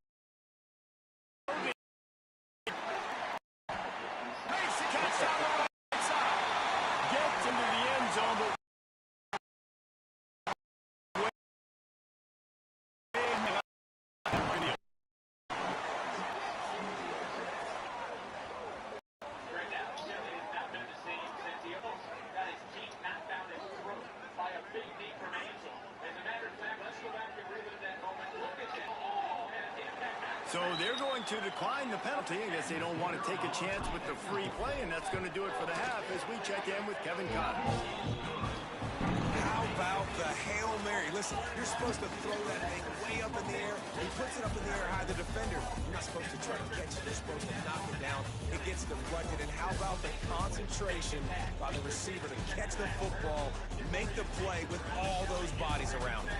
Makes the catch down the right side. Gets into the end zone, but so they're going to decline the penalty. I guess they don't want to take a chance with the free play, and that's going to do it for the half as we check in with Kevin Connors. How about the Hail Mary? Listen, you're supposed to throw that thing way up in the air. He puts it up in the air high. The defender, you're not supposed to try to catch it. You're supposed to knock it down. It gets deflected. And how about the concentration by the receiver to catch the football, make the play with all those bodies around him?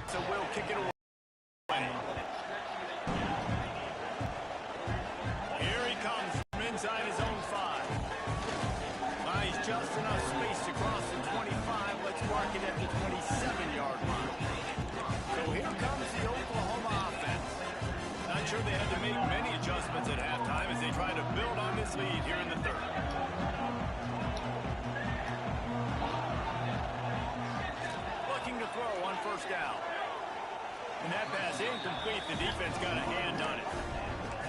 So we'll kick it away. Here he comes from inside his own 5. He's just enough space to cross the 25. Let's mark it at the 27-yard line. So here comes the Oklahoma offense. Not sure they had to make many adjustments at halftime as they try to build on this lead here in the 3rd. Looking to throw on first down. And that pass incomplete. The defense got a hand on it.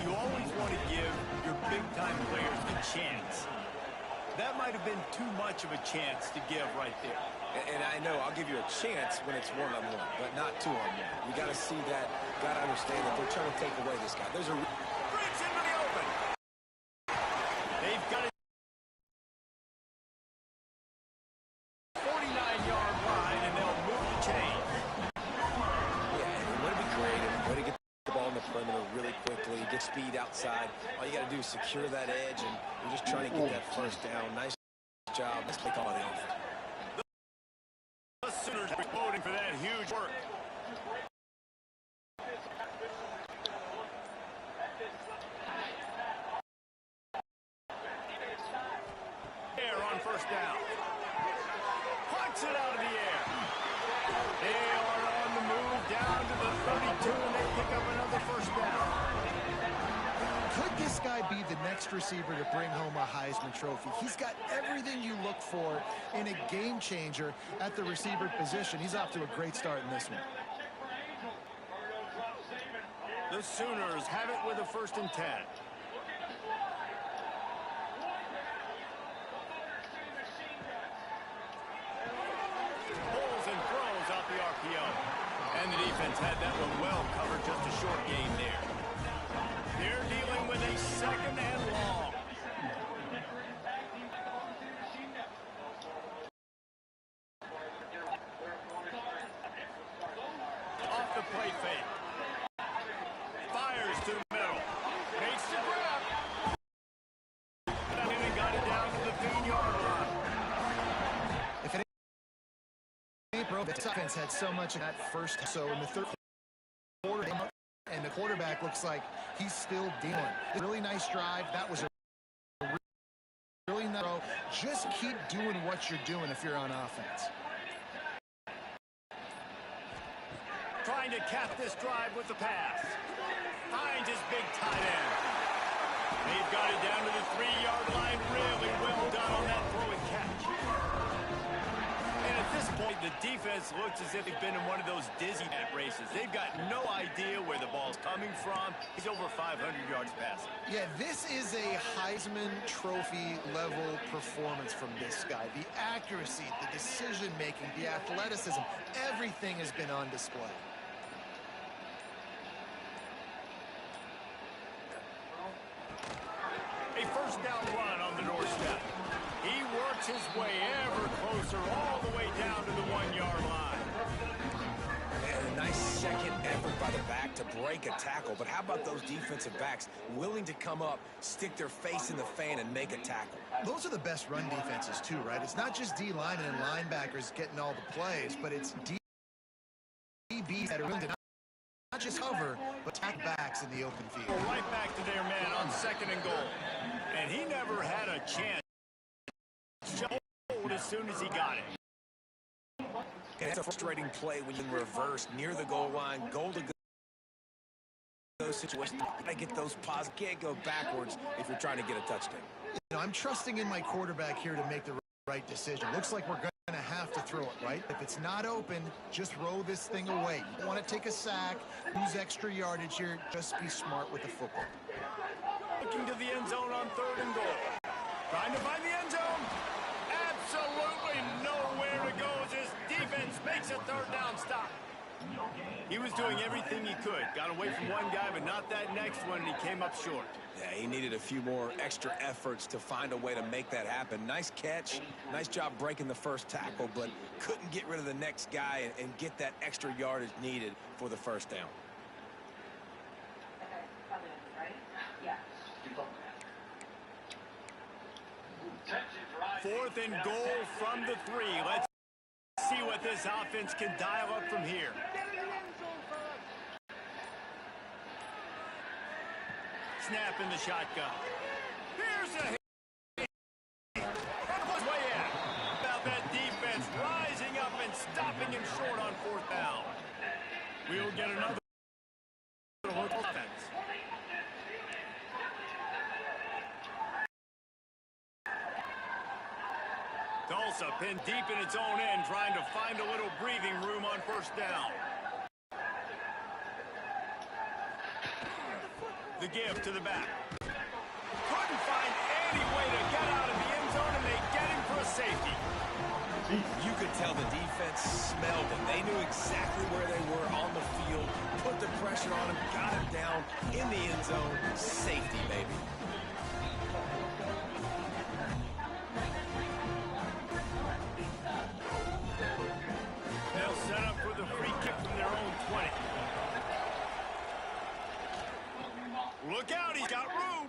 You always want to give your big-time players a chance. That might have been too much of a chance to give right there. And I know I'll give you a chance when it's one-on-one, but not two-on-one. You got to see that, got to understand that they're trying to take away this guy. There's a breaks into the open. They've got it. 49-yard line, and they'll move the chain. Yeah, and way to be creative, way to get the ball in the perimeter really quickly, get speed outside. All you got to do is secure that edge, and you're just trying to get that first down. Nice job. Let's take all the offense. The Sooners are voting for that huge work. Air on first down. Punts it out of the air. They are on the move down to the 32, and they pick up another first down. Could this guy be the next receiver to bring home a Heisman Trophy? He's got everything you look for in a game changer at the receiver position. He's off to a great start in this one. The Sooners have it with a 1st and 10. Pulls and throws out the RPO. And the defense had that one well covered, just a short gain there. They're dealing with a 2nd and long. Off the play fake. Fires to the middle. Makes the grab. And got it down to the 15-yard line. If it ain't broke, the offense had so much of that first. So in the 3rd quarter, and the quarterback looks like he's still dealing. Really nice drive. That was a really nice throw. Just keep doing what you're doing if you're on offense. Trying to cap this drive with the pass. Finds his big tight end. They've got it down to the 3-yard line. Really well done on that throw and catch. And at this point, the defense looks as if they've been in one of those dizzy net races. They've got no idea where the ball's coming from. He's over 500 yards passing. Yeah, this is a Heisman Trophy level performance from this guy. The accuracy, the decision-making, the athleticism, everything has been on display. A 1st down run on the doorstep. He works his way ever closer all the way down to the 1-yard line. And a nice second effort by the back to break a tackle. But how about those defensive backs willing to come up, stick their face in the fan, and make a tackle? Those are the best run defenses too, right? It's not just D-line and linebackers getting all the plays, but it's DBs that are willing to not just cover, but tackle backs in the open field. Right back to their man on 2nd and goal. And he never had a chance. As soon as he got it. And it's a frustrating play when you reverse near the goal line, goal to go situation. You gotta get those pauses. Can't go backwards if you're trying to get a touchdown. You know, I'm trusting in my quarterback here to make the right decision. Looks like we're going to have to throw it, right? If it's not open, just throw this thing away. You don't want to take a sack, lose extra yardage here. Just be smart with the football. Looking to the end zone on 3rd and goal. Trying to find the end zone. Absolutely nowhere to go as his defense makes a 3rd down stop. He was doing everything he could. Got away from one guy, but not that next one, and he came up short. Yeah, he needed a few more extra efforts to find a way to make that happen. Nice catch. Nice job breaking the 1st tackle, but couldn't get rid of the next guy and get that extra yardage needed for the 1st down. 4th and goal from the 3. Let's see what this offense can dial up from here. Snap in the shotgun. Here's a hit. Way out. About that defense rising up and stopping him short on 4th down. We'll get another look offense. Tulsa pinned deep in its own end, trying to find a little breathing room on 1st down. The give to the back. Couldn't find any way to get out of the end zone, and they get him for a safety. You could tell the defense smelled it. They knew exactly where they were on the field, put the pressure on him, got him down in the end zone. Safety, baby. They'll set up for the free kick from their own 20. Look out, he's got room.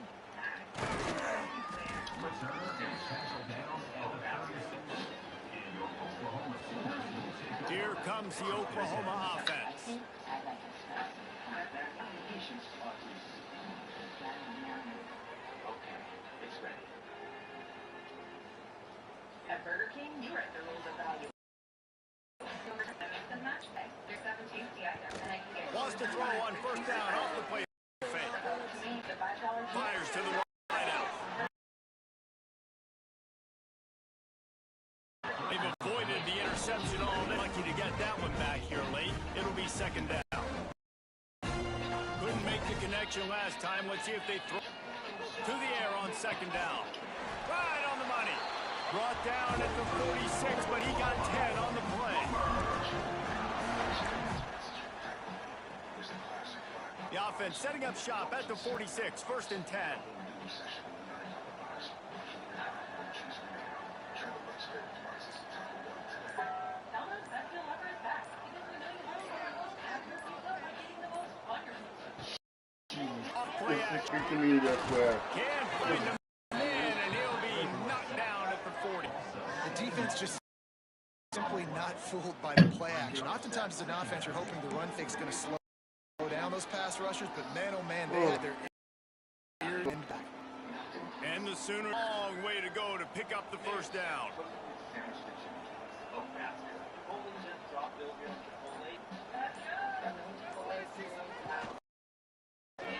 comes the Oklahoma offense. At Burger King, you write the rules of value. Wants to throw on first down off the play. Fires to the wide out. They've avoided the interception all day. Lucky to get that one back here late. It'll be second down. Couldn't make the connection last time. Let's see if they throw to the air on second down. Right on the money. Brought down at the 46, but he got 10 on the play. The offense setting up shop at the 46, first and 10. To me, that's where. Can't find the man, and he'll be knocked down at the 40. The defense just simply not fooled by the play action. Oftentimes as an offense, you're hoping the run fake's going to slow down those pass rushers, but man, oh man, they had their ears in back. And the Sooners, long way to go to pick up the first down.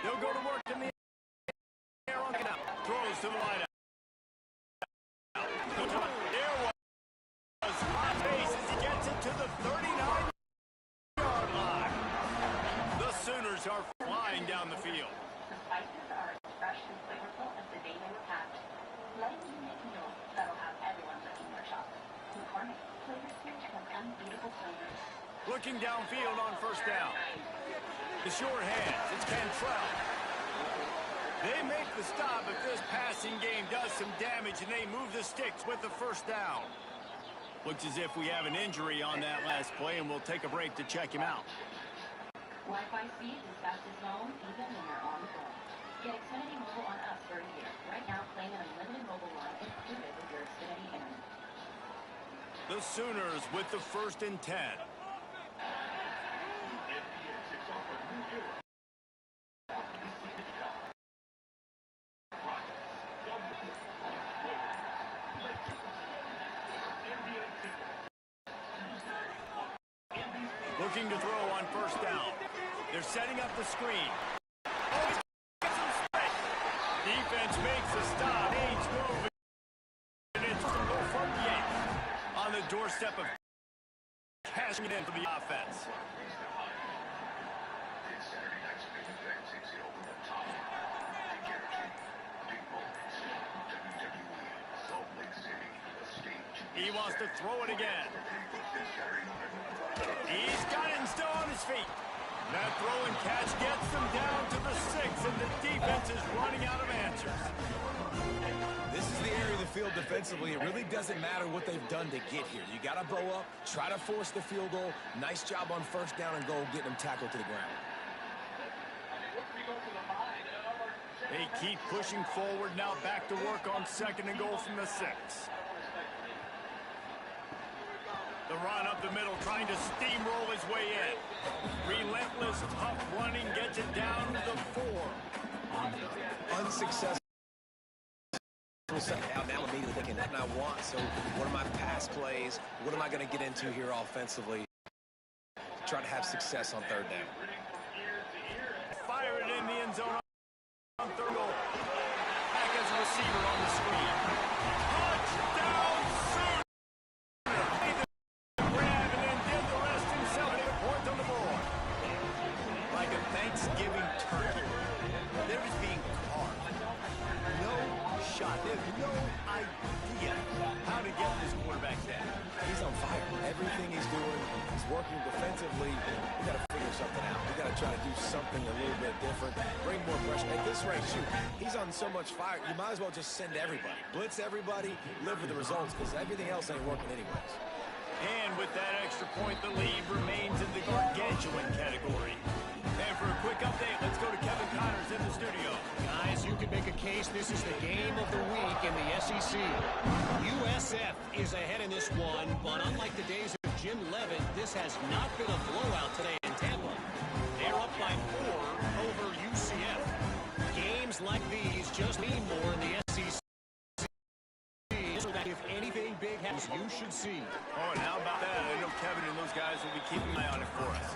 They'll go to work in the air on it out. Throws to the line out. There was hot pace as he gets it to the 39-yard line. The Sooners are flying down the field. The spices are as fresh and flavorful as the day they were packed. Letting you make meals that'll have everyone licking their chocolate. McCormick, flavors rich and unbeatable flavors. Looking downfield on first down. The short hands, it's Cantrell. They make the stop if this passing game does some damage, and they move the sticks with the first down. Looks as if we have an injury on that last play, and we'll take a break to check him out. Wi-Fi speed is fast as home, even when you're on the go. Get Xfinity Mobile on us for a year. Right now, claim an unlimited mobile line included with your Xfinity internet. The Sooners with the first and 10. Looking to throw on first down. They're setting up the screen. Defense makes a stop. Ain't moving. And it's going to go from the 8 on the doorstep of cashing it in for the offense. He wants to throw it again. He's got him still on his feet. That throw and catch gets them down to the 6, and the defense is running out of answers. This is the area of the field defensively. It really doesn't matter what they've done to get here. You got to bow up, try to force the field goal. Nice job on first down and goal, getting them tackled to the ground. They keep pushing forward, now back to work on second and goal from the 6. The run up the middle, trying to steamroll his way in. Relentless, tough running, gets it down to the 4. Unsuccessful. Now immediately thinking that I want. So what are my pass plays? What am I going to get into here offensively? Try to have success on third down. Fire it in the end zone on third goal. Back as a receiver on the screen. Touchdown, Sooners! Grab and then did the rest himself. And a point on the board. Like a Thanksgiving turkey. They're just being carved. No shot. There's no idea how to get this quarterback down. He's on fire. Everything he's doing, he's working defensively. We got to figure something out. We got to try to do something a little bit different. Bring more pressure. At this rate, shoot, he's on so much fire. You might as well just send everybody. Blitz everybody, live with the results, because everything else ain't working anyways. And with that extra point, the lead remains in the gargantuan category. And for a quick update, let's go to Kevin Connors in the studio. Guys, you can make a case this is the game of the week in the SEC. USF is ahead in this one, but unlike the days of Jim Levitt, this has not been a blowout today in Tampa. They're up by 4 over UCF. Games like these just mean more in the SEC. If anything big happens, you should see. Oh, and how about that? I know Kevin and those guys will be keeping an eye on it for us.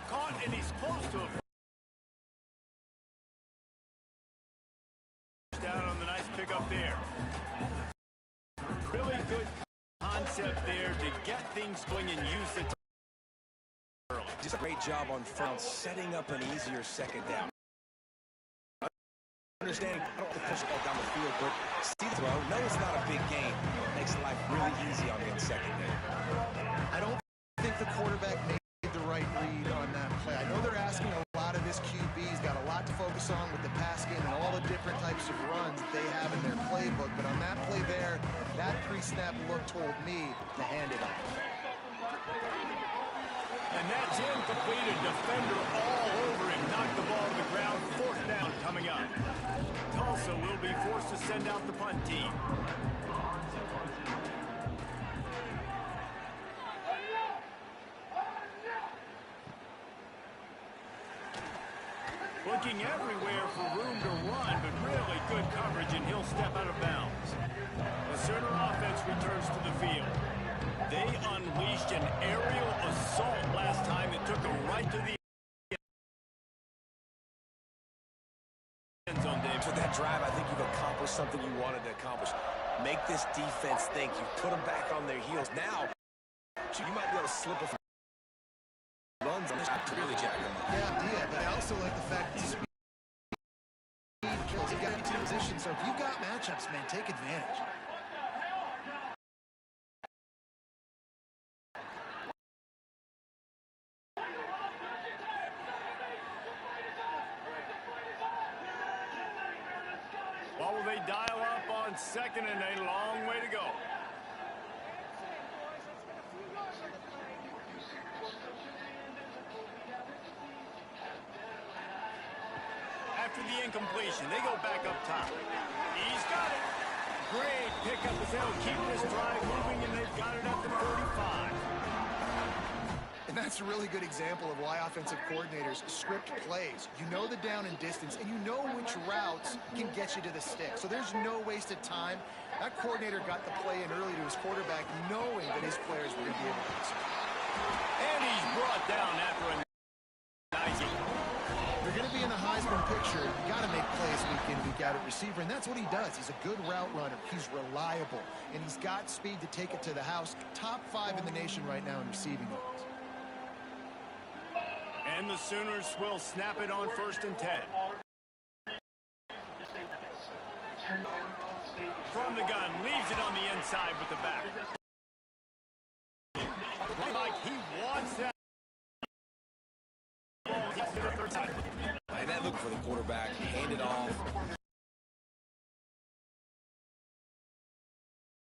Caught, and he's close to it. Down on the nice pickup there. Really good concept there to get things going and use the time early. Just a great job on front, setting up an easier second down. Understanding, I don't have to push the ball down the field, but see the throw. No, it's not a big game. It makes life really easy on the second down. I don't think the quarterback made the right read on that play. I know they're asking a lot of his QB. He's got a lot to focus on with the pass game and all the different types of runs that they have in their playbook. But on that play there, that pre-snap look told me to hand it off. And that's incomplete. A defender all over him. Knocked the ball to the ground. 4th down coming up. Tulsa will be forced to send out the punt team. Looking everywhere for room to run, but really good coverage, and he'll step out of bounds. The Sooner offense returns to the field. They unleashed an aerial assault last time that took them right to the end zone, Dave. For that drive, I think you've accomplished something you wanted to accomplish. Make this defense think. You put them back on their heels. Now, you might be able to slip a runs on this to really jack them up. Yeah, but I also like the fact that speed kills. You've got two positions, so if you've got matchups, man, take advantage. What will they dial up on 2nd and a long way to go? After the incompletion, they go back up top. He's got it. Great pickup as they'll keep this drive moving, and they've got it up to 35. And that's a really good example of why offensive coordinators script plays. You know the down and distance, and you know which routes can get you to the stick. So there's no wasted time. That coordinator got the play in early to his quarterback, knowing that his players were going to be able to answer. And he's brought down after a nice. You're going to be in the Heisman picture. You got to make plays week in, week out at receiver, and that's what he does. He's a good route runner. He's reliable, and he's got speed to take it to the house. Top 5 in the nation right now in receiving yards. And the Sooners will snap it on 1st and 10. From the gun, leaves it on the inside with the back. Like he wants that. And that look for the quarterback. Hand it off.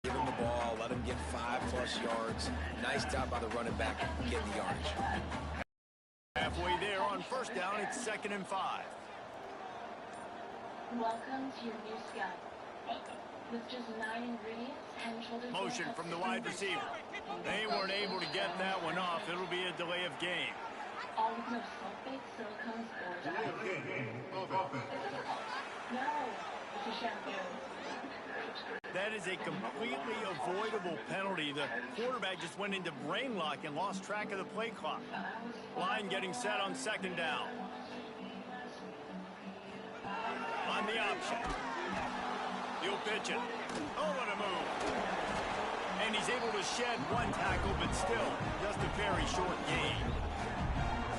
Give him the ball. Let him get 5+ yards. Nice job by the running back getting the yardage. Halfway there on 1st down, it's 2nd and 5. Welcome to your new scout. With just 9 ingredients, head and shoulders. Motion from the wide receiver. They weren't able to get that one off. It'll be a delay of game. All with no sulfate, silicones, or no, it's a shampoo. That is a completely avoidable penalty. The quarterback just went into brain lock and lost track of the play clock. Line getting set on 2nd down. On the option. He'll pitch it. Oh, what a move. And he's able to shed 1 tackle, but still just a very short gain.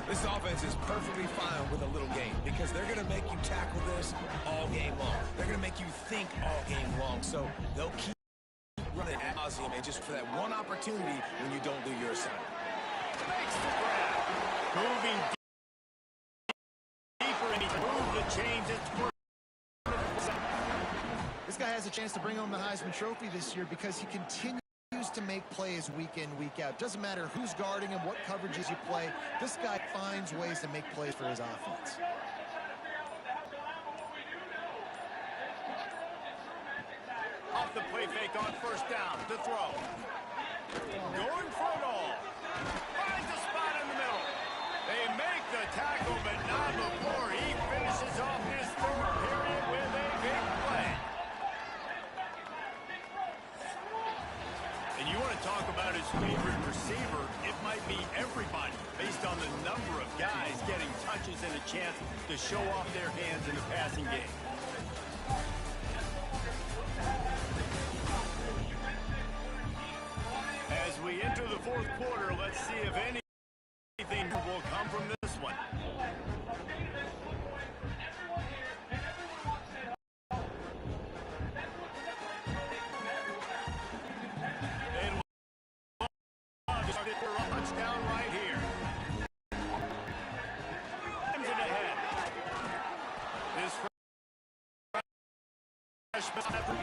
This offense is perfectly fine with a little game because they're going to make you tackle this all game long. They're going to make you think all game long. So they'll keep running ad nauseum, and just for that one opportunity when you don't do your assignment. Makes the grab. Moving deeper, and he's moved the chains. This guy has a chance to bring home the Heisman Trophy this year because he continues to make plays week in, week out. Doesn't matter who's guarding him, what coverages you play. This guy finds ways to make plays for his offense. Off the play fake on 1st down to throw. Going for it all. touches and a chance to show off their hands in the passing game. As we enter the fourth quarter, let's see if anything will come from this one. Touchdown right here. It ahead. This freshman effort.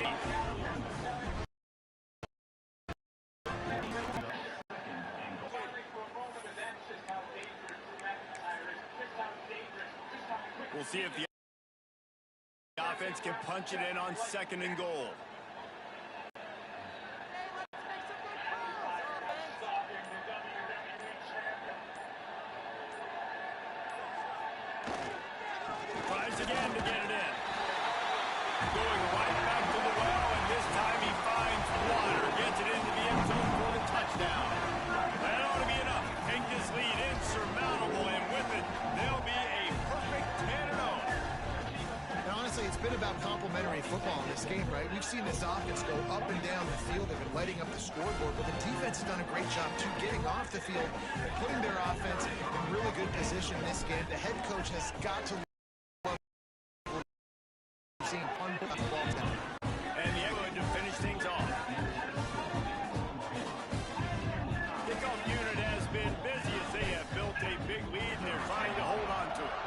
We'll see if the offense can punch it in on 2nd and goal. Tries again to get it in. Going right back to the well, and this time he finds water. Gets it into the end zone for the touchdown. That ought to be enough. Take this lead insurmountable, and with it, they'll be a perfect 10-0. And honestly, it's been about complementary football in this game, right? We've seen this offense go up and down the field. They've been lighting up the scoreboard, but the defense has done a great job, too, getting off the field and putting their offense in really good position in this game. The head coach has got to seeing fun balls down. And the going to finish things off. Kickoff unit has been busy as they have built a big lead and they're trying to hold on to it.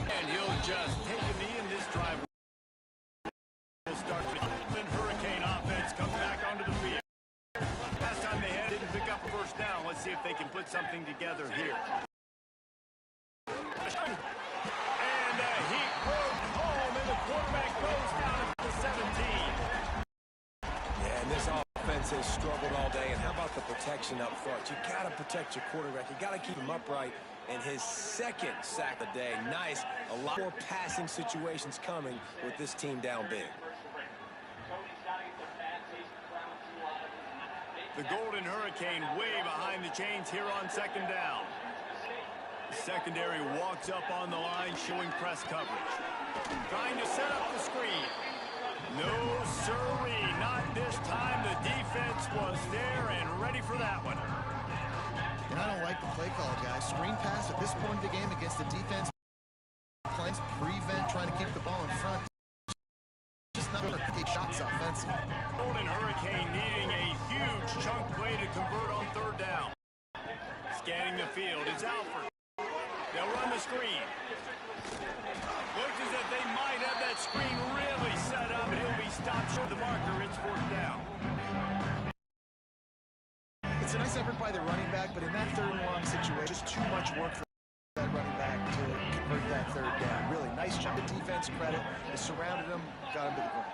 And he'll just take a knee in this drive. We'll start with the Hurricane offense comes back onto the field. Last time they didn't pick up a first down. Let's see if they can put something together here. And he broke home, and the quarterback goes down at the 17. Yeah, and this offense has struggled all day. And how about the protection up front? You got to protect your quarterback. You got to keep him upright. And his 2nd sack of the day. Nice. A lot more passing situations coming with this team down big. The Golden Hurricane way behind the chains here on 2nd down. Secondary walks up on the line, showing press coverage. Trying to set up the screen. No, sirree, not this time. The defense was there and ready for that one. And I don't like the play call, guys. Screen pass at this point of the game against the defense. Plans prevent, trying to keep the ball in front. Just not going to take shots offensively. Golden Hurricane needing a huge chunk play to convert on 3rd down. Scanning the field, it's Alford. They'll run the screen. Looks as if they might have that screen really set up, and he'll be stopped short of the marker. It's 4th down. It's a nice effort by the running back, but in that 3rd and long situation, just too much work for that running back to convert that 3rd down. Really nice job. The defense credit. They surrounded him, got him to the ground.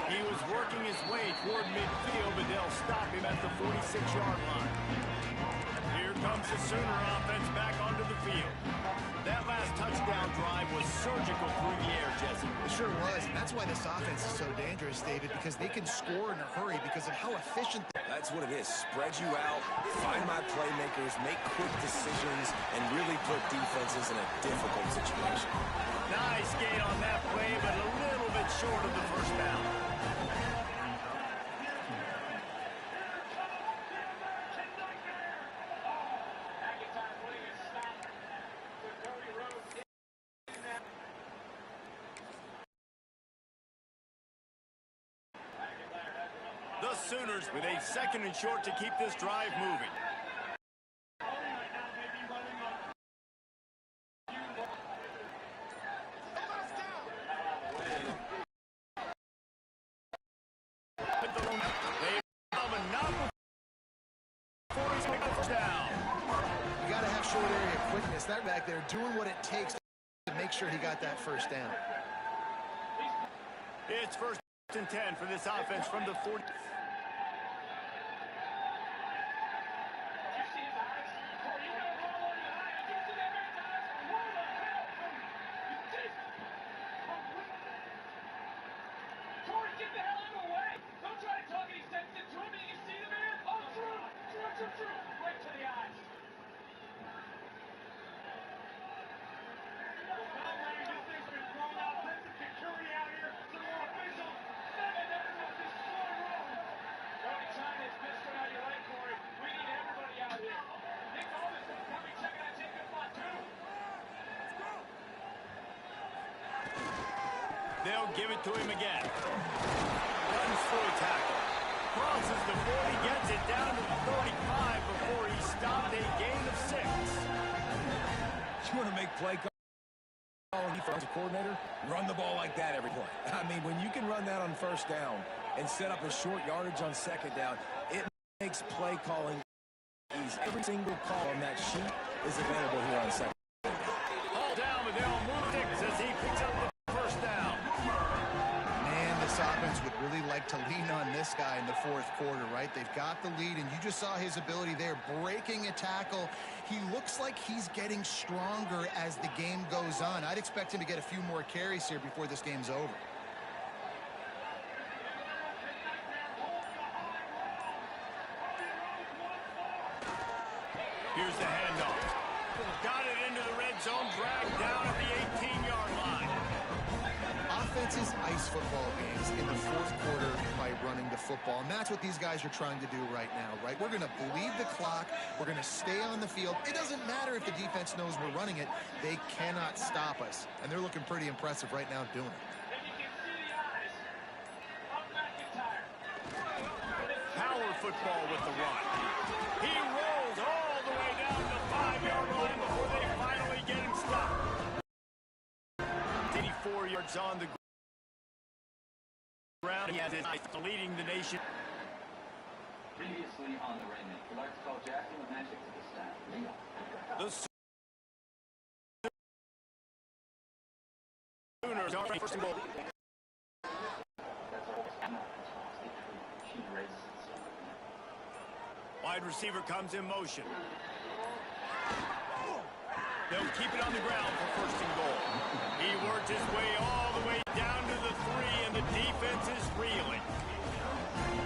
He was working his way toward midfield, but they'll stop him at the 46-yard line. Here comes the Sooner offense back onto the field. That last touchdown drive was surgical through the air, Jesse. It sure was, and that's why this offense is so dangerous, David, because they can score in a hurry because of how efficient. That's what it is. Spread you out, find my playmakers, make quick decisions, and really put defenses in a difficult situation. Nice gain on that play, but a little bit short of the first down. The Sooners with a 2nd and short to keep this drive moving. You got to have short area quickness. That back there doing what it takes to make sure he got that first down. It's 1st and 10 for this offense from the 40. Get the They'll give it to him again. Runs through a tackle. Crosses the 40, gets it down to the 35 before he stopped a gain of 6. You want to make play calling defensive coordinator? Run the ball like that every play. I mean, when you can run that on first down and set up a short yardage on second down, it makes play calling easy. Every single call on that sheet is available here on second. Ball down, but they'll move sticks as he picks up the first down. Man, this offense would really like to lean on this guy in the fourth quarter, right? They've got the lead, and you just saw his ability there, breaking a tackle. He looks like he's getting stronger as the game goes on. I'd expect him to get a few more carries here before this game's over. Here's the handoff. Got it into the red zone, dragged down at the 18-yard line. Offenses ice football games in the fourth quarter by running the football, and that's what these guys are trying to do right now, right? We're going to bleed the clock. We're going to stay on the field. It doesn't matter if the defense knows we're running it. They cannot stop us, and they're looking pretty impressive right now doing it. Power football with the run. He rolls all the way down the 5-yard line before they finally get him stopped. 84 yards on the ground. He has his eyes leading the nation. Previously on the Raymond, we'd like to call Jackson with magic to the staff. The Sooners are first and goal. Wide receiver comes in motion. They'll keep it on the ground for first and goal. He worked his way all the way down to the 3, and the defense is reeling.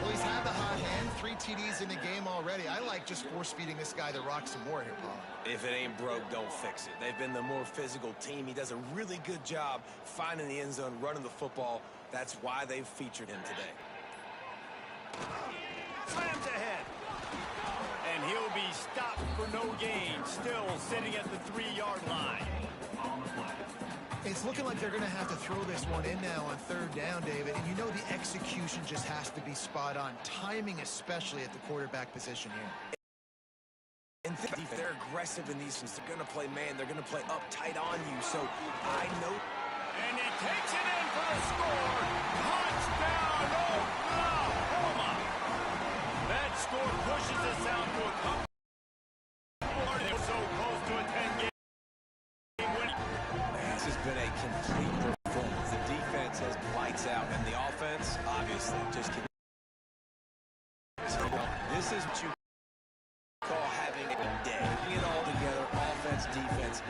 Well, he's had the hot hand, 3 TDs in the game already. I like just force-feeding this guy the rock some more here, Paul. If it ain't broke, don't fix it. They've been the more physical team. He does a really good job finding the end zone, running the football. That's why they've featured him today. Slams ahead. And he'll be stopped for no gain, still sitting at the 3-yard line. It's looking like they're going to have to throw this one in now on third down, David. And you know the execution just has to be spot on. Timing especially at the quarterback position here. And they're aggressive in these ones. They're going to play man. They're going to play up tight on you. So I know. And he takes it in for the score. Touchdown, Oklahoma. That score pushes us out to a couple. They're so close to a 10-game win. This has been a complete performance. The defense has lights out, and the offense, obviously, just keeps. This is what you call having a day. Bring it all together, offense, defense.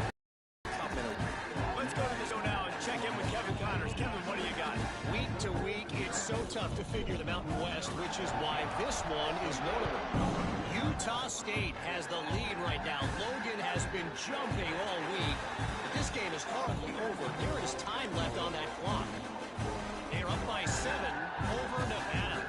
Let's go to the show now and check in with Kevin Connors. Kevin, what do you got? Week to week, it's so tough to figure the Mountain West, which is why this one is notable. Utah State has the lead right now. Logan has been jumping all week, but this game is hardly over. There is time left on that clock. They're up by 7 over Nevada.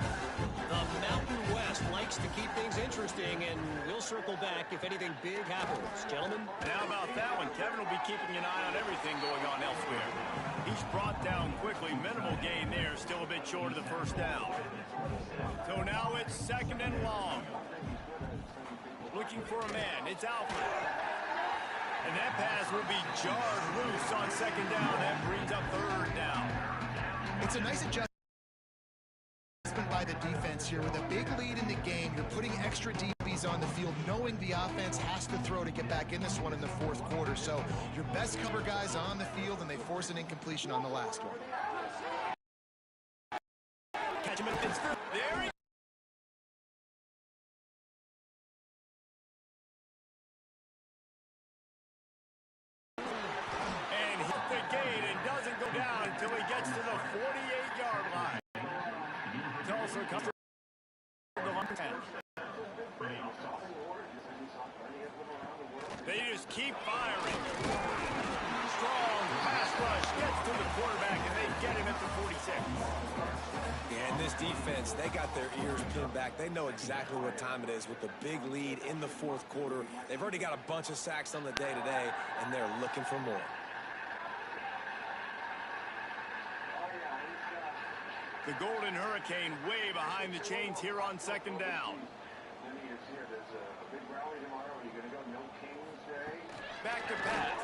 The Mountain West likes to keep things interesting, and we'll circle back if anything big happens. Gentlemen? And how about that one? Kevin will be keeping an eye on everything going on elsewhere. He's brought down quickly. Minimal gain there. Still a bit short of the first down. So now it's second and long. Looking for a man. It's Alfred. And that pass will be jarred loose on second down. That brings up third down. It's a nice adjustment by the defense here. With a big lead in the game, you're putting extra DBs on the field, knowing the offense has to throw to get back in this one in the fourth quarter. So your best cover guys on the field, and they force an incompletion on the last one. Catch him in midfield. There he is. And hit the gate and doesn't go down until he gets to the 48-yard line. Also comes to the line 10. They just keep firing. Strong pass rush gets to the quarterback, and they get him at the 46. Yeah, and this defense, they got their ears pinned back. They know exactly what time it is with the big lead in the fourth quarter. They've already got a bunch of sacks on the day today, and they're looking for more. The Golden Hurricane way behind the chains here on second down. Back to pass.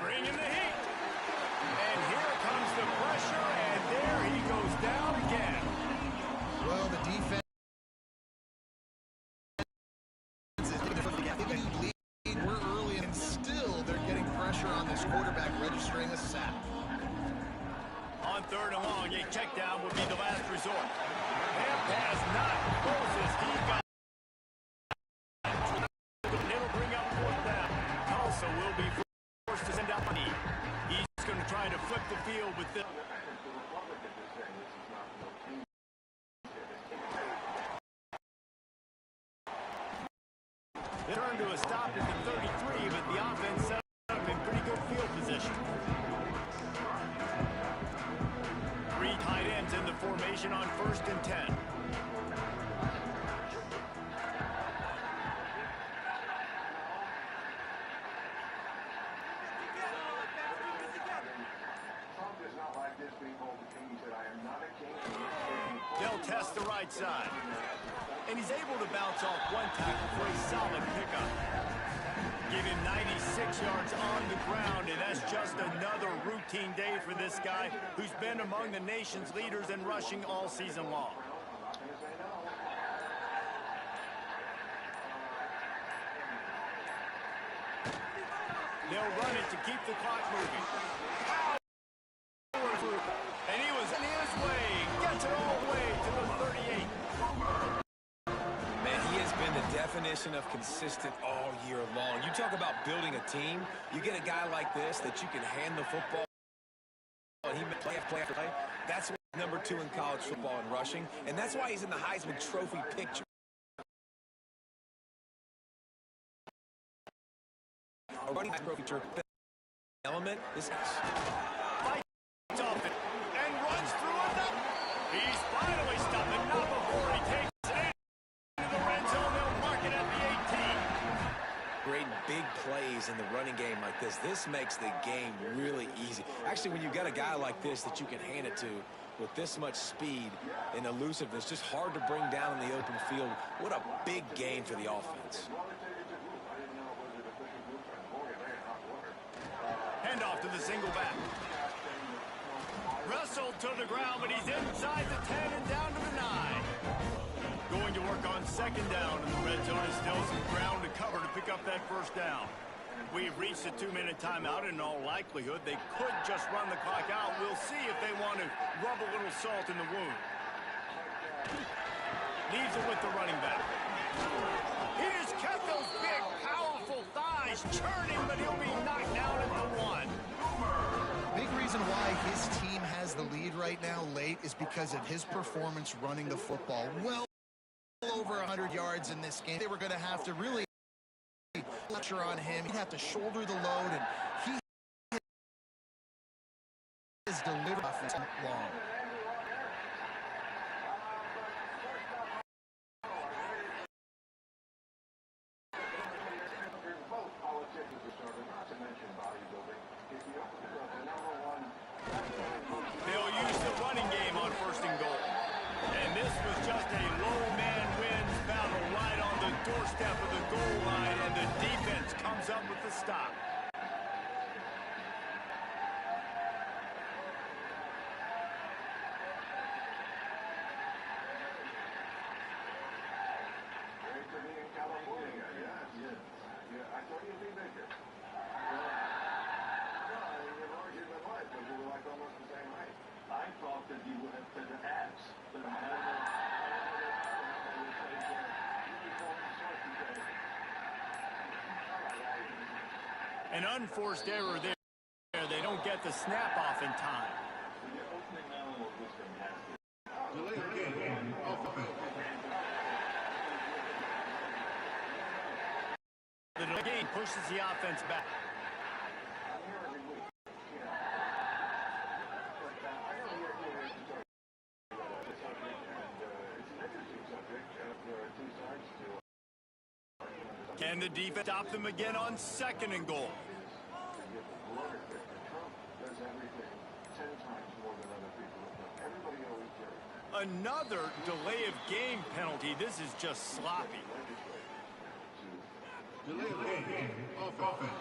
Bring in the heat. And here comes the pressure, and there he goes down again. Well, the defense is giving lead. We're early, and still they're getting pressure on this quarterback, registering a sack. On third and long, a check down would be the last resort. And pass not closes. He got it'll bring up fourth down. Tulsa will be forced to send out money. He's going to try to flip the field with this. They turn to a stop at the 33, but the offense set up in pretty good field position. Three tight ends in the formation on 1st and 10. They'll test the right side. And he's able to bounce off one tackle for a solid pickup. Give him 96 yards on the ground, and that's just another routine day for this guy who's been among the nation's leaders in rushing all season long. They'll run it to keep the clock moving. And he was in his way. Gets it all the way to the 38. Man, he has been the definition of consistent all year long. You talk about building a team, you get a guy like this that you can hand the football, and he play after play after play. That's why he's number 2 in college football in rushing, and that's why he's in the Heisman Trophy picture. A running back trophy element is Fights off it and runs through it. He's finally stopped it, not before he takes it into the red zone. They'll mark it at the 18. Great big plays in the running game like this. This makes the game really easy. Actually, when you've got a guy like this that you can hand it to with this much speed and elusiveness, just hard to bring down in the open field. What a big gain for the offense. Handoff to the single back. Wrestled to the ground, but he's inside the 10 and down to the 9. Going to work on second down, and the red zone is still some ground to cover to pick up that first down. We've reached a 2-minute timeout, and in all likelihood, they could just run the clock out. We'll see if they want to rub a little salt in the wound. Leaves it with the running back. He has kept those big, powerful thighs churning, but he'll be knocked down at the 1. Big reason why his team has the lead right now late is because of his performance running the football. Well over 100 yards in this game. They were going to have to really pressure on him. He'd have to shoulder the load, and he has delivered offense long. They'll use the running game on 1st and goal. And this was just a low man wins battle right on the doorstep of the goal line, and the defense comes up with the stop. I thought that you would have been an ass. An unforced error there. They don't get the snap off in time. The game pushes the offense back. Can the defense stop them again on 2nd and goal? Another delay of game penalty. This is just sloppy. Delay of game. Offense.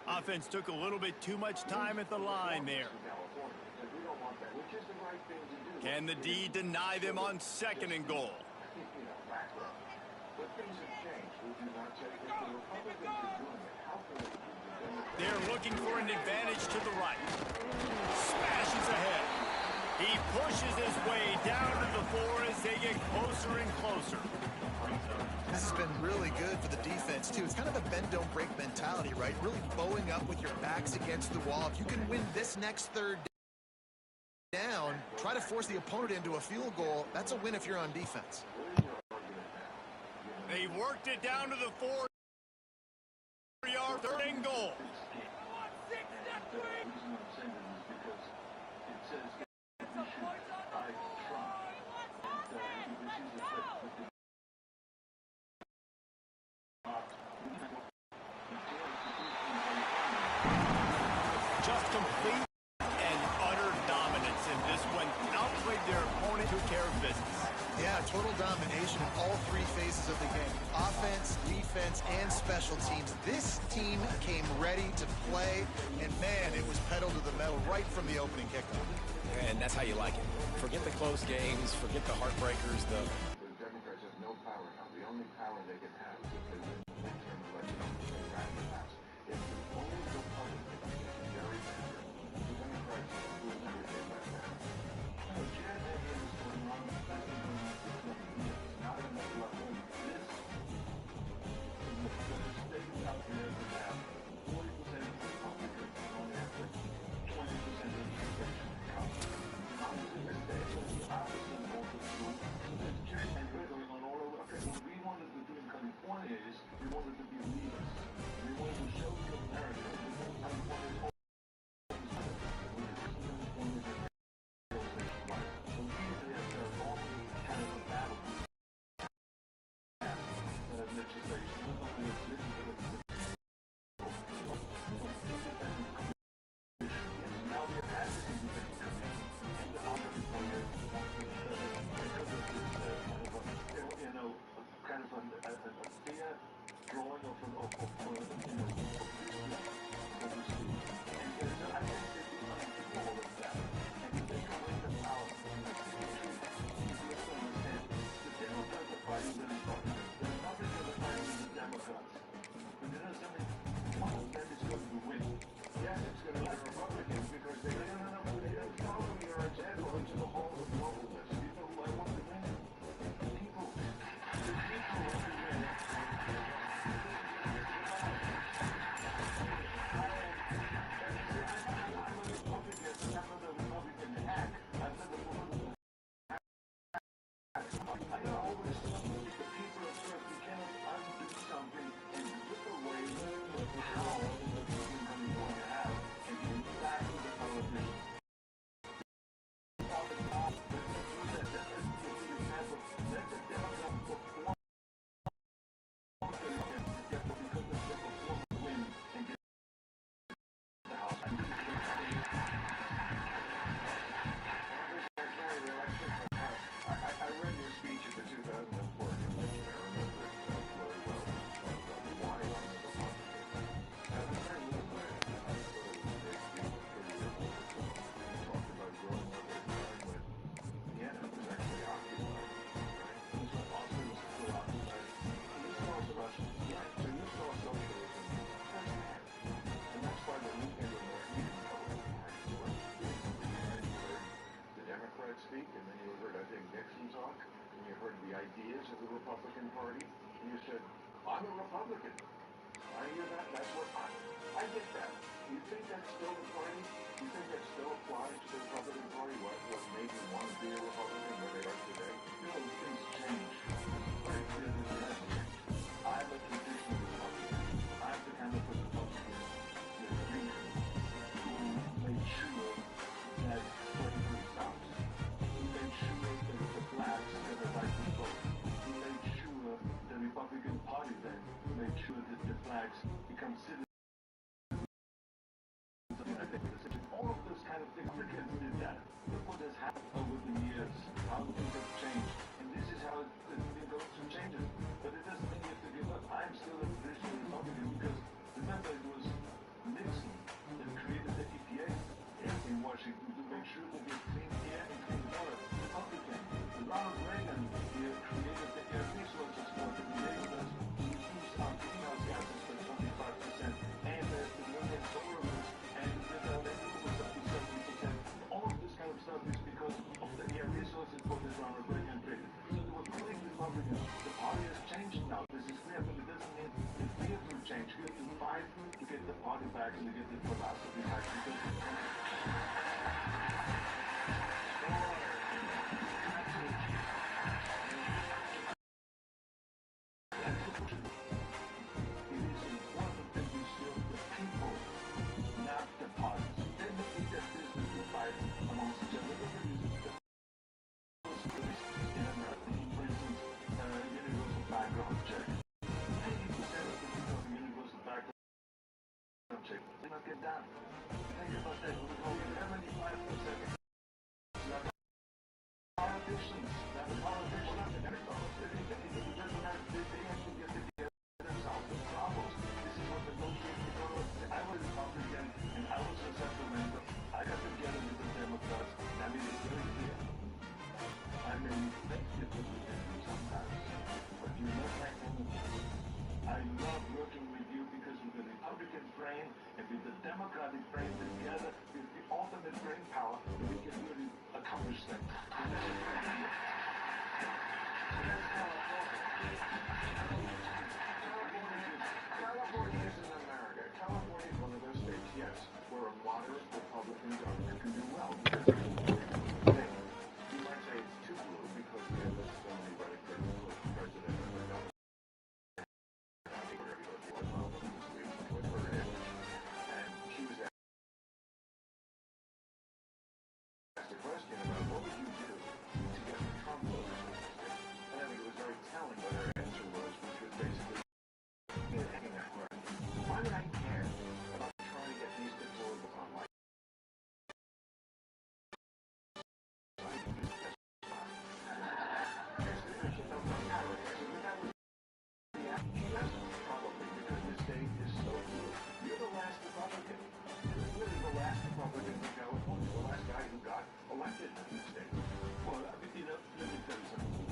Offense took a little bit too much time at the line there. Can the D deny them on 2nd and goal? They're looking for an advantage to the right. Smashes ahead. He pushes his way down to the 4 as they get closer and closer. This has been really good for the defense, too. It's kind of a bend-don't-break mentality, right? Really bowing up with your backs against the wall. If you can win this next 3rd down, try to force the opponent into a field goal. That's a win if you're on defense. They worked it down to the 4-yard 3rd and goal. Just complete and utter dominance in this one. Outplayed their opponent, took care of business. Yeah, total domination in all 3 phases of the game. Offense, defense, and special teams. This team came ready to play, and man, it was pedal to the metal right from the opening kickoff. And that's how you like it. Forget the close games, forget the heartbreakers, the Democrats have no power now. The only power they can have is if they win the midterm election in random house. If the only Republican is gerrymander, the Democrats will never get that down. So gerrymandering is going on. That's been going on for 20 years. Not at that level. This the states out there that have 40% Republicans and only have 20% of the convention come. Congress in this state is the opposite of the truth. There's gerrymandering going on all over. Okay, what we wanted to do in California is we wanted to be leaders. We wanted to show to America that California is all Republican Party, and you said, I'm a Republican. I hear that. That's what I get that. You think that's still the party? You think that still applies to the Republican Party? What made them want to be a Republican where they are today? You know, things change. It's very clear that it has changed. I'm a traditional Republican. I'm the kind of Republican with Lincoln who made sure that slavery stops. Who made sure that the blacks had the right to vote. The Republican Party then made sure that the blacks become citizens of the United States. All of those kind of things. the party back and to get the philosophy back. Democratic brain together is the ultimate brain power. We can really accomplish things. California isn't America. California is one of those states, yes, where a moderate Republican governor can do well. Because you might say it's too blue because we have so many running for president and the governor. And she was asked a question about what would you do to get the Trump voters in the state. And I think it was very telling what her answer was, which was basically, why would I care about trying to get these deplorables on my probably because the state is so blue. You're the last Republican. You're really the last Republican in California, the last guy who got elected in the state. Well, I mean, let me tell you something.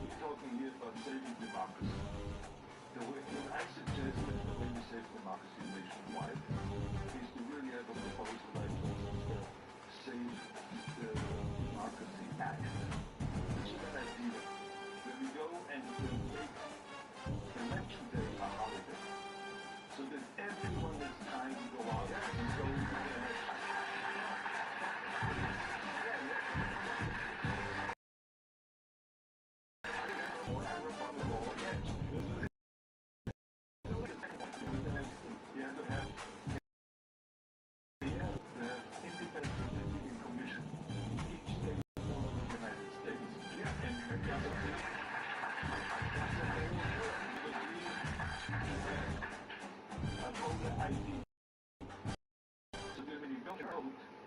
We're talking here about saving democracy. I suggest that the way we save democracy nationwide is to really have a proposal like the Save the Democracy Act. Which is an idea where we go and we make election day a holiday. So that everyone has time to go out and go to the election.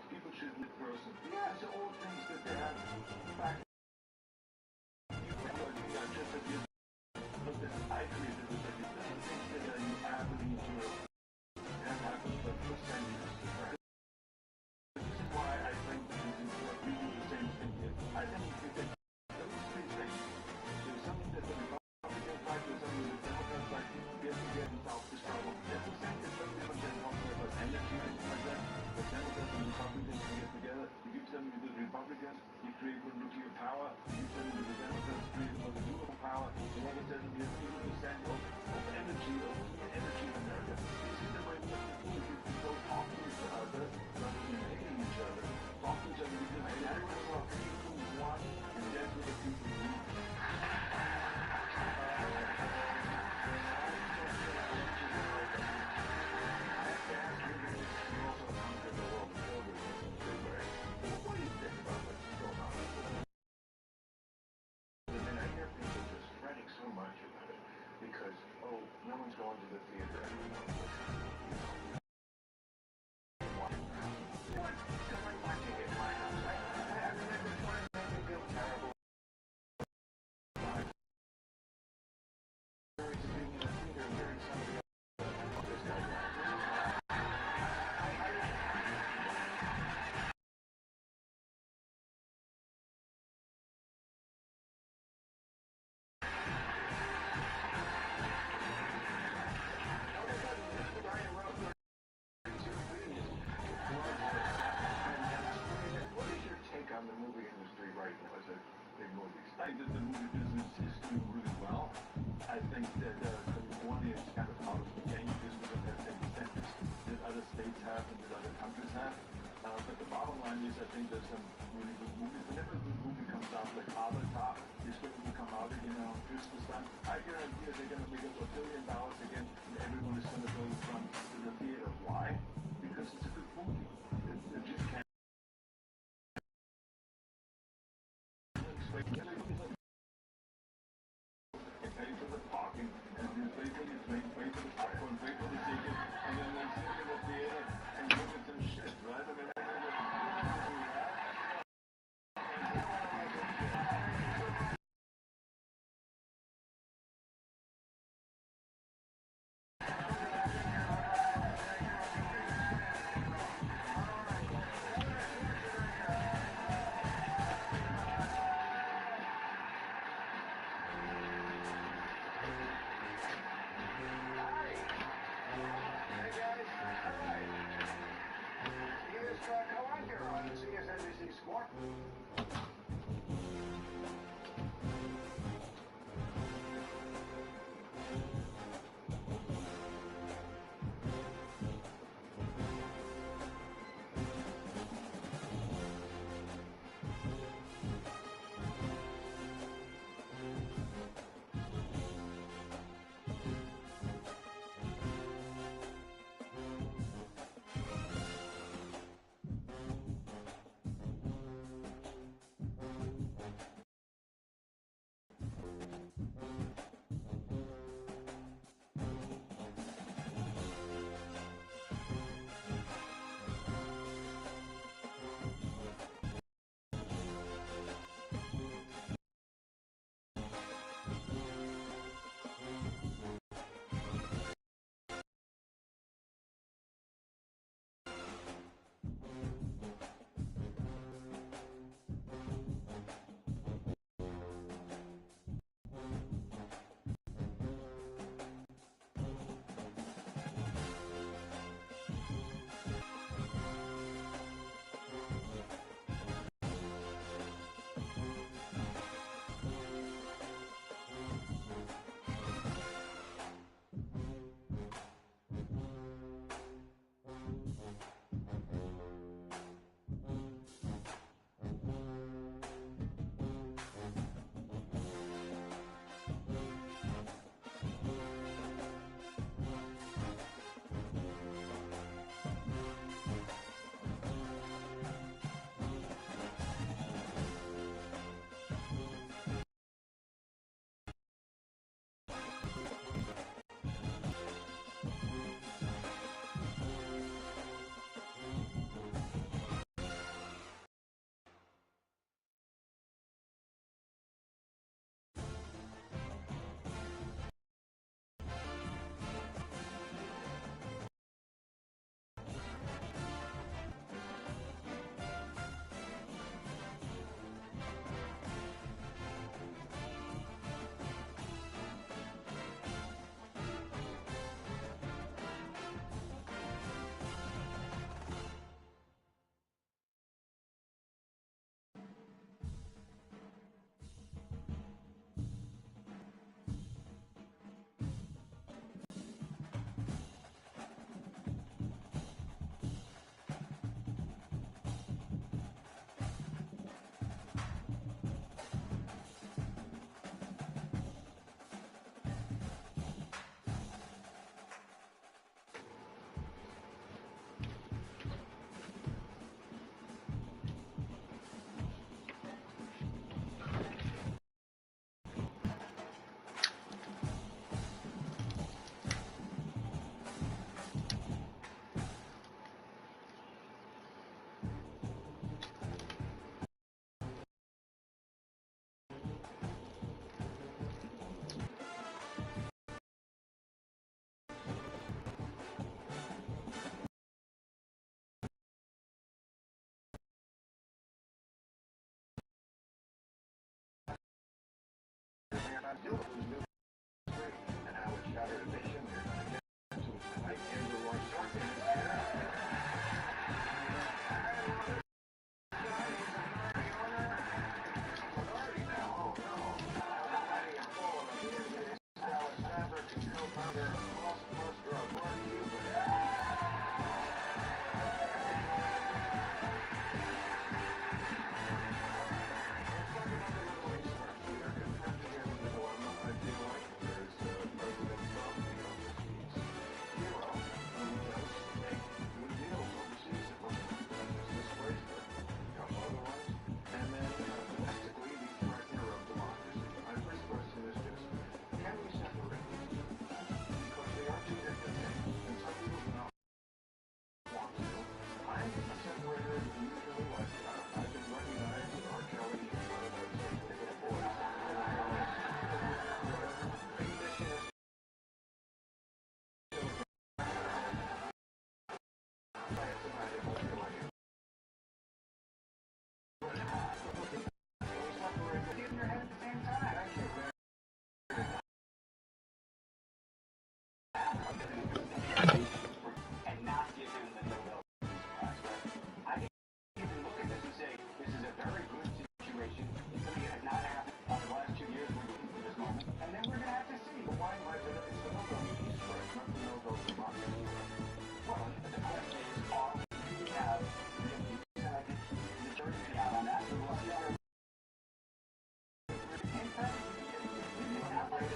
People should meet person. Yeah, these are all things that they have back. Just as you look at I created with things that you have in Europe have happened for centuries. This is why I think this is important. We do the same thing here. I think if you take those three things, there's something that the Republicans like, there's something that the Democrats like, get together and solve this problem. That's the same thing that they're talking about energy and things like that. The Democrats and Republicans can get together. You give something to the Republicans, you create more nuclear power. You give something to the Democrats, create more renewable power. So all of a sudden you have 80% of energy, of energy in America. This is the way we have to do it. We go talk to each other, rather than hating each other. Talk to each other because that's what people want, and that's what the people need. Because, oh, no one's going to the theater anymore. What? Because I'm watching it in my house. I remember trying to make me feel terrible. Being in a theater and hearing somebody else. This guy. think there's some really good movies. Whenever a good movie comes out, like Avatar is going to come out, Christmas time, I guarantee they're going to make $1 billion again, and everyone is going to go to the theater. Why? Because it's a good movie. It just can't. Pay for the parking, and you pay for the drink, pay for the popcorn, pay for the ticket, and then they sit in the theater and look at some shit, right? I mean,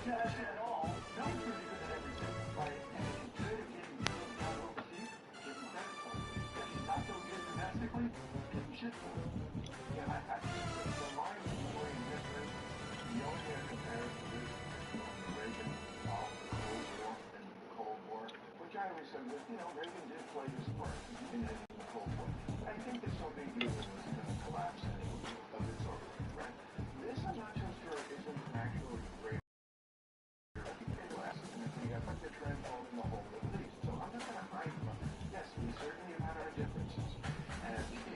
cash at all. Bill's pretty good at everything, right? And if he's good at getting deals done overseas, give him credit for it. If he's not so good domestically, give him shit for it. Yeah, I think the line is way different. The only thing I compare it to is Reagan, the Cold War, and the Cold War, which I always said was, Reagan did play his part in the Cold War. I think the Soviet Union was going to collapse anyway of its own, right? This, I'm not so sure, isn't actually great. We have like the trend following the whole Middle East. So I'm not going to hide from it. Yes, we certainly have had our differences. And even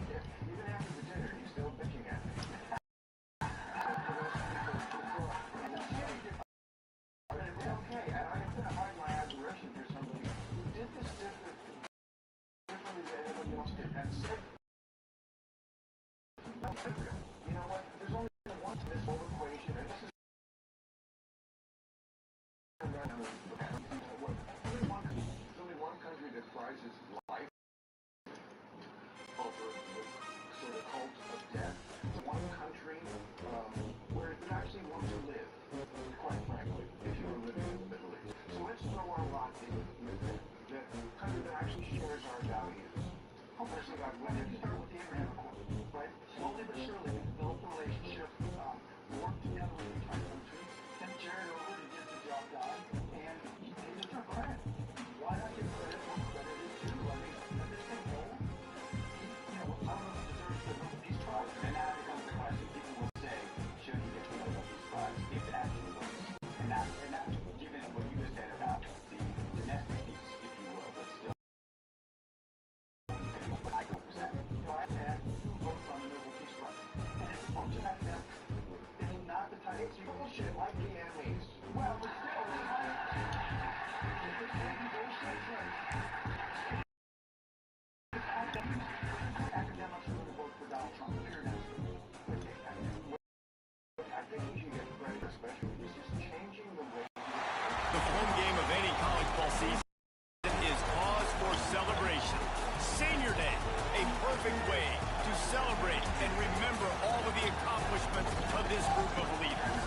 after the dinner, he's still bitching at me. It's okay, and I'm going to hide my admiration for somebody who did this differently than anybody else did. And said, you know what, there's only one to this whole equation, and this is there's only one country that prizes life over the sort of cult of death. It's one country where you actually want to live, quite frankly, if you were living in the Middle East. So let's throw our lot in with the country that actually shares our values. Oh, personally, God, why did you start with the Abraham Accords, right? Slowly but surely, we developed a relationship, worked together with each country, kept Jared over to get the job done, and he deserved credit. Why not give credit where credit is due? I mean, at this thing, I don't know if he deserves the Nobel Peace Prize. And now becomes the question people will say, should he get the Nobel Peace Prize if it actually works? And that's given what you just said about the domestic piece, if you will, but still. I go for that. I had 2 votes on the Nobel Peace Prize. And it's a bunch of academics. It's not the type of bullshit like the Emmys. Well, but still, it's bullshit, right? Academics are going to vote for Donald Trump. Clear and I think he should get credit, especially this is changing the way. The home game of any college ball season is cause for celebration. Senior Day, a perfect way to celebrate and remember all of the accomplishments of this group of leaders.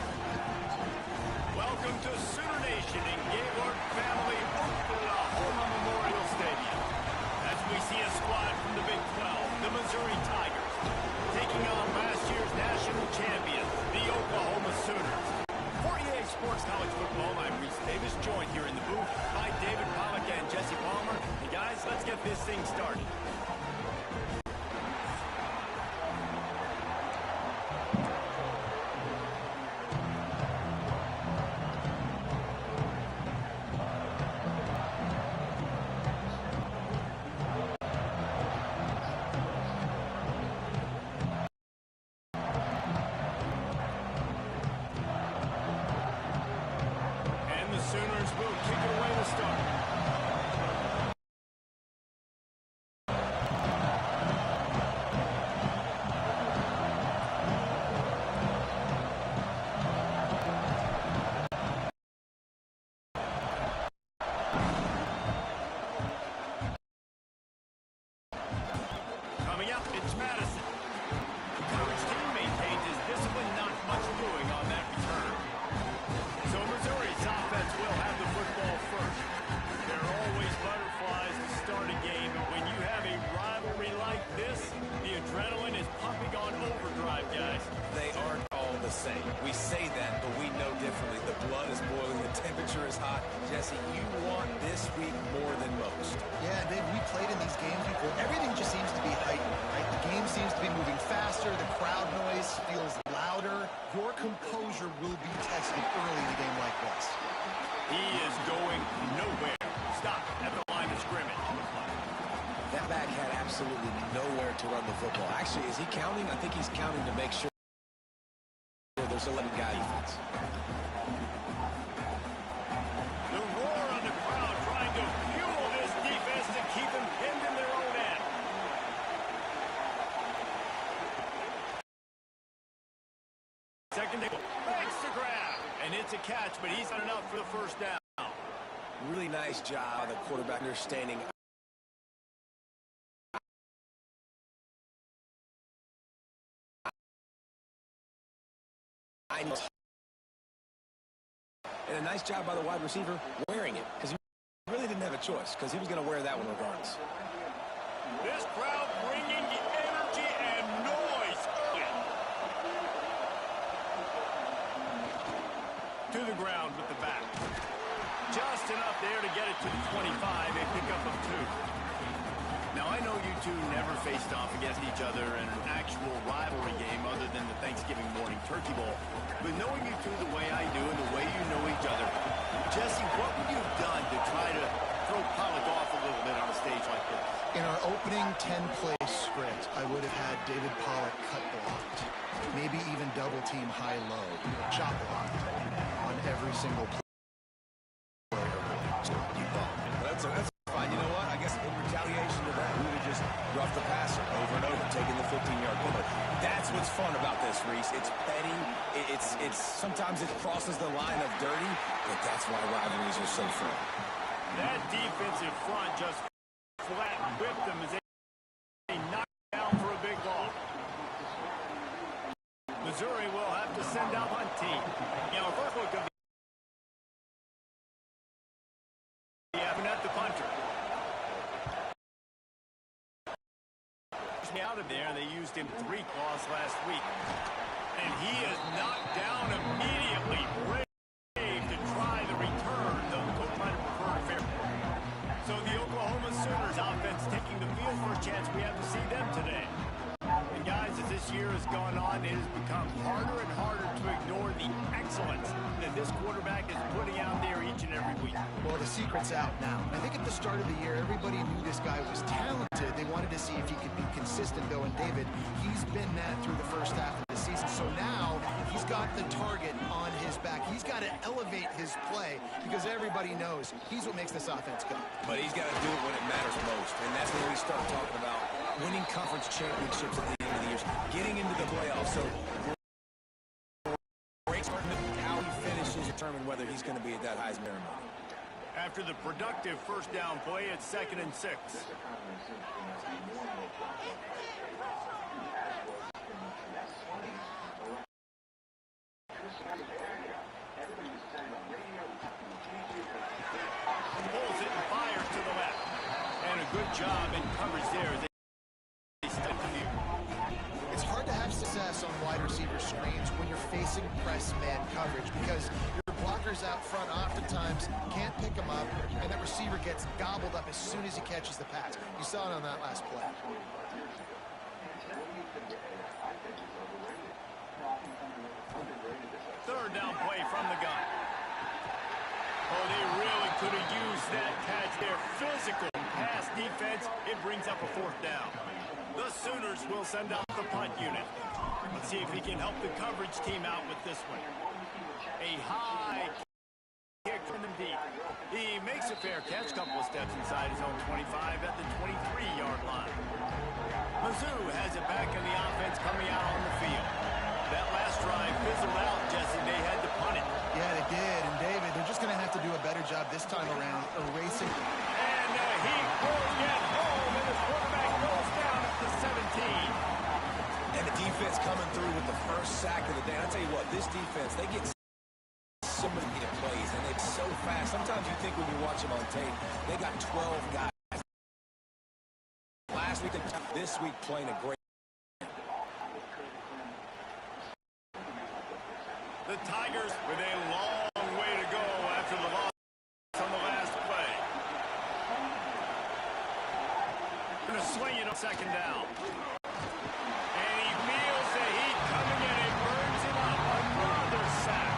Welcome to Sooner Nation in Gaylord Family Oklahoma Memorial Stadium. As we see a squad from the Big 12, the Missouri Tigers, taking on last year's national champion, the Oklahoma Sooners. For EA Sports College Football, I'm Reese Davis, joined here in the booth by David Pollack and Jesse Palmer. Hey guys, let's get this thing started. Sooners will kick it away to start. Coming up, it's Madison. The coach team maintains his discipline, not much doing on that return. So Missouri's offense will have the football first. There are always butterflies to start a game, and when you have a rivalry like this, the adrenaline is pumping on overdrive, guys. They aren't all the same. We say that, but we know differently. The blood is boiling, the temperature is hot. Jesse, you want this week more than most. Yeah, Dave, we played in these games before. Everything just seems to be heightened, right? The game seems to be moving faster. The crowd noise feels louder. Your composure will be tested early in a game like this. He is going nowhere. Stop at the line of scrimmage. That back had absolutely nowhere to run the football. Actually, is he counting? I think he's counting to make sure there's 11 guy defense. The roar of the crowd trying to fuel this defense to keep them pinned in their own end. Second down, makes the grab, and it's a catch, but he's not enough for the first down. Really nice job of the quarterback understanding. And And a nice job by the wide receiver wearing it, because he really didn't have a choice, because he was going to wear that one regardless. This crowd bringing the energy and noise. To the ground with the back. Just enough there to get it to the 25, a pickup of 2. Now, I know you two never faced off against each other in an actual rivalry game other than the Thanksgiving morning turkey bowl. But knowing you two the way I do and the way you know each other, Jesse, what would you have done to try to throw Pollock off a little bit on a stage like this? In our opening 10-play script, I would have had David Pollock cut blocked. Maybe even double-team high-low, chop blocked on every single play. That's fine. You know what? I guess in retaliation to that, we would have just roughed the passer over and over, taking the 15-yard penalty. That's what's fun about this, Reese. It's petty. It's sometimes it crosses the line of dirty, but that's why rivalries are so fun. That defensive front just flat whipped them as they knocked down for a big ball. Missouri will have to send out one team. You know, first look of the at the punter. Out of there, they used him 3 calls last week. And he is knocked down immediately. Brave to try the return, though the co-punter preferred fair. So the Oklahoma Sooners offense taking the field for a chance. We have to see them today. And guys, as this year has gone on, it has become harder and harder to ignore the excellence that this quarterback is putting out there each and every week. Well, the secret's out now. I think at the start of the year, everybody knew this guy was talented. They wanted to see if he could be consistent, though, and David, he's been that through the first half of the season. So now he's got the target on his back. He's got to elevate his play because everybody knows he's what makes this offense go. But he's got to do it when it matters most, and that's when we start talking about winning conference championships at the end of the year, getting into the playoffs. So how he finishes determine whether he's going to be at that Heisman ceremony. After the productive first down play, it's 2nd and 6. Pulls it and fires to the left. And a good job in coverage there. It's hard to have success on wide receiver screens when you're facing press man coverage because your blockers out front oftentimes can't pick them up, and that receiver gets gobbled up as soon as he catches the pass. You saw it on that last play. Third down play from the gun. Oh, they really could have used that catch there. Physical pass defense. It brings up a 4th down. The Sooners will send out the punt unit. Let's see if he can help the coverage team out with this one. A high kick from the deep. He makes a fair catch, couple of steps inside his own 25 at the 23-yard line. Mizzou has it back in the offense coming out on the field. That last drive fizzled out, Jesse. They had to punt it. Yeah, they did. And David, they're just going to have to do a better job this time around erasing. And he will get home, and the quarterback goes down at the 17. And the defense coming through with the first sack of the day. I'll tell you what, this defense, they get so many plays, and it's so fast. Sometimes you think when you watch them on tape, they got 12 guys. Last week and this week playing a great. The Tigers with a long way to go after the loss on the last play. Going to swing it on 2nd down. And he feels the heat coming in and burns it up. Another sack.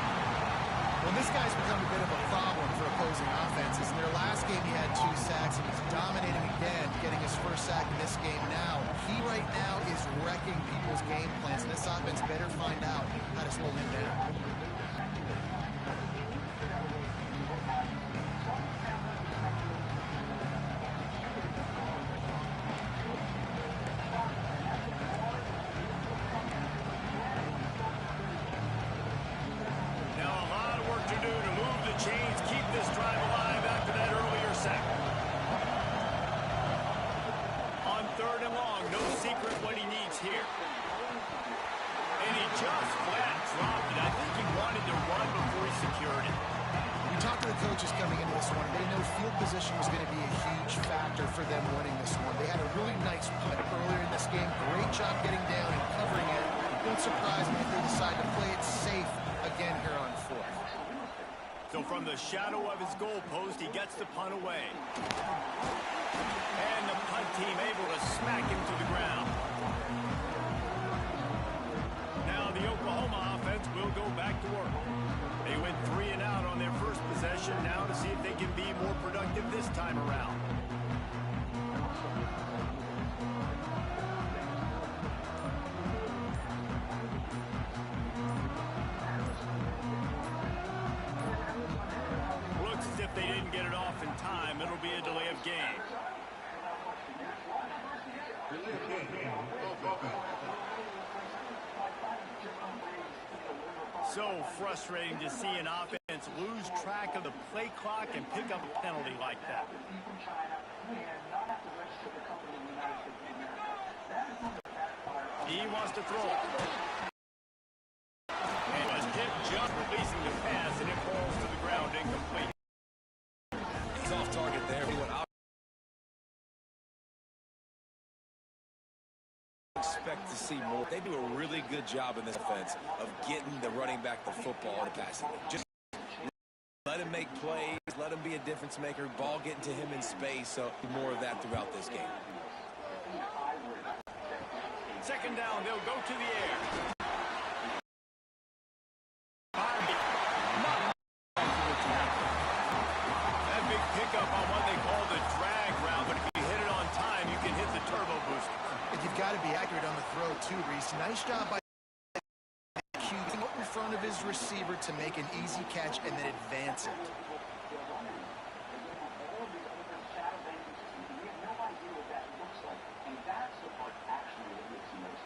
Well, this guy's become a bit of a problem for opposing offenses. In their last game, he had 2 sacks, and he's dominating again, getting his first sack in this game now. He right now is wrecking people's game plans, and this offense better find out how to slow him down. Now a lot of work to do to move the chains, keep this drive alive after that earlier sack. On 3rd and long, no secret what he needs here. And he just flat dropped it. I think he wanted to run before he secured it. Talk to the coaches coming into this one. They know field position was going to be a huge factor for them winning this one. They had a really nice punt earlier in this game. Great job getting down and covering it. Don't surprise me if they decide to play it safe again here on fourth. So from the shadow of his goal post, he gets the punt away. And the punt team able to smack him to the ground. Now the Oklahoma offense will go back to work. They went 3 and out on their first possession. Now to see if they can be more productive this time around. Looks as if they didn't get it off in time. It'll be a delay of game. So frustrating to see an offense lose track of the play clock and pick up a penalty like that. He wants to throw. And was hit just releasing the pass, and it falls to the ground incomplete. He's off target there. Expect to see more. They do a really good job in this offense of getting the running back the football in the passing game. Just let him make plays, let him be a difference maker, ball getting to him in space, so more of that throughout this game. Second down, they'll go to the air. That big pickup on what they call the drag route, but if you hit it on time, you can hit the turbo booster. And you've got to be accurate on the throw, too, Reese. Nice job by the QB in front of his receiver to make an easy catch and then advance it.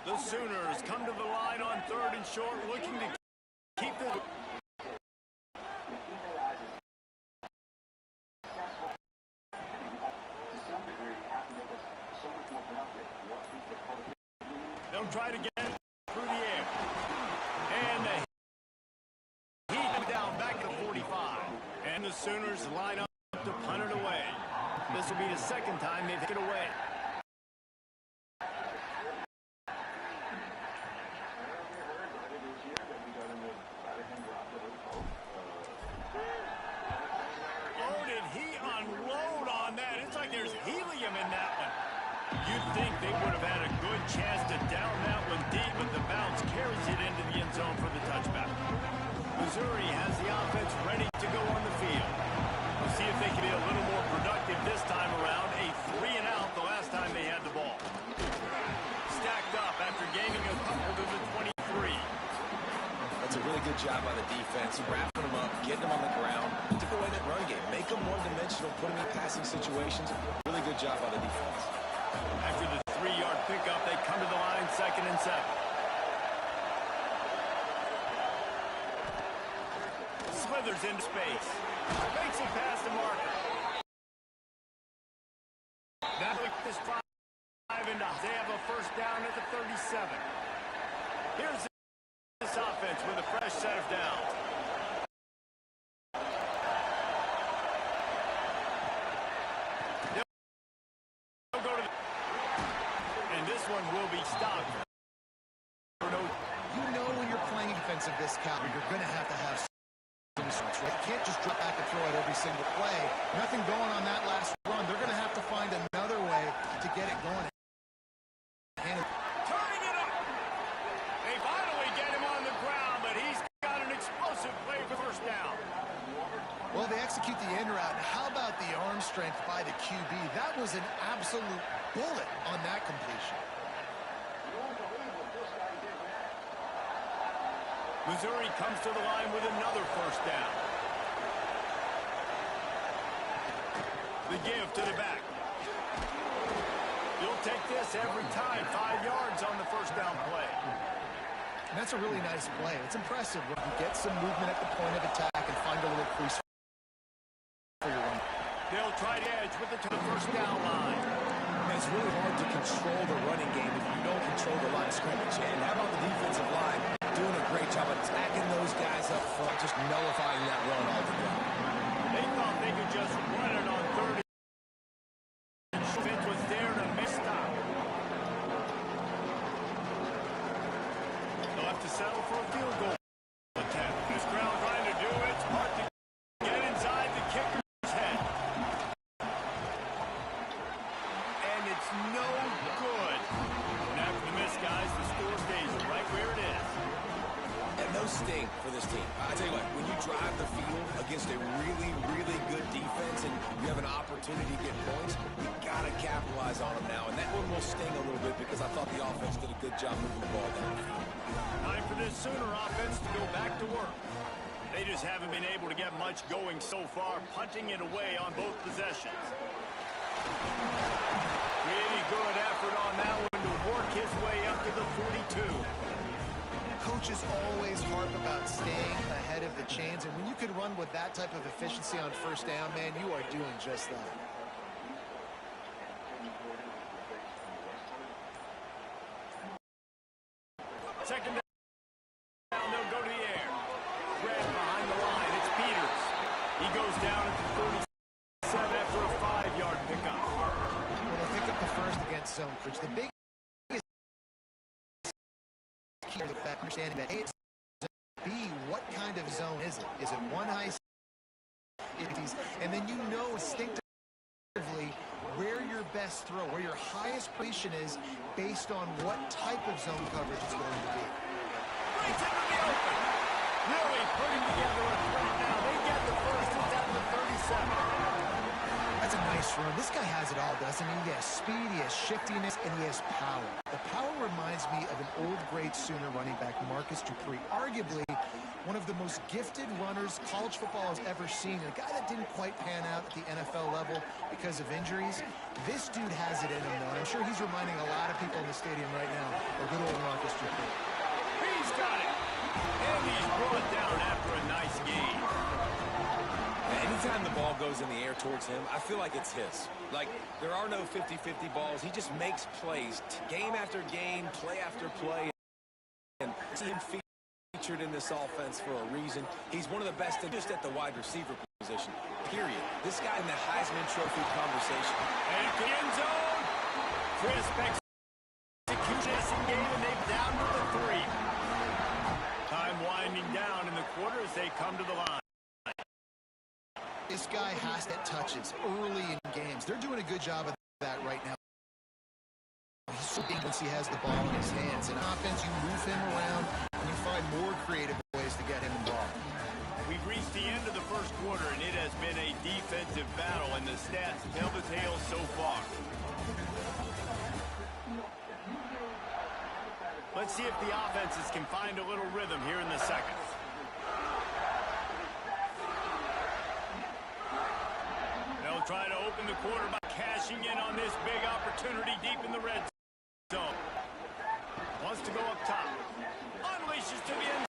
The Sooners come to the line on 3rd and short, looking to keep the... They'll try to get it through the air. And the heat down back at the 45. And the Sooners line up to punt it away. This will be the second time they've hit it away. Oh, did he unload on that? It's like there's helium in that one. You'd think they would have had a good chance to down that one deep, but the bounce carries it into the end zone for the touchback. Missouri has the offense ready to go on the field. We'll see if they can be a little more productive this time around. A 3 and out the last time they had the ball. Stacked up after gaining a couple to the 23. That's a really good job by the defense, wrapping them up, getting them on the ground, took away that run game, make them one-dimensional, put them in passing situations. Really good job by the defense. After the 3-yard pickup, they come to the line 2nd and 7. Slithers into space. Makes a pass to Marker. That this drive, and they have a first down at the 37. Here's this offense with a fresh set of downs. They'll go to the... And this one will be stopped. You know when you're playing a defense of this caliber, you're going to have some switch, right? You can't just drop back and throw it every single play. Nothing going on that last run. They're going to have to find another way to get it going. Turning it up. They finally get him on the ground, but he's got an explosive play for first down. Well, they execute the end route. How about the arm strength by the QB? That was an absolute bullet on that completion. Missouri comes to the line with another first down. The give to the back. You'll take this every time. 5 yards on the first down play. And that's a really nice play. It's impressive when you get some movement at the point of attack and find a little crease for your run. They'll try to edge with it to the first down line. And it's really hard to control the running game if you don't control the line of scrimmage. And how about the defensive line doing a great job attacking those guys up front, just nullifying that run altogether. They thought they could just run it on third. Schmidt was there to miss stop. They'll have to settle for a field goal attempt. This crowd trying to do it. It's hard to get inside the kicker's head. And it's no good. And after the miss, guys, the score stays right where it is. And no sting for this team. I tell you what, when you drive the field against a really, really good defense and you have an opportunity to get points, you got to capitalize on them now. And that one will sting a little bit because I thought the offense did a good job moving the ball down the field. Time for this Sooner offense to go back to work. They just haven't been able to get much going so far, punting it away on both possessions. Really good effort on that one to work his way up to the 42. Coaches always harp about staying ahead of the chains, and when you can run with that type of efficiency on first down, man, you are doing just that. Second down, they'll go to the air. Grab behind the line, it's Peters. He goes down at the 37 after a 5-yard pickup. Well, they'll pick up the first against zone coverage. The biggest key to the fact, understanding that A, it's B, what kind of zone is it? Is it one high, and then you know instinctively where your best throw, where your highest position is based on what type of zone coverage it's going to be. Right into the open. Really putting together a threat now. They get the first. It's down to 37. That's a nice run. This guy has it all, doesn't he? He has speed, he has shiftiness, and he has power. The power reminds me of an old great Sooner running back, Marcus Dupree. Arguably one of the most gifted runners college football has ever seen. A guy that didn't quite pan out at the NFL level because of injuries. This dude has it in him, though. I'm sure he's reminding a lot of people in the stadium right now of good old Marcus Dupree. He's got it. And he's brought down after a nice game. Anytime the ball goes in the air towards him, I feel like it's his. Like, there are no 50-50 balls. He just makes plays, game after game, play after play. And see him featured in this offense for a reason. He's one of the best just at the wide receiver position, period. This guy in the Heisman Trophy conversation. And to the end zone. Crisp execution game, and they've down to the 3. Time winding down in the quarter as they come to the line. This guy has that touches early in games. They're doing a good job of that right now. He's so big once he has the ball in his hands. In offense, you move him around, and you find more creative ways to get him involved. We've reached the end of the first quarter, and it has been a defensive battle, and the stats tell the tale so far. Let's see if the offenses can find a little rhythm here in the second. They'll try to open the quarter by cashing in on this big opportunity deep in the red zone. Wants to go up top. Unleashes to the end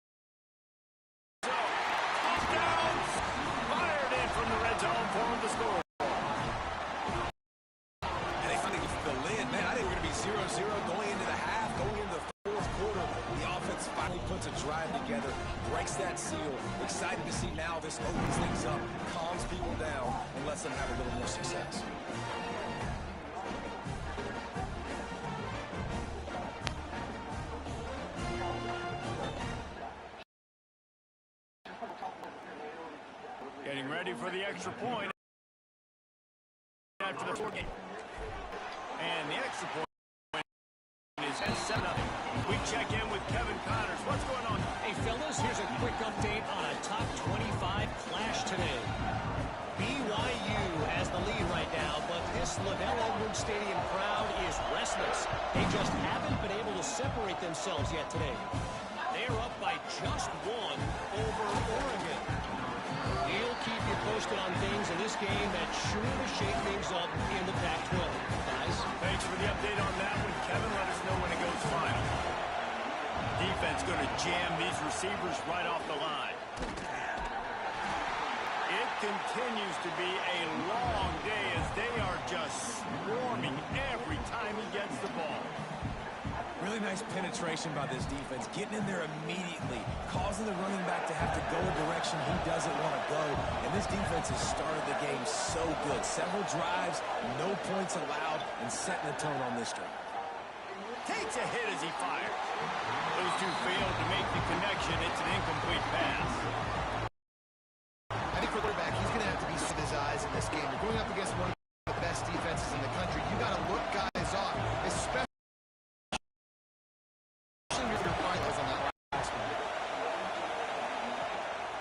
zone. Touchdowns! Fired in from the red zone for him to score. And they finally get the lid. Man, I think we're going to be 0-0 going into the half, going into the fourth quarter. The offense finally puts a drive together, breaks that seal. Excited to see now this opens things up, calms people down, and lets them have a little more success. Getting ready for the extra point after the 4 game. And the extra point is at 7-0. We check in with Kevin Connors. What's going on? Hey, fellas, here's a quick update on a top 25 clash today. BYU has the lead right now, but this LaVell Edwards Stadium crowd is restless. They just haven't been able to separate themselves yet today. They're up by just 1 over Oregon. We'll keep you posted on things in this game that's sure to shake things up in the Pac-12. Guys, Thanks for the update on that one, Kevin. Let us know when it goes final. Defense going to jam these receivers right off the line. It continues to be a long day as they are just swarming every time he gets the ball. Really nice penetration by this defense, getting in there immediately, causing the running back to have to go a direction he doesn't want to go. And this defense has started the game so good. Several drives, no points allowed, and setting the tone on this drive. Takes a hit as he fires. Those two failed to make the connection. It's an incomplete pass. I think for quarterback, he's going to have to be with his eyes in this game. You're going up against one of the best defenses in the country. You got to look guys off, especially with your finals on that last one.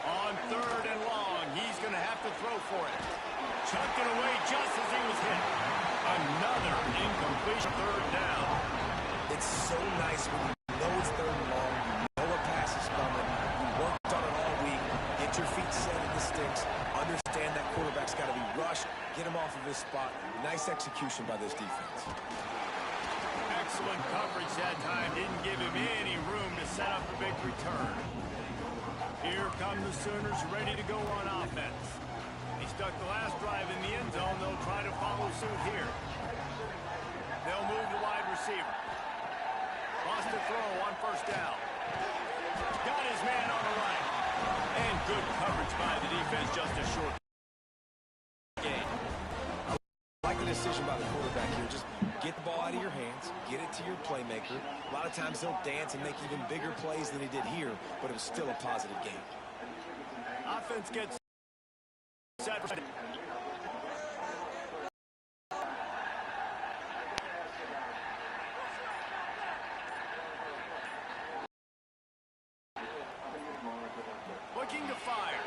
On 3rd and long, he's going to have to throw for it. Chucked it away just as he was hit. Another incompletion, 3rd down. It's so nice when you know it's 3rd and long, you know a pass is coming, you worked on it all week, get your feet set in the sticks, understand that quarterback's got to be rushed, get him off of his spot. Nice execution by this defense. Excellent coverage that time. Didn't give him any room to set up a big return. Here come the Sooners ready to go on offense. He stuck the last drive in the end zone. They'll try to follow suit here. They'll move the wide receiver. Lost the throw on 1st down. Got his man on the right. And good coverage by the defense. Just a short game. I like the decision by the quarterback here. Just get the ball out of your hands, get it to your playmaker. A lot of times he'll dance and make even bigger plays than he did here, but it was still a positive game. Offense gets set. Looking to fire.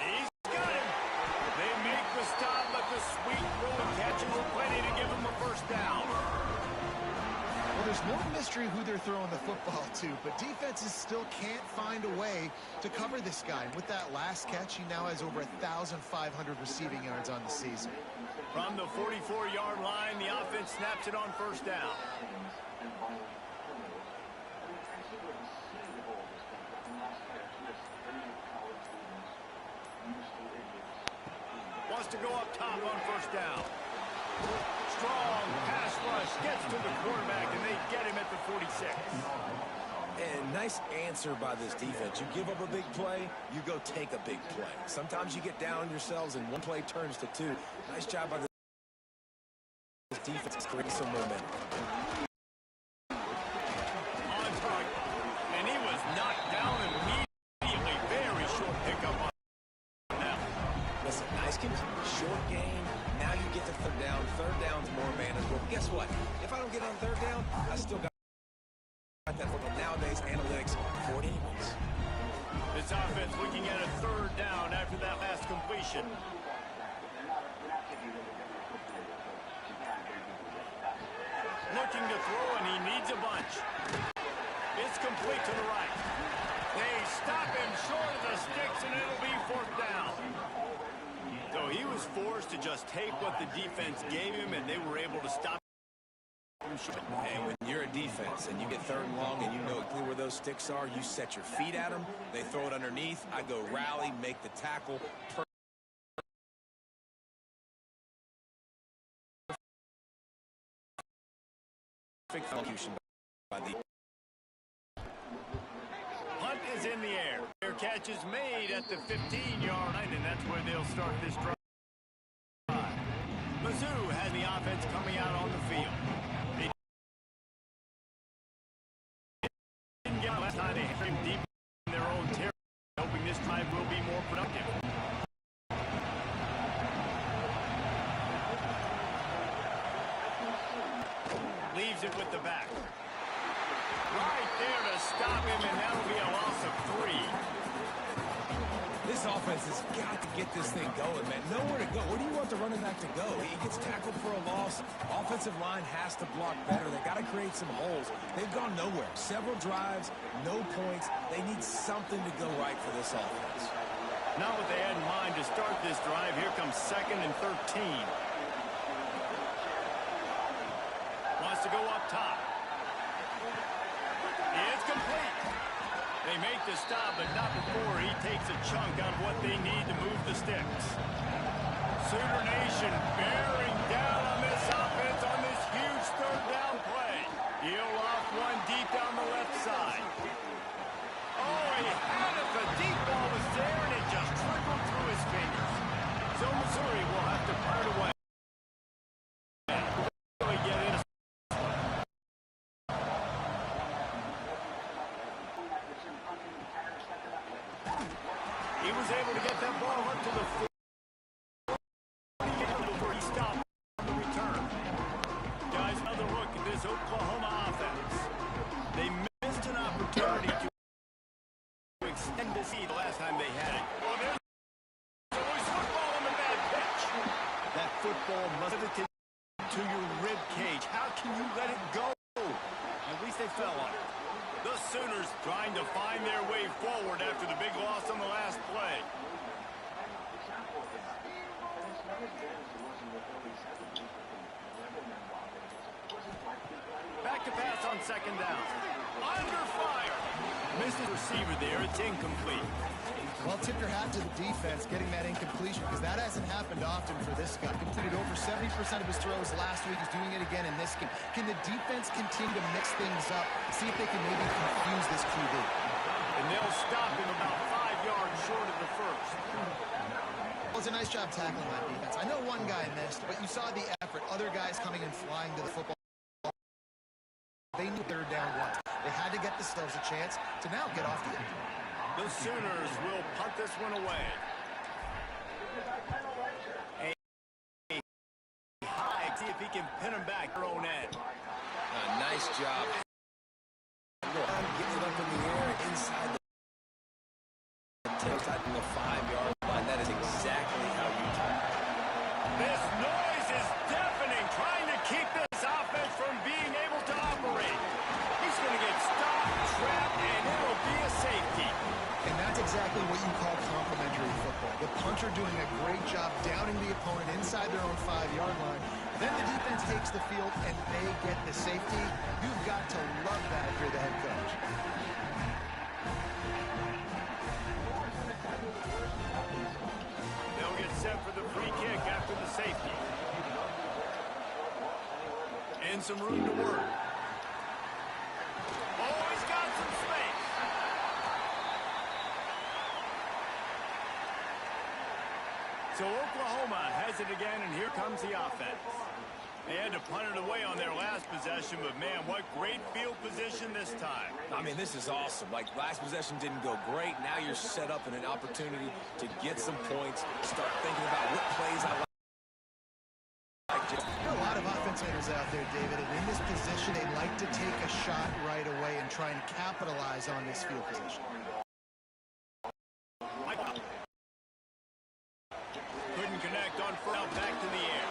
He's got him. They make the stop, but the sweet throw and catch is plenty to give him a 1st down. Well, there's no mystery who they're throwing the football to, but defenses still can't find a way to cover this guy. And with that last catch, he now has over 1,500 receiving yards on the season. From the 44-yard line, the offense snaps it on 1st down. Wants to go up top on 1st down. Strong pass rush gets to the quarterback, and they get him at the 46. And nice answer by this defense. You give up a big play, you go take a big play. Sometimes you get down on yourselves, and one play turns to 2. Nice job by this defense creating some momentum. On target, and he was knocked down immediately. Very short pickup on now. Listen, nice short game. Now you get to 3rd down. 3rd down's more manageable. But guess what? If I don't get on 3rd down, I still got that football. Nowadays, analytics for it anyways. This offense looking at a 3rd down after that last completion. Looking to throw, and he needs a bunch. It's complete to the right. They stop him short of the sticks, and it'll be 4th down. So he was forced to just take what the defense gave him, and they were able to stop him short. And when you're a defense and you get 3rd and long and you know exactly where those sticks are, you set your feet at them, they throw it underneath, I go rally, make the tackle. Perfect execution by the Hunt is in the air. Their catch is made at the 15-yard line, and that's where they'll start this drive. Mizzou has the offense coming out on the field. They didn't get last time. They hit him deep in their own territory, hoping this drive will be more productive. Leaves it with the back. Right there to stop him, and that'll be a loss of 3. This offense has got to get this thing going, man. Nowhere to go. Where do you want the running back to go? He gets tackled for a loss. Offensive line has to block better. They got to create some holes. They've gone nowhere. Several drives, no points. They need something to go right for this offense. Not what they had in mind to start this drive. Here comes 2nd and 13. Wants to go up top. It's complete. They make the stop, but not before he takes a chunk out of what they need to move the sticks. Sooner Nation bearing down on this offense on this huge 3rd down play. this Oklahoma offense. They missed an opportunity to extend the lead the last time they had it. Well, there's always football on the bad pitch. That football must have hit to your rib cage. How can you let it go? At least they fell on it. The Sooners trying to find their way forward after the big loss on the last play. Back to pass on second down. Under fire. Missed the receiver there. It's incomplete. Well, tip your hat to the defense getting that incompletion because that hasn't happened often for this guy. Completed over 70% of his throws last week. He's doing it again in this game. Can the defense continue to mix things up? See if they can maybe confuse this QB. And they'll stop him about 5 yards short of the first. Well, it's a nice job tackling that defense. I know one guy missed, but you saw the effort. Other guys coming and flying to the football. They knew third down once. They had to get themselves a chance to now get off the end. The Sooners will punt this one away. High, see if he can pin him back their own end. Nice job. Getting it up in the air inside the 5-yard line. That is exactly how you do it. This noise is deafening, trying to keep this offense from being able to operate. He's going to get stopped, trapped, and it'll be a safety. And that's exactly what you call complimentary football. The punter doing a great job downing the opponent inside their own 5-yard line. Then the defense takes the field and they get the safety. You've got to love that if you're the head coach. They'll get set for the free kick after the safety. And some room to work. Oh, he's got some space. So Oklahoma has it again, and here comes the offense. They had to punt it away on their last possession, but man, what great field position this time. I mean, this is awesome. Like, last possession didn't go great. Now you're set up in an opportunity to get some points, start thinking about what plays I like. There are a lot of offensive out there, David, and in this position, they like to take a shot right away and try and capitalize on this field position. Couldn't connect on first down, back to the air.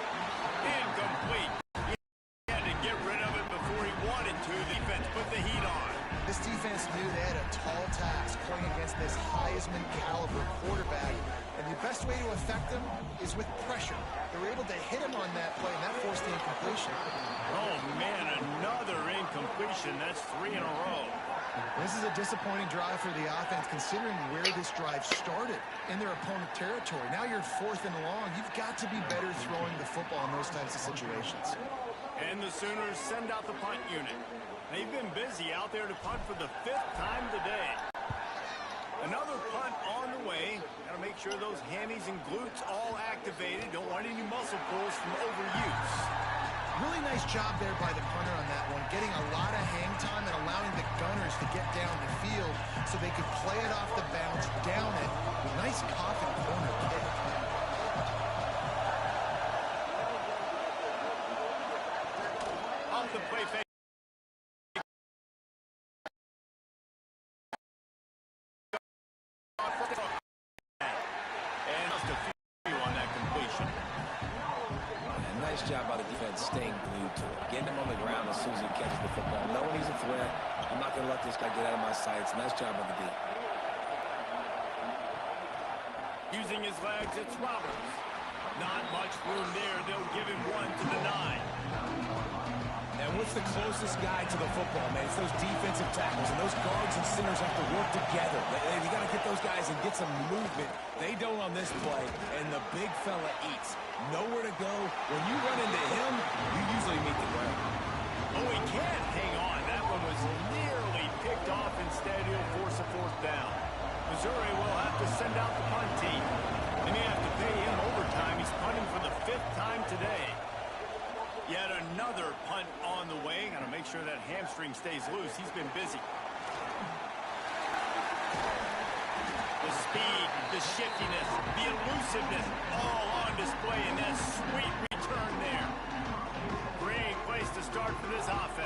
Incomplete. He had to get rid of it before he wanted to. The defense put the heat on. This defense knew they had a tall task playing against this Heisman caliber quarterback, and the best way to affect them is with pressure. They were able to hit him on that play, and that forced the incompletion. Oh, man, another incompletion. That's 3 in a row. This is a disappointing drive for the offense, considering where this drive started in their opponent territory. Now you're 4th and long. You've got to be better throwing the football in those types of situations. And the Sooners send out the punt unit. They've been busy out there to punt for the 5th time today. Another punt on the way. Got to make sure those hammies and glutes all activated. Don't want any muscle pulls from overuse. Really nice job there by the punter on that one, getting a lot of hang time and allowing the gunners to get down the field so they could play it off the bounce, down it. Nice coffin corner kick. Off the play fake. And just a few on that completion. Nice job by the defense staying glued to it. Getting him on the ground as soon as he catches the football. Knowing he's a threat. I'm not going to let this guy get out of my sights. Nice job by the D. Using his legs, it's Roberts. Not much room there. They'll give him 1 to the 9. And what's the closest guy to the football, man? It's those defensive tackles, and those guards and centers have to work together. You got to get those guys and get some movement. They don't on this play, and the big fella eats. Nowhere to go. When you run into him, you usually meet the ground. Oh, he can't hang on. That one was nearly picked off. Instead, he'll force a 4th down. Missouri will have to send out the punt team. They may have to pay him overtime. He's punting for the 5th time today. Yet another punt on the way. Got to make sure that hamstring stays loose. He's been busy. The speed, the shiftiness, the elusiveness, all on display in that sweet return there. Great place to start for this offense.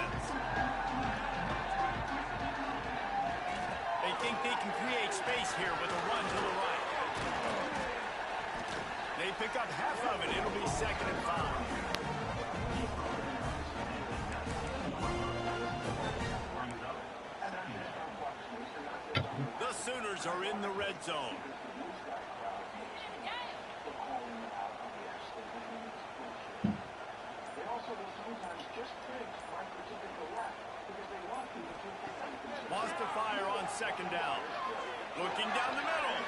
think they can create space here with a run to the right. They pick up half of it. It'll be 2nd and 5. The Sooners are in the red zone. Lost the fire on 2nd down. Looking down the middle.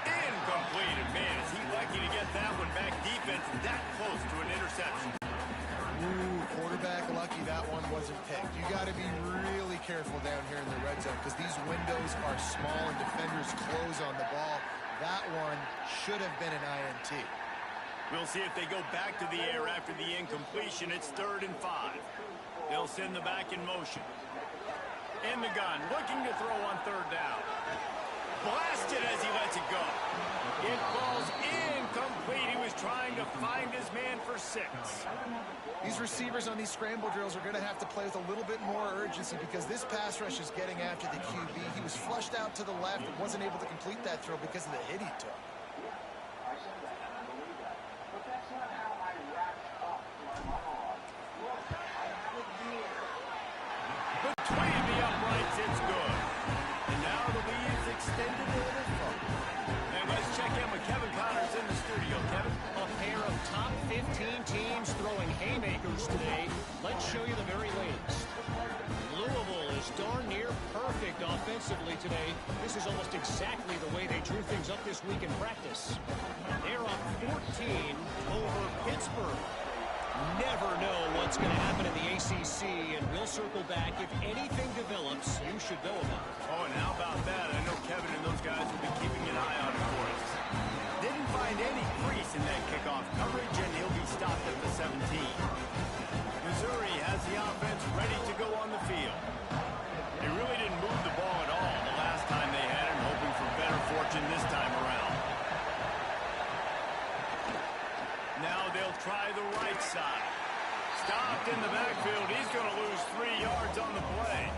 Incomplete. And man, is he lucky to get that one back. Defense that close to an interception. Ooh, quarterback lucky that one wasn't picked. You got to be really careful down here in the red zone because these windows are small and defenders close on the ball. That one should have been an INT. We'll see if they go back to the air after the incompletion. It's 3rd and 5. They'll send the back in motion. In the gun, looking to throw on 3rd down. Blasted as he lets it go. It falls incomplete. He was trying to find his man for 6. These receivers on these scramble drills are going to have to play with a little bit more urgency because this pass rush is getting after the QB. He was flushed out to the left and wasn't able to complete that throw because of the hit he took. Between the uprights, it's good. And now the lead's extended a little further. And let's check in with Kevin Connors in the studio. Kevin? A pair of top 15 teams throwing haymakers today. Let's show you the very latest. Louisville is darn near perfect offensively today. This is almost exactly the way they drew things up this week in practice. They're up 14 over Pittsburgh. Never know what's going to happen in the ACC, and we'll circle back. If anything develops, you should know about it. Oh, and how about that? I know Kevin and those guys will be keeping an eye on it for us. Didn't find any crease in that kickoff coverage, and he'll be stopped at the 17. Missouri has the offense ready to go on the field. They really didn't move the ball at all the last time they had it, hoping for better fortune this time around. Now they'll try the right side. Stopped in the backfield. He's going to lose 3 yards on the play.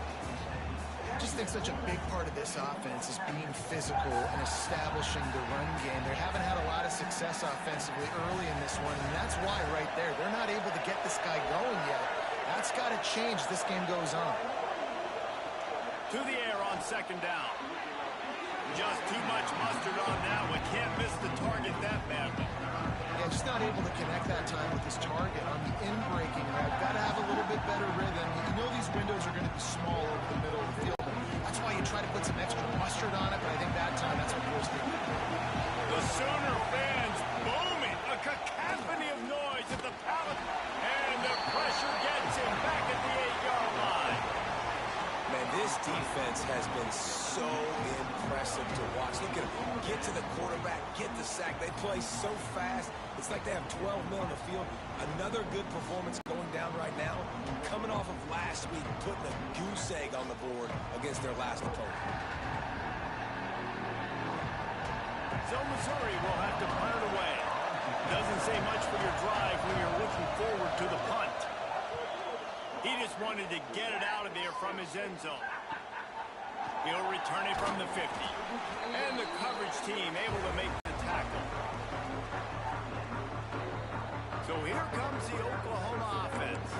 I just think such a big part of this offense is being physical and establishing the run game. They haven't had a lot of success offensively early in this one, and that's why right there. They're not able to get this guy going yet. That's got to change as this game goes on. To the air on 2nd down. Just too much mustard on that one. Can't miss the target that badly. Yeah, just not able to connect that time with his target on the in-breaking route. Got to have a little bit better rhythm. You know these windows are going to be small over the middle of the field. That's why you try to put some extra mustard on it, but I think that time that's what forced it. The Sooner fans booming. A cacophony of noise at the Palace. And the pressure gets him back at the 8-yard line. Man, this defense has been so impressive to watch. Look at them. Get to the quarterback, get the sack. They play so fast. It's like they have 12 men on the field. Another good performance going down right now. Coming off of last week, putting a goose egg on the board against their last opponent. So Missouri will have to punt it away. Doesn't say much for your drive when you're looking forward to the punt. He just wanted to get it out of there from his end zone. He'll return it from the 50. And the coverage team able to make the tackle. So here comes the Oklahoma offense.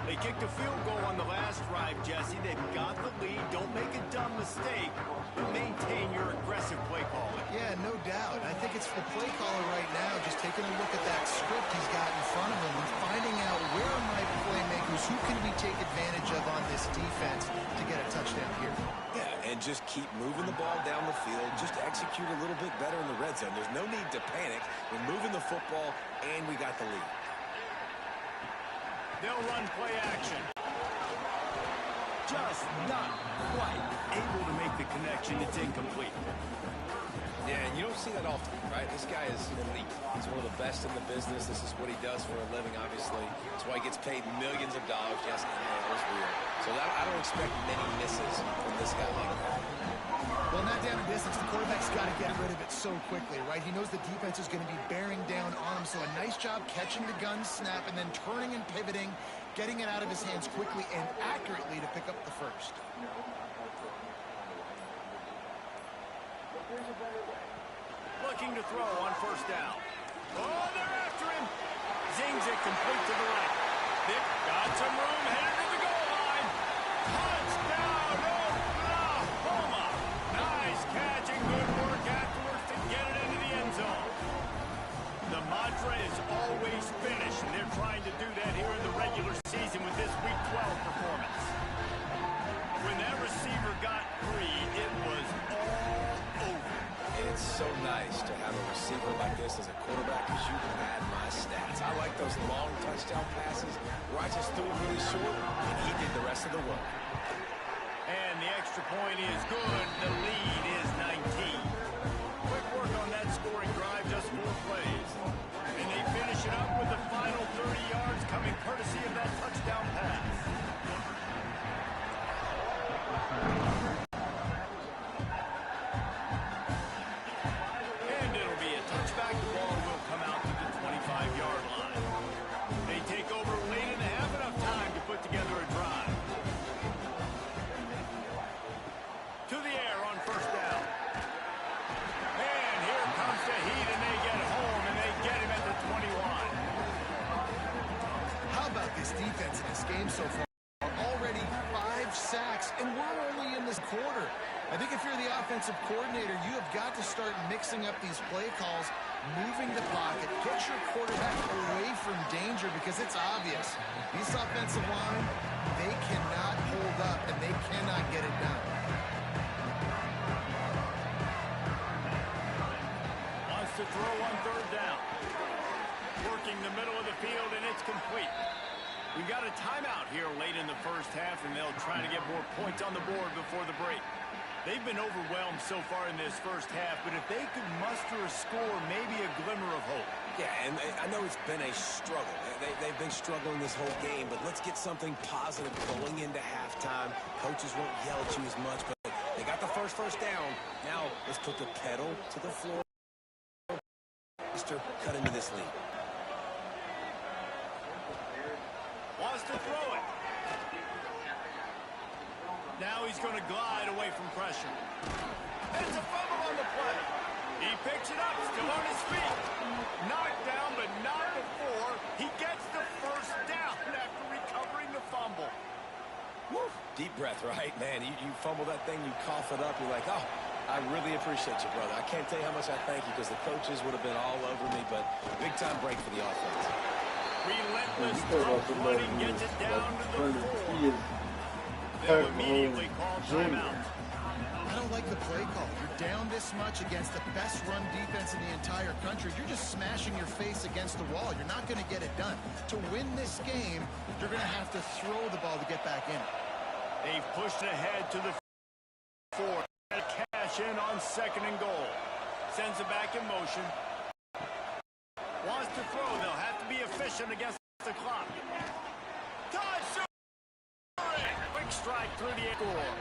They kicked a field goal on the last drive, Jesse. They've got the lead. Don't make a dumb mistake, but maintain your aggressive play calling. Yeah, no doubt. I think it's the play caller right now just taking a look at that script he's got in front of him and finding out where are my playmakers, who can we take advantage of on this defense to get a touchdown here. Yeah, and just keep moving the ball down the field. Just execute a little bit better in the red zone. There's no need to panic. We're moving the football, and we got the lead. They'll run play action. Just not quite able to make the connection. It's incomplete. Yeah, and you don't see that often, right? This guy is elite. He's one of the best in the business. This is what he does for a living, obviously. That's why he gets paid millions of dollars. Yes, that was real. So I don't expect many misses from this guy like that. Well, not down in distance. The quarterback's got to get rid of it so quickly, right? He knows the defense is going to be bearing down on him. So a nice job catching the gun snap and then turning and pivoting, getting it out of his hands quickly and accurately to pick up the first. Looking to throw on first down. Oh, they're after him. Zings it complete to the right. Vic got some room, headed to the goal line. Touchdown, Oklahoma. Nice catch and good work afterwards to get it into the end zone. The mantra is always finish, and they're trying to do that here in the regular season with this Week 12 performance. When that receiver got free, it was all over. It's so nice to have a receiver like this as a quarterback because you can add my stats. I like those long touchdown passes where I just threw it really short, and he did the rest of the work. And the extra point is good. The lead is 19. Quick work on that scoring drive, just 4 plays. And they finish it up with the final 30 yards coming courtesy of that touchdown pass. And it'll be a touchback. The ball will come out to the 25-yard line. They take over late in the half, enough time to put together a drive. To the air on first down. And here comes the heat, and they get home, and they get him at the 21. How about this defense in this game so far? Already 5 sacks, and we're only in this quarter. I think if you're the offensive coordinator, you have got to start mixing up these play calls, moving the pocket, get your quarterback away from danger because it's obvious. This offensive line, they cannot hold up, and they cannot get it done. Wants to throw on third down. Working the middle of the field, and it's complete. We've got a timeout here late in the first half, and they'll try to get more points on the board before the break. They've been overwhelmed so far in this first half, but if they could muster a score, maybe a glimmer of hope. Yeah, and I know it's been a struggle. They've been struggling this whole game, but let's get something positive going into halftime. Coaches won't yell at you as much, but they got the first down. Now let's put the pedal to the floor. Cut into this lead. Wants to throw it. Now he's going to glide away from pressure. It's a fumble on the play. He picks it up, still on his feet. Knocked down, but not before he gets the first down after recovering the fumble. Woo. Deep breath, right? Man, you fumble that thing, you cough it up, you're like, oh, I really appreciate you, brother. I can't tell you how much I thank you because the coaches would have been all over me, but big-time break for the offense. Relentless tough running gets it down to the 4. They'll immediately call timeout. I don't like the play call. You're down this much against the best run defense in the entire country. You're just smashing your face against the wall. You're not going to get it done. To win this game, you're going to have to throw the ball to get back in it. They've pushed ahead to the 4. Cash in on 2nd and goal. Sends it back in motion. Wants to throw. They'll have to be efficient against the clock. Quick strike through the score.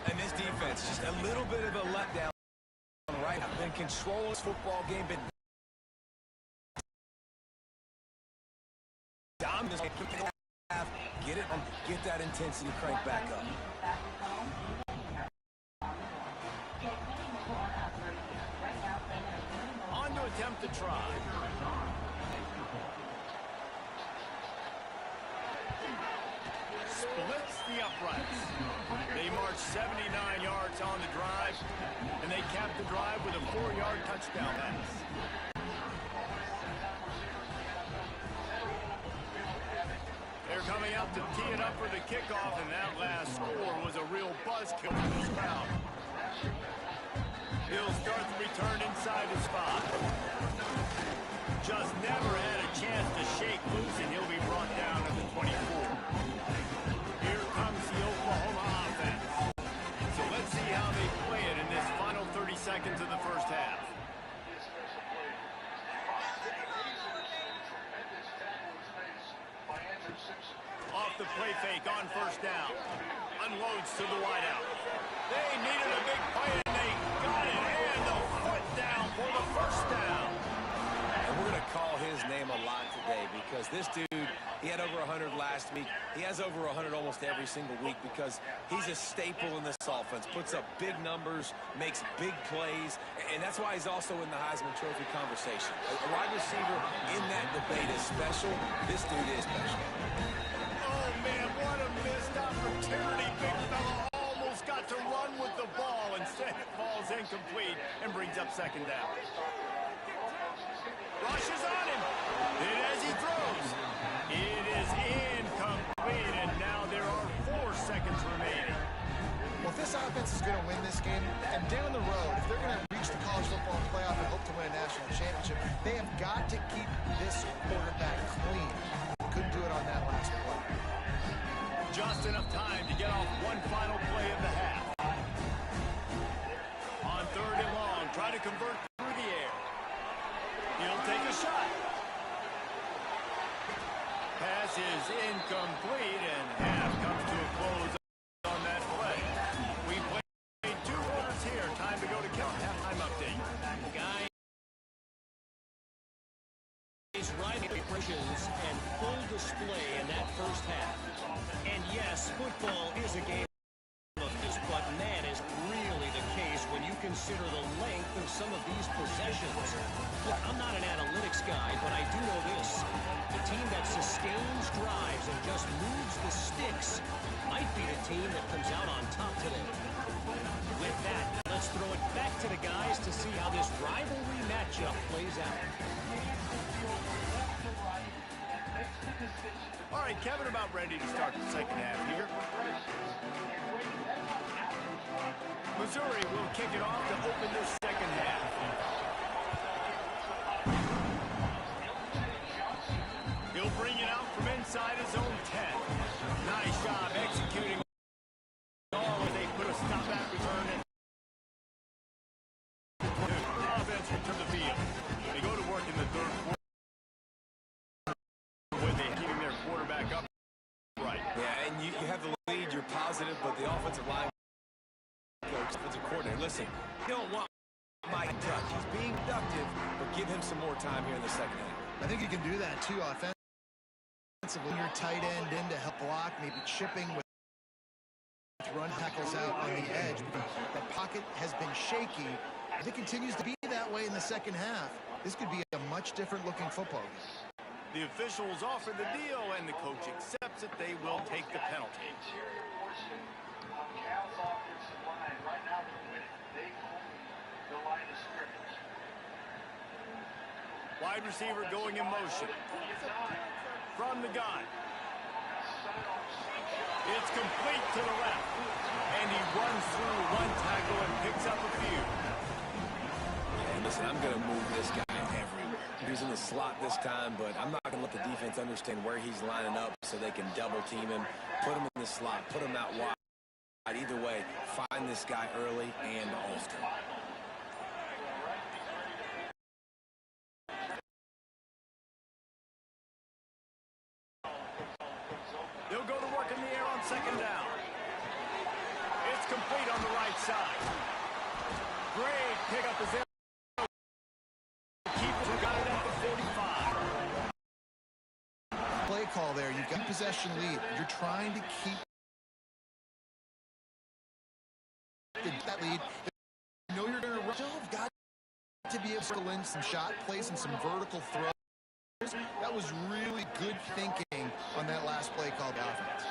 And this defense, just a little bit of a letdown. Right, been controlling this football game, been dominant. Get that intensity crank back up. On to attempt to try. Splits the uprights. They march 79 yards on the drive, and they cap the drive with a 4-yard touchdown pass. They're coming out to tee it up for the kickoff, and that last score was a real buzzkill for this crowd. He'll start the return inside his 5. Just never had a chance to shake loose, and he'll be brought down at the 24. Here comes the Oklahoma offense. So let's see how they play it in this final 30 seconds of the first half. Off the play fake on first down. Unloads to the wideout. They needed a big play, and they got it. And the foot down for the first down. And we're going to call his name a lot today. today, because this dude, he had over 100 last week. He has over 100 almost every single week because he's a staple in this offense, puts up big numbers, makes big plays, and that's why he's also in the Heisman Trophy conversation. A wide receiver in that debate is special. This dude is special. Oh, man, what a missed opportunity. Big fella almost got to run with the ball. Instead, it falls incomplete and brings up second down. Rushes on him. And as he throws, it is incomplete, and now there are 4 seconds remaining. Well, if this offense is going to win this game, and down the road, if they're going to reach the college football playoff and hope to win a national championship, they have got to keep this quarterback clean. Couldn't do it on that last play. Just enough time to get off one final play of the half. On 3rd and long, try to convert through the air. He'll take a shot. Pass is incomplete, and half comes to a close on that play. We played 2 quarters here. Time to go to halftime update. Guys, riding impressions and full display in that first half. And yes, football is a game of this, but man, is really the case when you consider the length of some of these possessions. Look, I'm not an analytics guy, but I do know this. The team that sustains drives and just moves the sticks might be the team that comes out on top today. With that, let's throw it back to the guys to see how this rivalry matchup plays out. All right, Kevin, about ready to start the second half here. Missouri will kick it off to open this second half. He'll bring it out from inside his own 10. Nice job executing all as they put a stop-back return in. Offense return the field. They go to work in the 3rd quarter. Keeping their quarterback up right. Yeah, and you have the lead, you're positive, but the offensive line coach, offensive coordinator, listen, you don't want Mike Duck. He's being productive, but give him some more time here in the second half. I think you can do that, too, offensively. Your tight end in to help block, maybe chipping with run tackles out on the edge. The pocket has been shaky. If it continues to be that way in the second half, this could be a much different-looking football game. The officials offer the deal, and the coach accepts it. They will take the penalty. Wide receiver going in motion. From the gun. It's complete to the left. And he runs through one tackle and picks up a few. And listen, I'm going to move this guy everywhere. He's in the slot this time, but I'm not going to let the defense understand where he's lining up so they can double team him, put him in the slot, put him out wide. Either way, find this guy early and often. They'll go to work in the air on second down. It's complete on the right side. Great pickup is there. Keeper got it at the 45. Play call there. You've got possession lead. You're trying to keep that lead. You know you're going to run. You've got to be able to win some shot plays and some vertical throws. That was really good thinking on that last play called offense.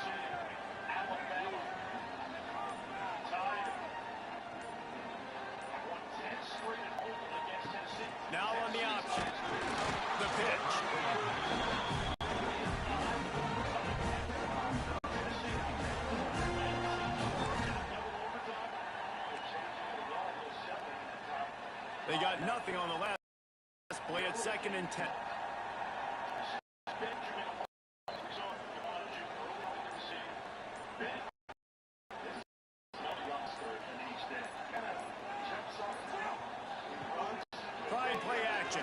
Now on the option. The pitch. They got nothing on the last play at 2nd and 10. Try and play action.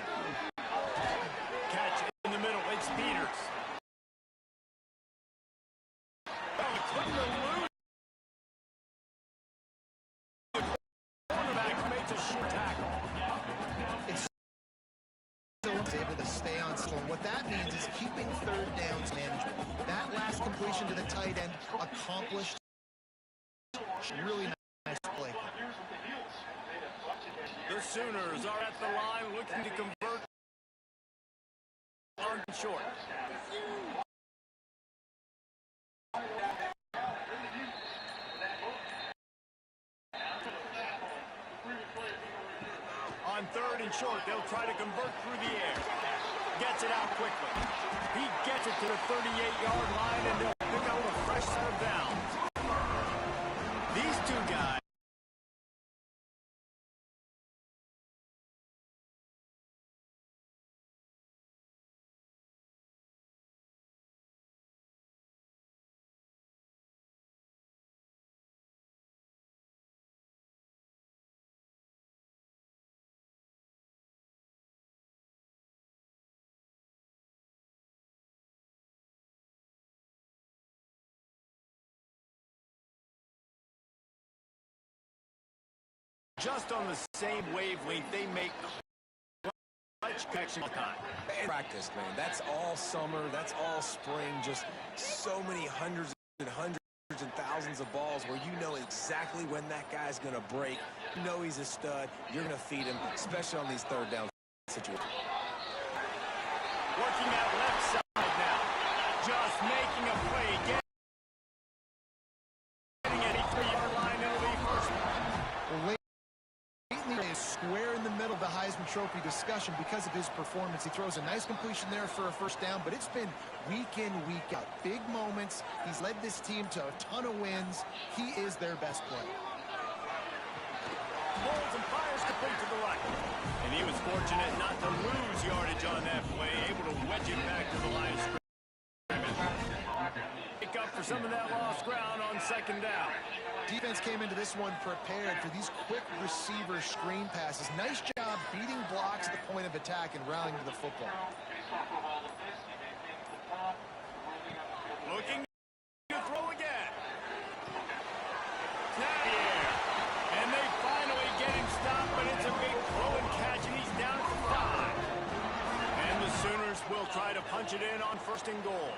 Catch in the middle. It's Peters. Cornerback makes a short tackle. It's able to stay completion to the tight end, accomplished. Really nice play. The Sooners are at the line looking to convert on short. On third and short, they'll try to convert through the air. Gets it out quickly. He gets it to the 38-yard line, and they'll pick out a fresh set of downs. These two guys. Just on the same wavelength, they make clutch connection all the time. Practice, man. That's all summer. That's all spring. Just so many hundreds and thousands of balls where you know exactly when that guy's going to break. You know he's a stud. You're going to feed him, especially on these third down situations. Working out left side now. Just making a play. Getting at the 3-yard line. It'll be first. Is square in the middle of the Heisman Trophy discussion because of his performance. He throws a nice completion there for a first down, but it's been week in, week out. Big moments. He's led this team to a ton of wins. He is their best player. Holds and fires complete to the right. And he was fortunate not to lose yardage on that play, able to wedge it back to the line of scrimmage. Pick up for some of that lost ground on second down. Defense came into this one prepared for these quick receiver screen passes. Nice job beating blocks at the point of attack and rallying to the football. Looking to throw again. Here. And they finally get him stopped, but it's a big throw and catch, and he's down at the 5. And the Sooners will try to punch it in on first and goal.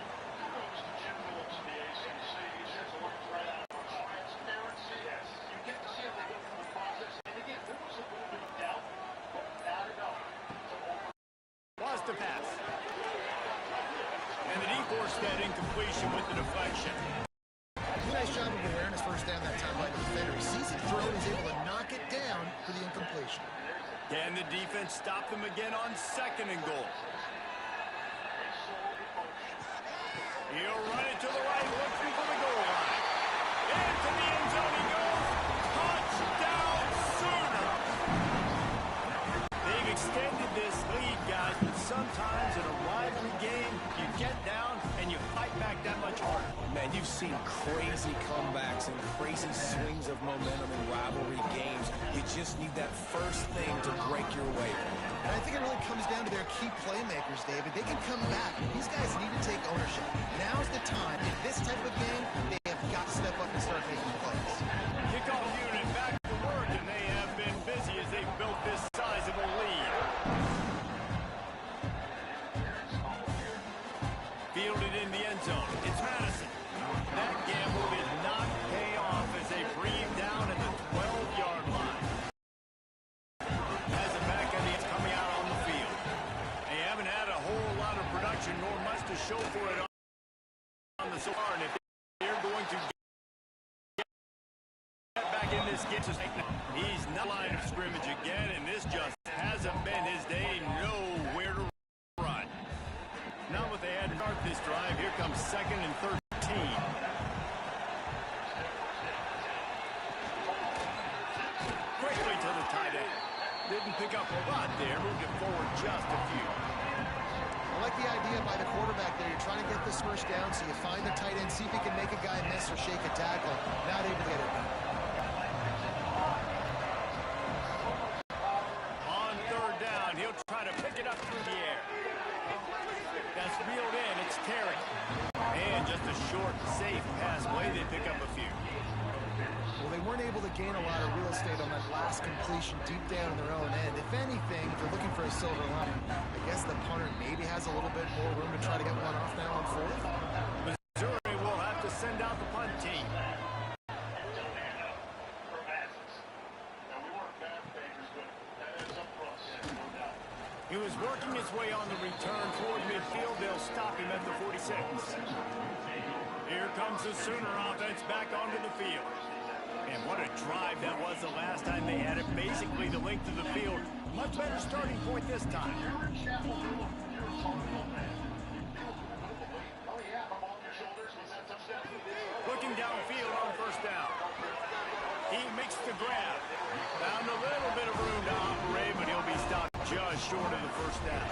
To pass. And the deep forced that incompletion with the deflection. Nice job of awareness first down that time by the defender. He sees it thrown, he's able to knock it down for the incompletion. Can the defense stop them again on second and goal? He'll run it to the right, looking for the goal line. Into the end zone he goes. Touchdown, Sooner! They've extended this lead, guys, but sometimes in a rivalry game, you get down and you fight back that much harder. Man, you've seen crazy comebacks and crazy swings of momentum in rivalry games. You just need that first thing to break your way. And I think it really comes down to their key playmakers, David. They can come back. These guys need to take ownership. Now's the time. In this type of game, they have got to step up and start making plays. Kickoff unit back to work, and they have been busy as they've built this sizable lead. Fielded in the end zone. It's Madison. That gamble did not pay off as they breathe down at the 12-yard line. Has it back and it's coming out on the field. They haven't had a whole lot of production nor much to show for it on the so far. And if they're going to get back in this game, he's not line of scrimmage again, and this just hasn't been his day. Nowhere to run. Not what they had to start this drive. Here comes second and 13. Quickly to the tight end. Didn't pick up a lot there. Moved it forward just a few. I like the idea by the quarterback there. You're trying to get this first down, so you find the tight end, see if he can make a guy miss or shake a tackle. Not able to get it done. On third down, he'll try to pick it up through the air. That's reeled in. It's Terry. And just a short, safe pass play. They pick up a few. Well, they weren't able to gain a lot of real estate on that last completion deep down in their own end. If anything, if they're looking for a silver lining, I guess the punter maybe has a little bit more room to try to get one off now on fourth. Missouri will out the punt team. He was working his way on the return toward midfield. They'll stop him at the 46. Here comes the Sooner offense back onto the field. And what a drive that was the last time they had it. Basically the length of the field. Much better starting point this time. Looking downfield on first down. He makes the grab. Found a little bit of room to operate, but he'll be stopped just short of the first down.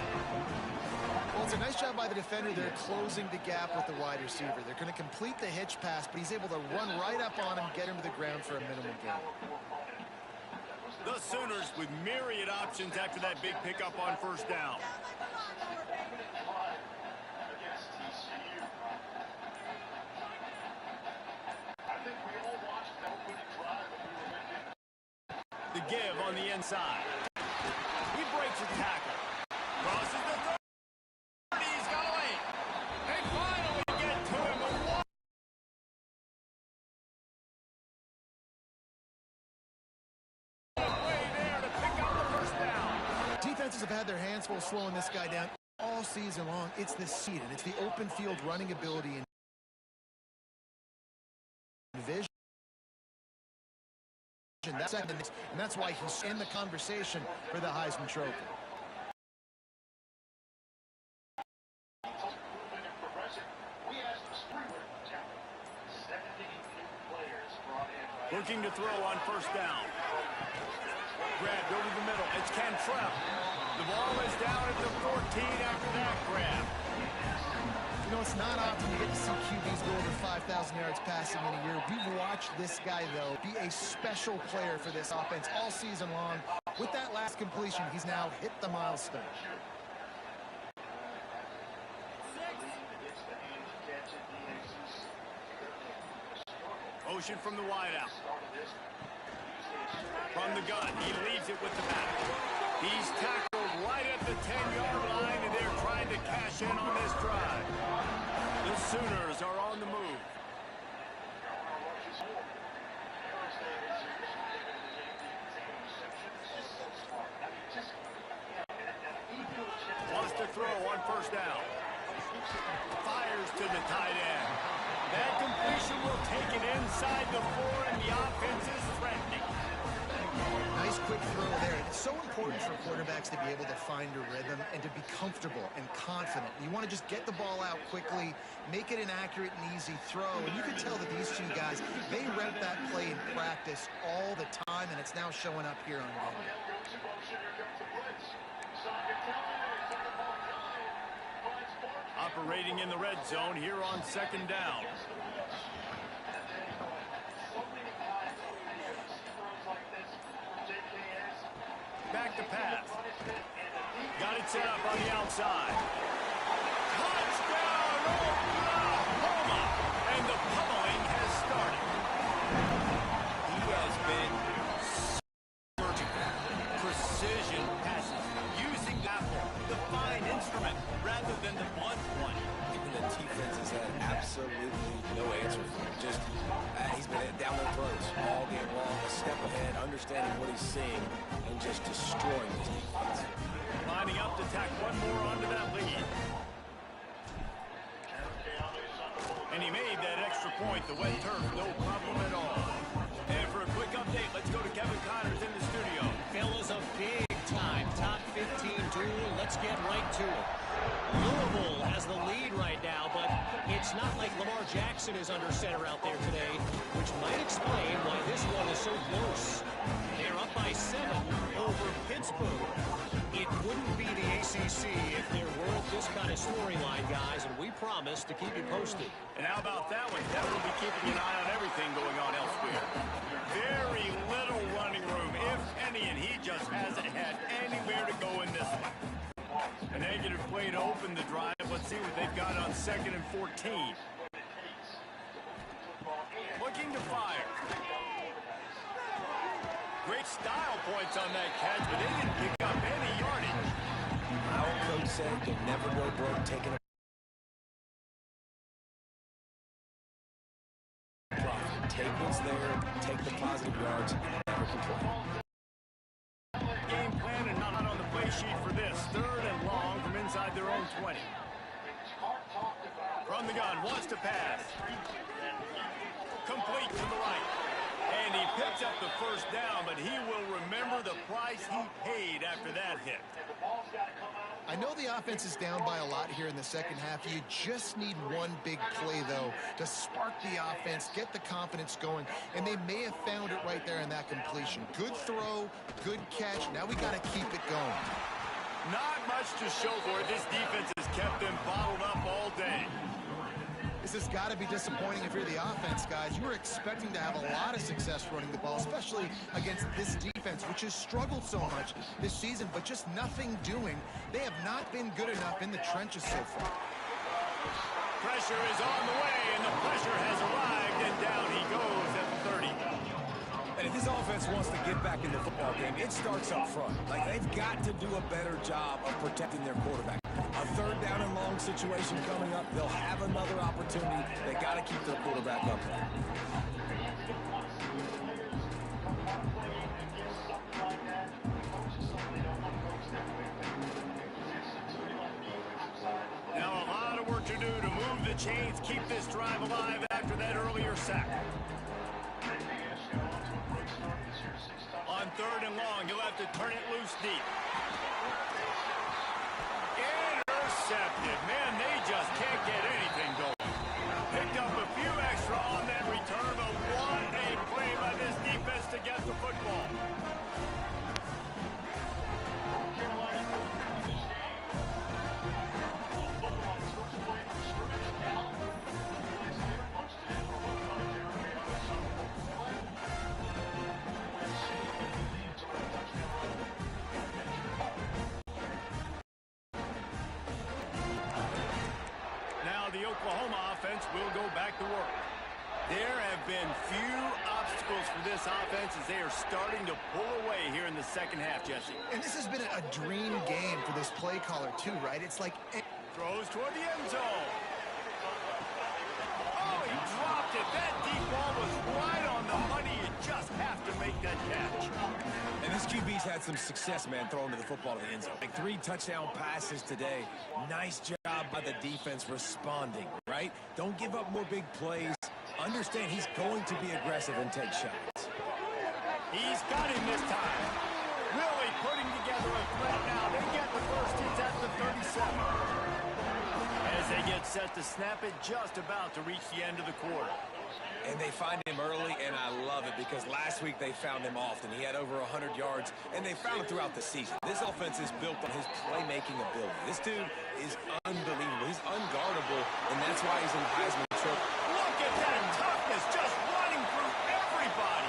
Well, it's a nice job by the defender. They're closing the gap with the wide receiver. They're going to complete the hitch pass, but he's able to run right up on him, get him to the ground for a minimal gain. The Sooners with myriad options after that big pickup on first down. The give on the inside. He breaks a tackle. Crosses the 30. He's going. They finally get to him. Way there to pick up the first down. Defenses have had their hands full slowing this guy down all season long. It's the speed, and it's the open field running ability and vision. And that's why he's in the conversation for the Heisman Trophy. Looking to throw on first down. Grabbed over the middle. It's Cantrell. The ball is down at the 14 after that grab. You know, it's not often you get to see QBs go over 5,000 yards passing in a year. We've watched this guy, though, be a special player for this offense all season long. With that last completion, he's now hit the milestone. Motion from the wideout. From the gun, he leaves it with the back. He's tackled right at the 10-yard line, and they're trying to cash in on this drive. The Sooners are on the move. Wants to throw on first down. Fires to the tight end. That completion will take it inside the 4, and the offense is threatening. Nice quick throw there. It's so important for quarterbacks to be able to find a rhythm and to be comfortable and confident. You want to just get the ball out quickly, make it an accurate and easy throw. And you can tell that these two guys, they rep that play in practice all the time, and it's now showing up here on game. Operating in the red zone here on second down. Back to pass. Got it set up on the outside. Touchdown, Oklahoma! And the pummeling has started. He has been surgical. Precision passes. Using the apple, the fine instrument, rather than the blunt one. Even the defense has had absolutely no answer for him. Just, he's been down their throats all game long. A step ahead, understanding what he's seeing, and just destroying his defense. Lining up to tack one more onto that lead. And he made that extra point. The wet turf, no problem at all. And for a quick update, let's go to Kevin Connors in the studio. Fellas, a big-time top 15 duel. Let's get right to it. Louisville has the lead right now, but it's not like Lamar Jackson is under center out there today, which might explain why this one is so close. They're up by 7 over Pittsburgh. It wouldn't be the ACC if there weren't this kind of storyline, guys, and we promise to keep you posted. And how about that one? That will be keeping an eye on everything going on elsewhere. Very little running room, if any, and he just hasn't had anywhere to go in this one. A negative play to open the drive. Let's see what they've got on 2nd and 14. Looking to fire. Great style points on that catch, but they didn't pick up any yardage. Our coach said you'll never go broke taking a take what's there, take the positive yards, and never complain. Game plan and not on the play sheet for this. 3rd and long from inside their own 20. From the gun, wants to pass. Complete to the right. And he picks up the first down, but he will remember the price he paid after that hit. I know the offense is down by a lot here in the second half. You just need one big play, though, to spark the offense, get the confidence going, and they may have found it right there in that completion. Good throw, good catch. Now we got to keep it going. Not much to show for it. This defense has kept them bottled up all day. This has got to be disappointing if you're the offense, guys. You were expecting to have a lot of success running the ball, especially against this defense, which has struggled so much this season, but just nothing doing. They have not been good enough in the trenches so far. Pressure is on the way, and the pressure has arrived, and down he goes at the 30. And if this offense wants to get back in the football game, it starts up front. Like, they've got to do a better job of protecting their quarterback. A 3rd down and long situation coming up. They'll have another opportunity. They got to keep their quarterback up there. Now a lot of work to do to move the chains, keep this drive alive after that earlier sack. On 3rd and long, you'll have to turn it loose deep. Intercepted. Man, they just can't get anything going. Picked up a few extra on that return, but what a play by this defense to get the football. The Oklahoma offense will go back to work. There have been few obstacles for this offense as they are starting to pull away here in the second half, Jesse. And this has been a dream game for this play caller, too, right? It's like... Throws toward the end zone. Oh, he dropped it. That deep ball was right on the money. You just have to make that catch. And this QB's had some success, man, throwing to the football to the end zone. Like 3 touchdown passes today. Nice job by the defense responding, right? Don't give up more big plays. Understand he's going to be aggressive and take shots. He's got him this time. Really putting together a threat now. They get the first. It's at the 37. As they get set to snap it, just about to reach the end of the quarter. And they find him early, and I love it because last week they found him often. He had over 100 yards, and they found him throughout the season. This offense is built on his playmaking ability. This dude is unbelievable. He's unguardable, and that's why he's in the Heisman Trophy. Look at that toughness, just running through everybody.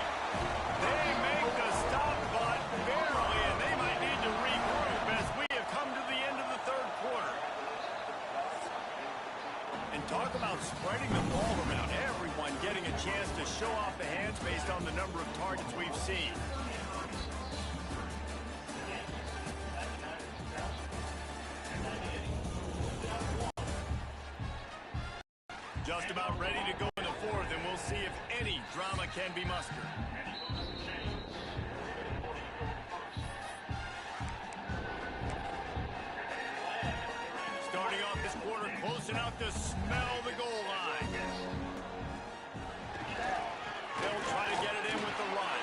They make the stop, but barely, and they might need to regroup as we have come to the end of the 3rd quarter. And talk about spreading the ball around. Everyone getting a chance to show off the hands based on the number of targets we've seen. Just about ready to go in the 4th, and we'll see if any drama can be mustered. Starting off this quarter close enough to smell the goal line. They'll try to get it in with the run.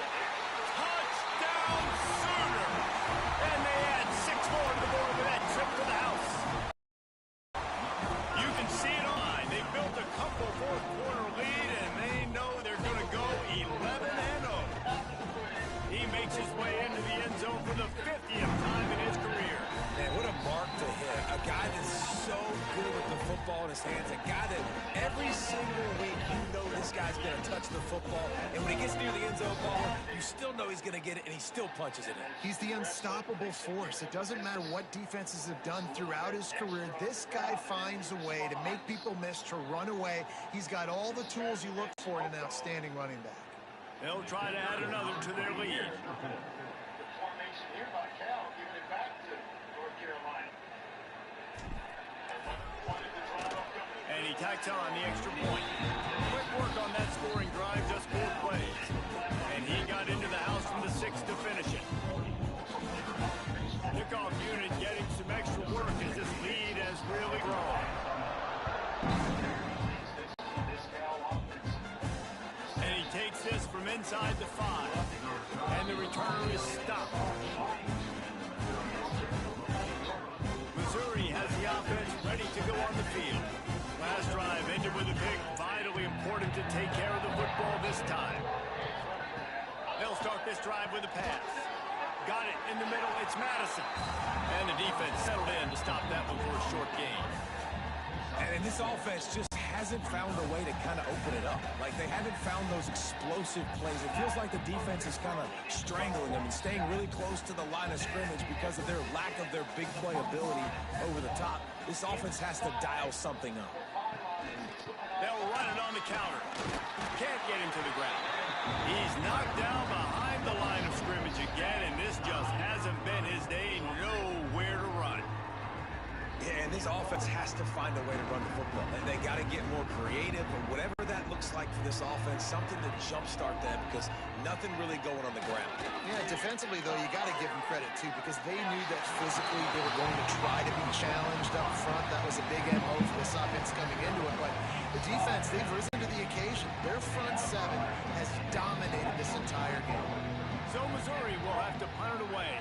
Touchdown Sooner! And they add 6 more to the board with that trip to the house. You can see it online. They built a couple 4th quarter lead, and they know they're going to go 11-0. He makes his way into the end zone for the 50th time in his career. Man, what a mark to hit. A guy that's so good with the football in his hands. A guy that every single week you know this guy's going to touch the football. And when he gets near the end zone ball, you still know he's going to get it, and he still punches it in. He's the unstoppable force. It doesn't matter what defenses have done throughout his career. This guy finds a way to make people miss, to run away. He's got all the tools you look for in an outstanding running back. They'll try to add another to their lead. Formation here by Cal, giving it back to North Carolina. And he tacks on the extra point. Quick work on that scoring drive, just inside the 5. And the returner is stopped. Missouri has the offense ready to go on the field. Last drive ended with a pick. Vitally important to take care of the football this time. They'll start this drive with a pass. Got it in the middle. It's Madison. And the defense settled in to stop that one for a short gain. And this offense just hasn't found a way to kind of open it up. Like, they haven't found those explosive plays. It feels like the defense is kind of strangling them and staying really close to the line of scrimmage because of their lack of their big play ability over the top. This offense has to dial something up. They'll run it on the counter. Can't get him to the ground. He's knocked down behind the line of scrimmage again, and this just hasn't been his day. Nowhere to run. Yeah, and this offense has to find a way to run the football. And they got to get more creative, or whatever that looks like for this offense, something to jumpstart them, because nothing really going on the ground. Yeah, defensively, though, you got to give them credit, too, because they knew that physically they were going to try to be challenged up front. That was a big MO for this offense coming into it. But the defense, they've risen to the occasion. Their front 7 has dominated this entire game. So Missouri will have to punt it away.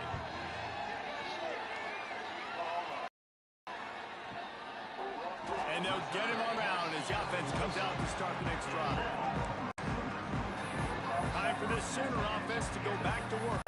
And they'll get him around as the offense comes out to start the next drive. Time for this Sooner offense to go back to work.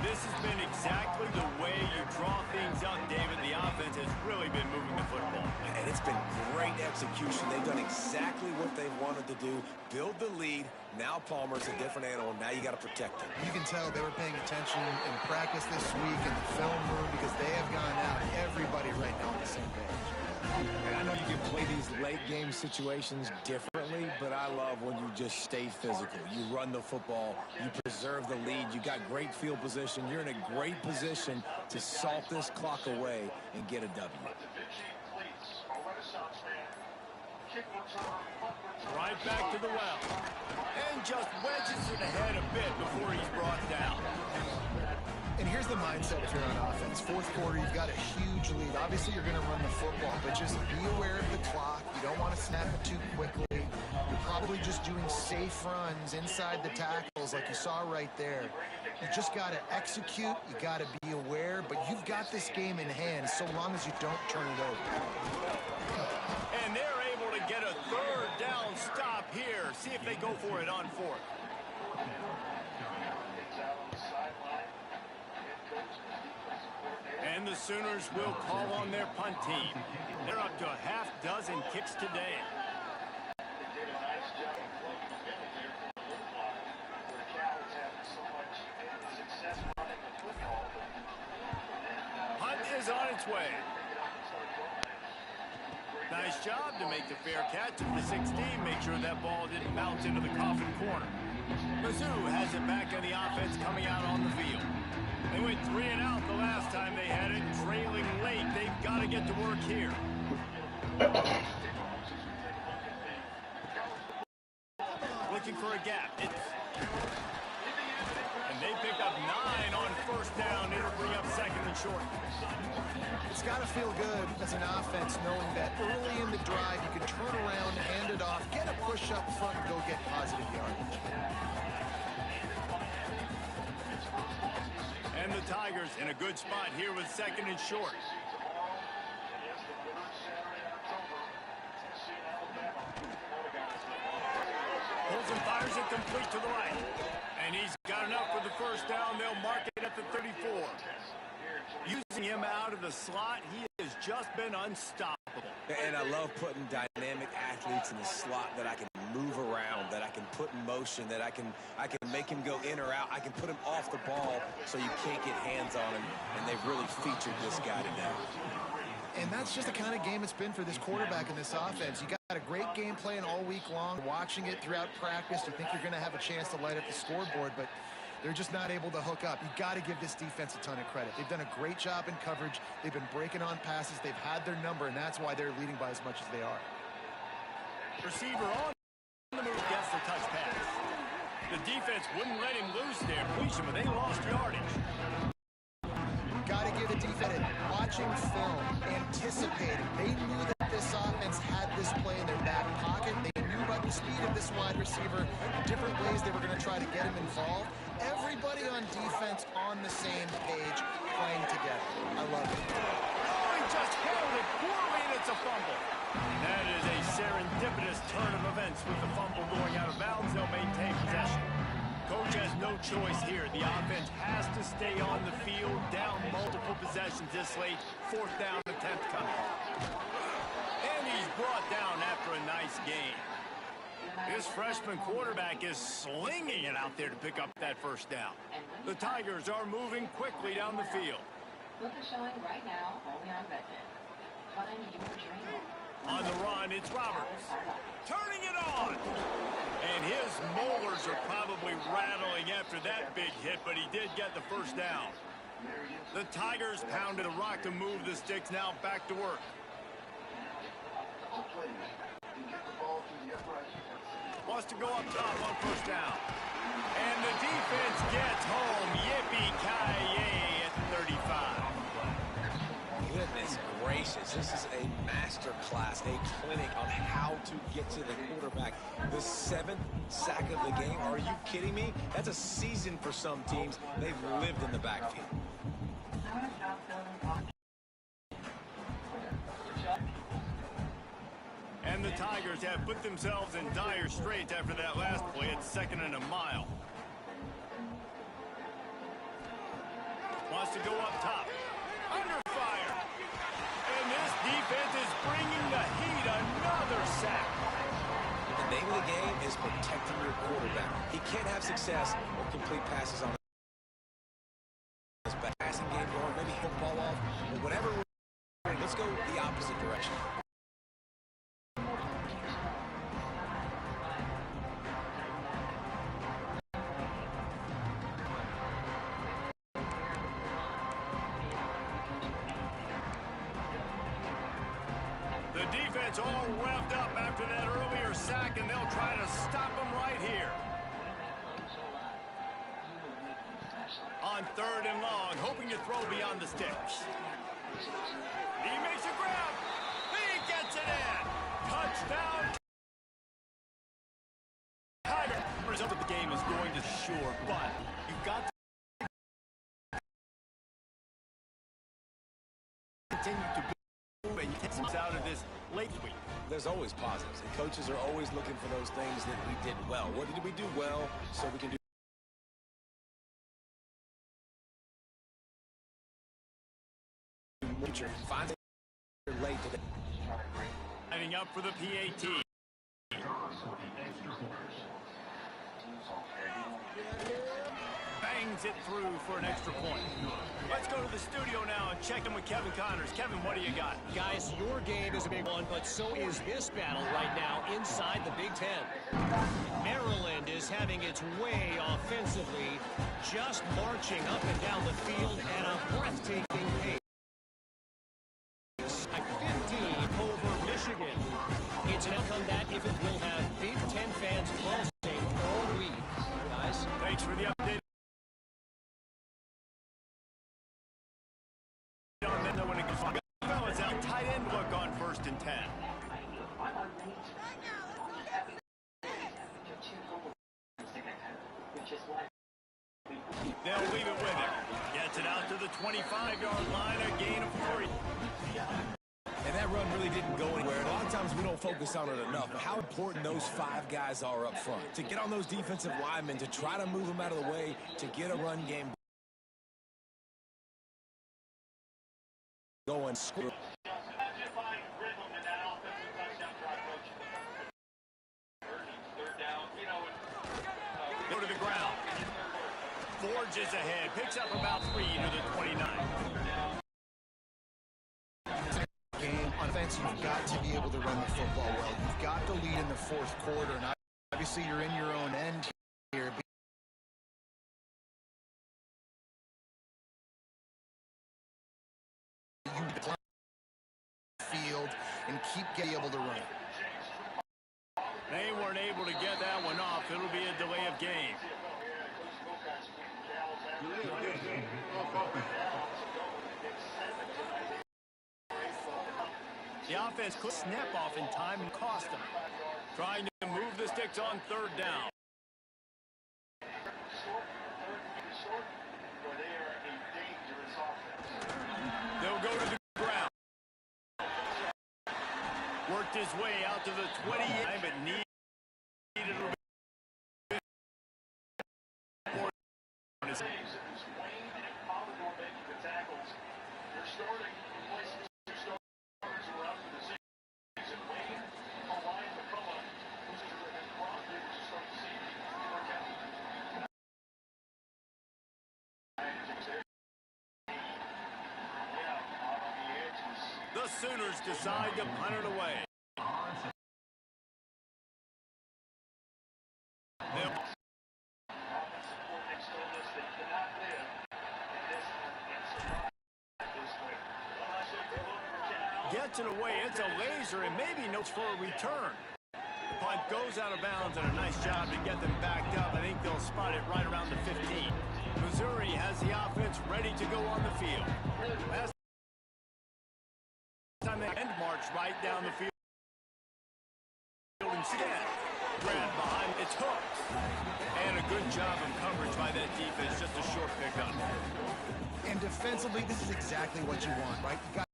This has been exactly the way you draw things up, David. The offense has really been moving the football. And it's been great execution. They've done exactly what they wanted to do. Build the lead. Now Palmer's a different animal. Now you got to protect him. You can tell they were paying attention in practice this week in the film room because they have gone out. Everybody right now on the same page. And I know you can play these late game situations differently, but I love when you just stay physical. You run the football, you preserve the lead, you got great field position. You're in a great position to salt this clock away and get a W. Right back to the well. And just wedges it ahead a bit before he's brought down. And here's the mindset if you're on offense. Fourth quarter, you've got a huge lead. Obviously, you're going to run the football, but just be aware of the clock. You don't want to snap it too quickly. You're probably just doing safe runs inside the tackles like you saw right there. You just got to execute. You got to be aware, but you've got this game in hand so long as you don't turn it over. And they're able to get a third down stop here. See if they go for it on 4th. And the Sooners will call on their punt team. They're up to a half dozen kicks today. Punt is on its way. Nice job to make the fair catch at the 16. Make sure that ball didn't bounce into the coffin corner. Mizzou has it back in the offense coming out on the field. They went 3 and out the last time they had it, trailing late. They've got to get to work here. Looking for a gap. And they pick up 9 on 1st down. It'll bring up 2nd and short. It's got to feel good as an offense knowing that early in the drive you can turn around, hand it off, get a push up front, and go get positive yardage. And the Tigers in a good spot here with 2nd and short. Pulls and fires it complete to the right. And he's got enough for the 1st down. They'll mark it at the 34. Using him out of the slot, he has just been unstoppable. And I love putting dynamic athletes in the slot that I can move around, that I can put in motion, that I can make him go in or out. I can put him off the ball so you can't get hands on him, and they've really featured this guy today. And that's just the kind of game it's been for this quarterback in this offense. You got a great game plan all week long, watching it throughout practice. You think you're going to have a chance to light up the scoreboard, but they're just not able to hook up. You got to give this defense a ton of credit. They've done a great job in coverage. They've been breaking on passes. They've had their number, and that's why they're leading by as much as they are. Receiver on the move gets the touch pass. The defense wouldn't let him loose there, but they lost yardage. Got to give the defense watching film, anticipating. They knew that this offense had this play in their back pocket. They knew about the speed of this this wide receiver, different ways they were going to try to get him involved. Everybody on defense on the same page, playing together. I love it. Oh, he just handled it poorly, and it's a fumble. That is a serendipitous turn of events with the fumble going out of bounds. They'll maintain possession. Coach has no choice here. The offense has to stay on the field, down multiple possessions this late. 4th down attempt coming. And he's brought down after a nice game. This freshman quarterback is slinging it out there to pick up that 1st down. The Tigers are moving quickly down the field. Look is showing right now only on Redmond. Find your dream. On the run, it's Roberts. Turning it on. And his molars are probably rattling after that big hit, but he did get the 1st down. The Tigers pounded a rock to move the sticks, now back to work. Wants to go up top on 1st down. And the defense gets home. Yippee-ki-yay at the 35. Goodness gracious, this is a master class, a clinic on how to get to the quarterback. The 7th sack of the game, are you kidding me? That's a season for some teams. They've lived in the backfield. And the Tigers have put themselves in dire straits after that last play. It's 2nd and a mile. Wants to go up top. Under fire. And this defense is bringing the heat. Another sack. The name of the game is protecting your quarterback. He can't have success or complete passes on his passing game going, maybe he'll ball off, or whatever. Let's go the opposite direction. The defense all revved up after that earlier sack, and they'll try to stop him right here. On 3rd and long, hoping to throw beyond the sticks. He makes a grab. He gets it in. Touchdown. Tiger. The result of the game is going to sure, but you've got to continue to build and take some out of this late week. There's always positives, and coaches are always looking for those things that we did well. What did we do well so we can do future? Find it late today. Lining up for the PAT. Bangs it through for an extra point. Let's go to the studio now and check in with Kevin Connors. Kevin, what do you got? Guys, your game is a big one, but so is this battle right now inside the Big Ten. Maryland is having its way offensively, just marching up and down the field at a breathtaking pace. 15 over Michigan. It's an outcome that, if it will have Big Ten fans buzzing all week. Guys, thanks for the update. Fellas out, tight end look on 1st and 10. They'll leave it with him. Gets it out to the 25-yard line, a gain of 3. And that run really didn't go anywhere. And a lot of times we don't focus on it enough. But how important those 5 guys are up front. To get on those defensive linemen, to try to move them out of the way, to get a run game going. Go to the ground. Forges ahead. Picks up about 3 to the 29. Game on offense, you've got to be able to run the football well. You've got to lead in the 4th quarter, and obviously you're in your own end here. You decline the field and keep getting able to run. They weren't able to get that one off. It'll be a delay of game. The offense could snap off in time and cost them. Trying to move this sticks on third down. They'll go to the ground. Worked his way out to the 28, but needed a little bit more. The Sooners decide to punt it away. Gets it away. It's a laser and maybe notes for a return. The punt goes out of bounds and a nice job to get them backed up. I think they'll spot it right around the 15. Missouri has the offense ready to go on the field. Last time they end march right down the field instead. Brad behind, it's hooked. And a good job of coverage by that defense, just a short pickup. And defensively, this is exactly what you want, right? You got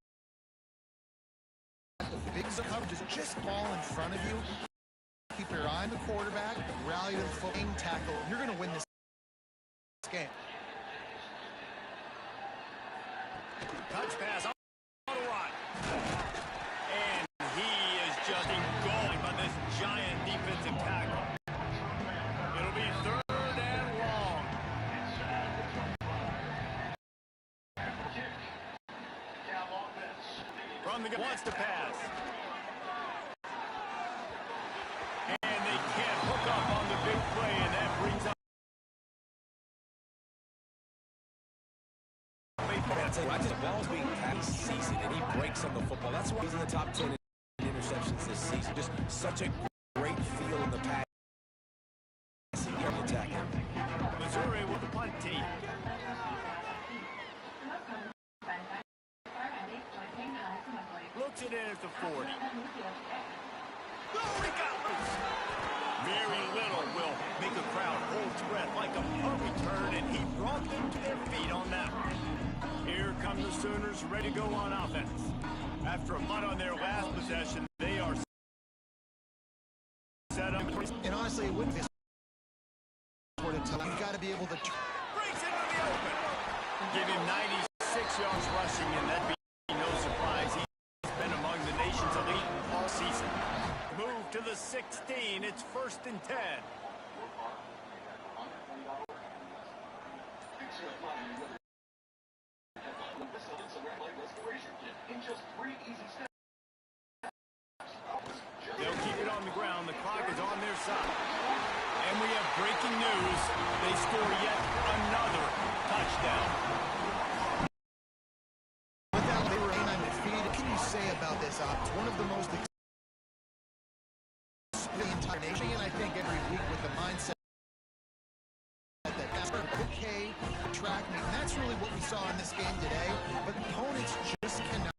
the big zone coverage is just ball in front of you. Keep your eye on the quarterback, rally to the foot, tackle. You're going to win this game. Touch pass on the run. And he is just engulfed by this giant defensive tackle. It'll be third and long. From the wants to pass. And they can't hook up on the big play, and that brings up. The ball's being passed this season, and he breaks on the football. That's why he's in the top 10 in interceptions this season. Just such a great feel in the pass. Attack. Missouri with the punt team. Looks it in at the 40. Oh, he got loose. Very little will make a crowd hold its breath like a punt return, and he brought them to their feet on that one. Here come the Sooners ready to go on offense. After a punt on their last possession, they are set up. And honestly, it wouldn't be sort of tough. You've got to be able to Breaks into the open. Give him 96 yards rushing, and that'd be no surprise. He's been among the nation's elite all season. Move to the 16. It's 1st and 10. They'll keep it on the ground. The clock is on their side. And we have breaking news. They score yet another touchdown. Without they were undefeated. What can you say about this op? It's one of the most the entire nation, and I think every week with the mindset that okay, track meet. And that's really what we saw in this game today. But opponents just cannot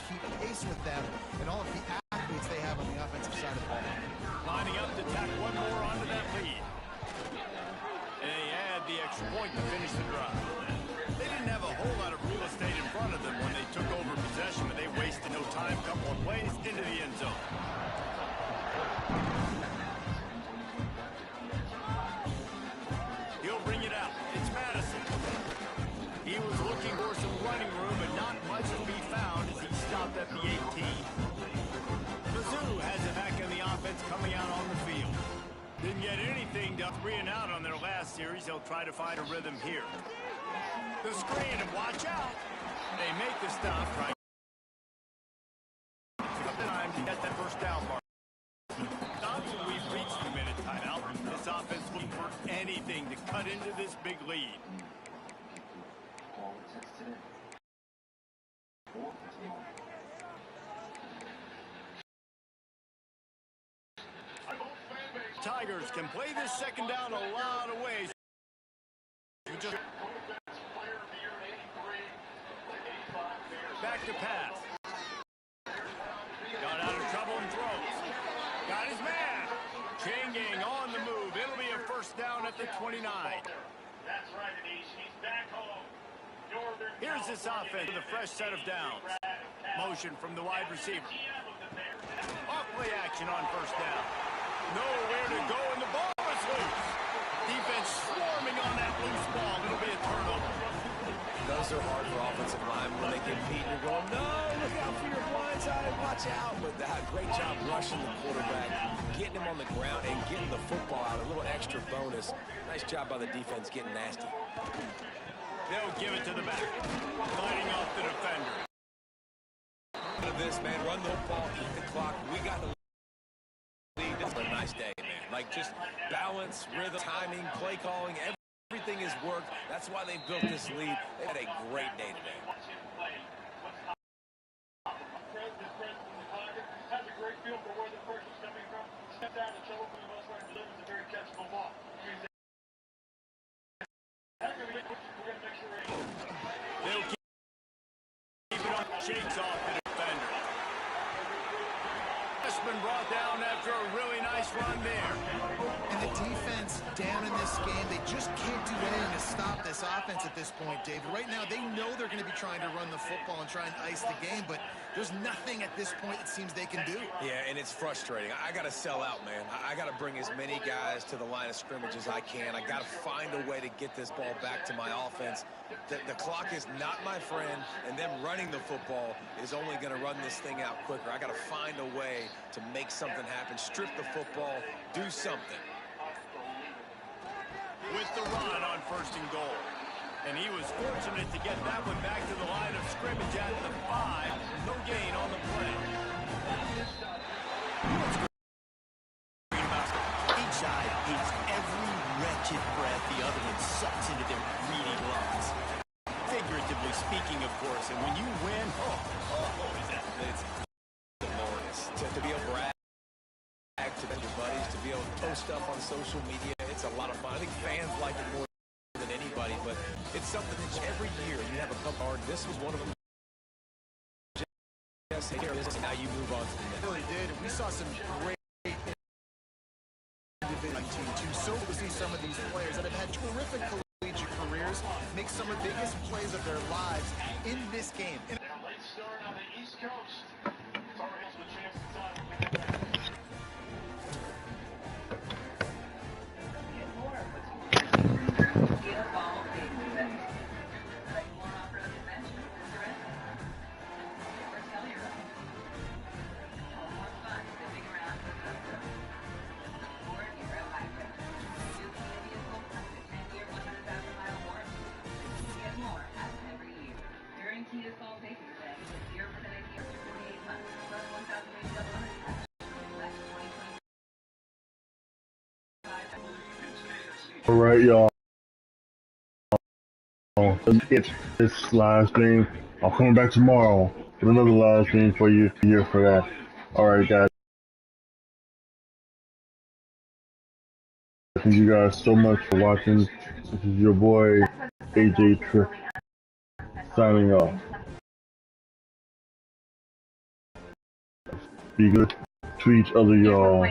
keep pace with them and all of the athletes they have on the offensive side of the ball. Lining up to tack one more onto that lead. And they add the extra point to finish the drive. They didn't have a whole lot of real estate in front of them when they took over possession, but they wasted no time. Couple of plays into the end zone. He'll bring it out. It's Madison. He was looking for some running room, but not much to be found as he stopped at the 18. Mizzou has it back in the offense coming out on the field. Didn't get anything done 3 and out on their last series. They'll try to find a rhythm here. The screen, and watch out. They make the stop right. Time to get that first down mark. Thompson, we've reached the minute timeout. This offense looking for anything to cut into this big lead. Tigers can play this second down a lot of ways. Back to pass. Got out of trouble and throws. Got his man. at the 29. That's right, Anish. He's back home. Northern Here's this offense with a fresh set of downs. Motion from the wide receiver. Off play action on first down. Nowhere to go, and the ball is loose. Defense swarming on that loose ball. It'll be a turnover. Those are hard for offensive linemen when they compete. You're going, no, look out for your blind side, watch out. But that great job rushing the quarterback, getting him on the ground, and getting the football out. A little extra bonus. Nice job by the defense getting nasty. They'll give it to the back, lighting off the defender. This, man, run the ball, eat the clock. We got the lead. This is a nice day, man. Like, just balance, rhythm, timing, play calling, everything has worked. That's why they built this lead. They had a great day today. Has a great feel for where the person's coming from. Stepped out of trouble for the most part and delivers a very catchable ball. They'll keep it on. Shakes off the defender. Freshman brought down after a really nice run there. And the defense down in this game, they just can't do anything to stop this offense at this point, David. Right now, they know they're going to be trying to run the football and try and ice the game, but there's nothing at this point it seems they can do. Yeah, and it's frustrating. I got to sell out, man. I got to bring as many guys to the line of scrimmage as I can. I got to find a way to get this ball back to my offense. The clock is not my friend, and them running the football is only going to run this thing out quicker. I got to find a way to make something happen, strip the football, do something. With the run on first and goal. And he was fortunate to get that one back to the line of scrimmage at the 5. No gain on the play. Each side hates every wretched breath the other one sucks into their greedy lungs. Figuratively speaking, of course. And when you win, It's glorious. To be able to brag to your buddies, to be able to post stuff on social media, it's a lot of fun. I think fans like it more than anybody, but it's something that every year you have a couple hard. This was one of them. Just here, now you move on to the next. Really did. We saw some great individual team too. So to see some of these players that have had terrific collegiate careers make some of the biggest plays of their lives in this game. A late start on the East Coast. Tar Heels with a chance to tie. All right, y'all. It's this live stream. I'm coming back tomorrow with another live stream for you here for that. All right, guys. Thank you guys so much for watching. This is your boy AJTRIP signing off. Be good to each other, y'all.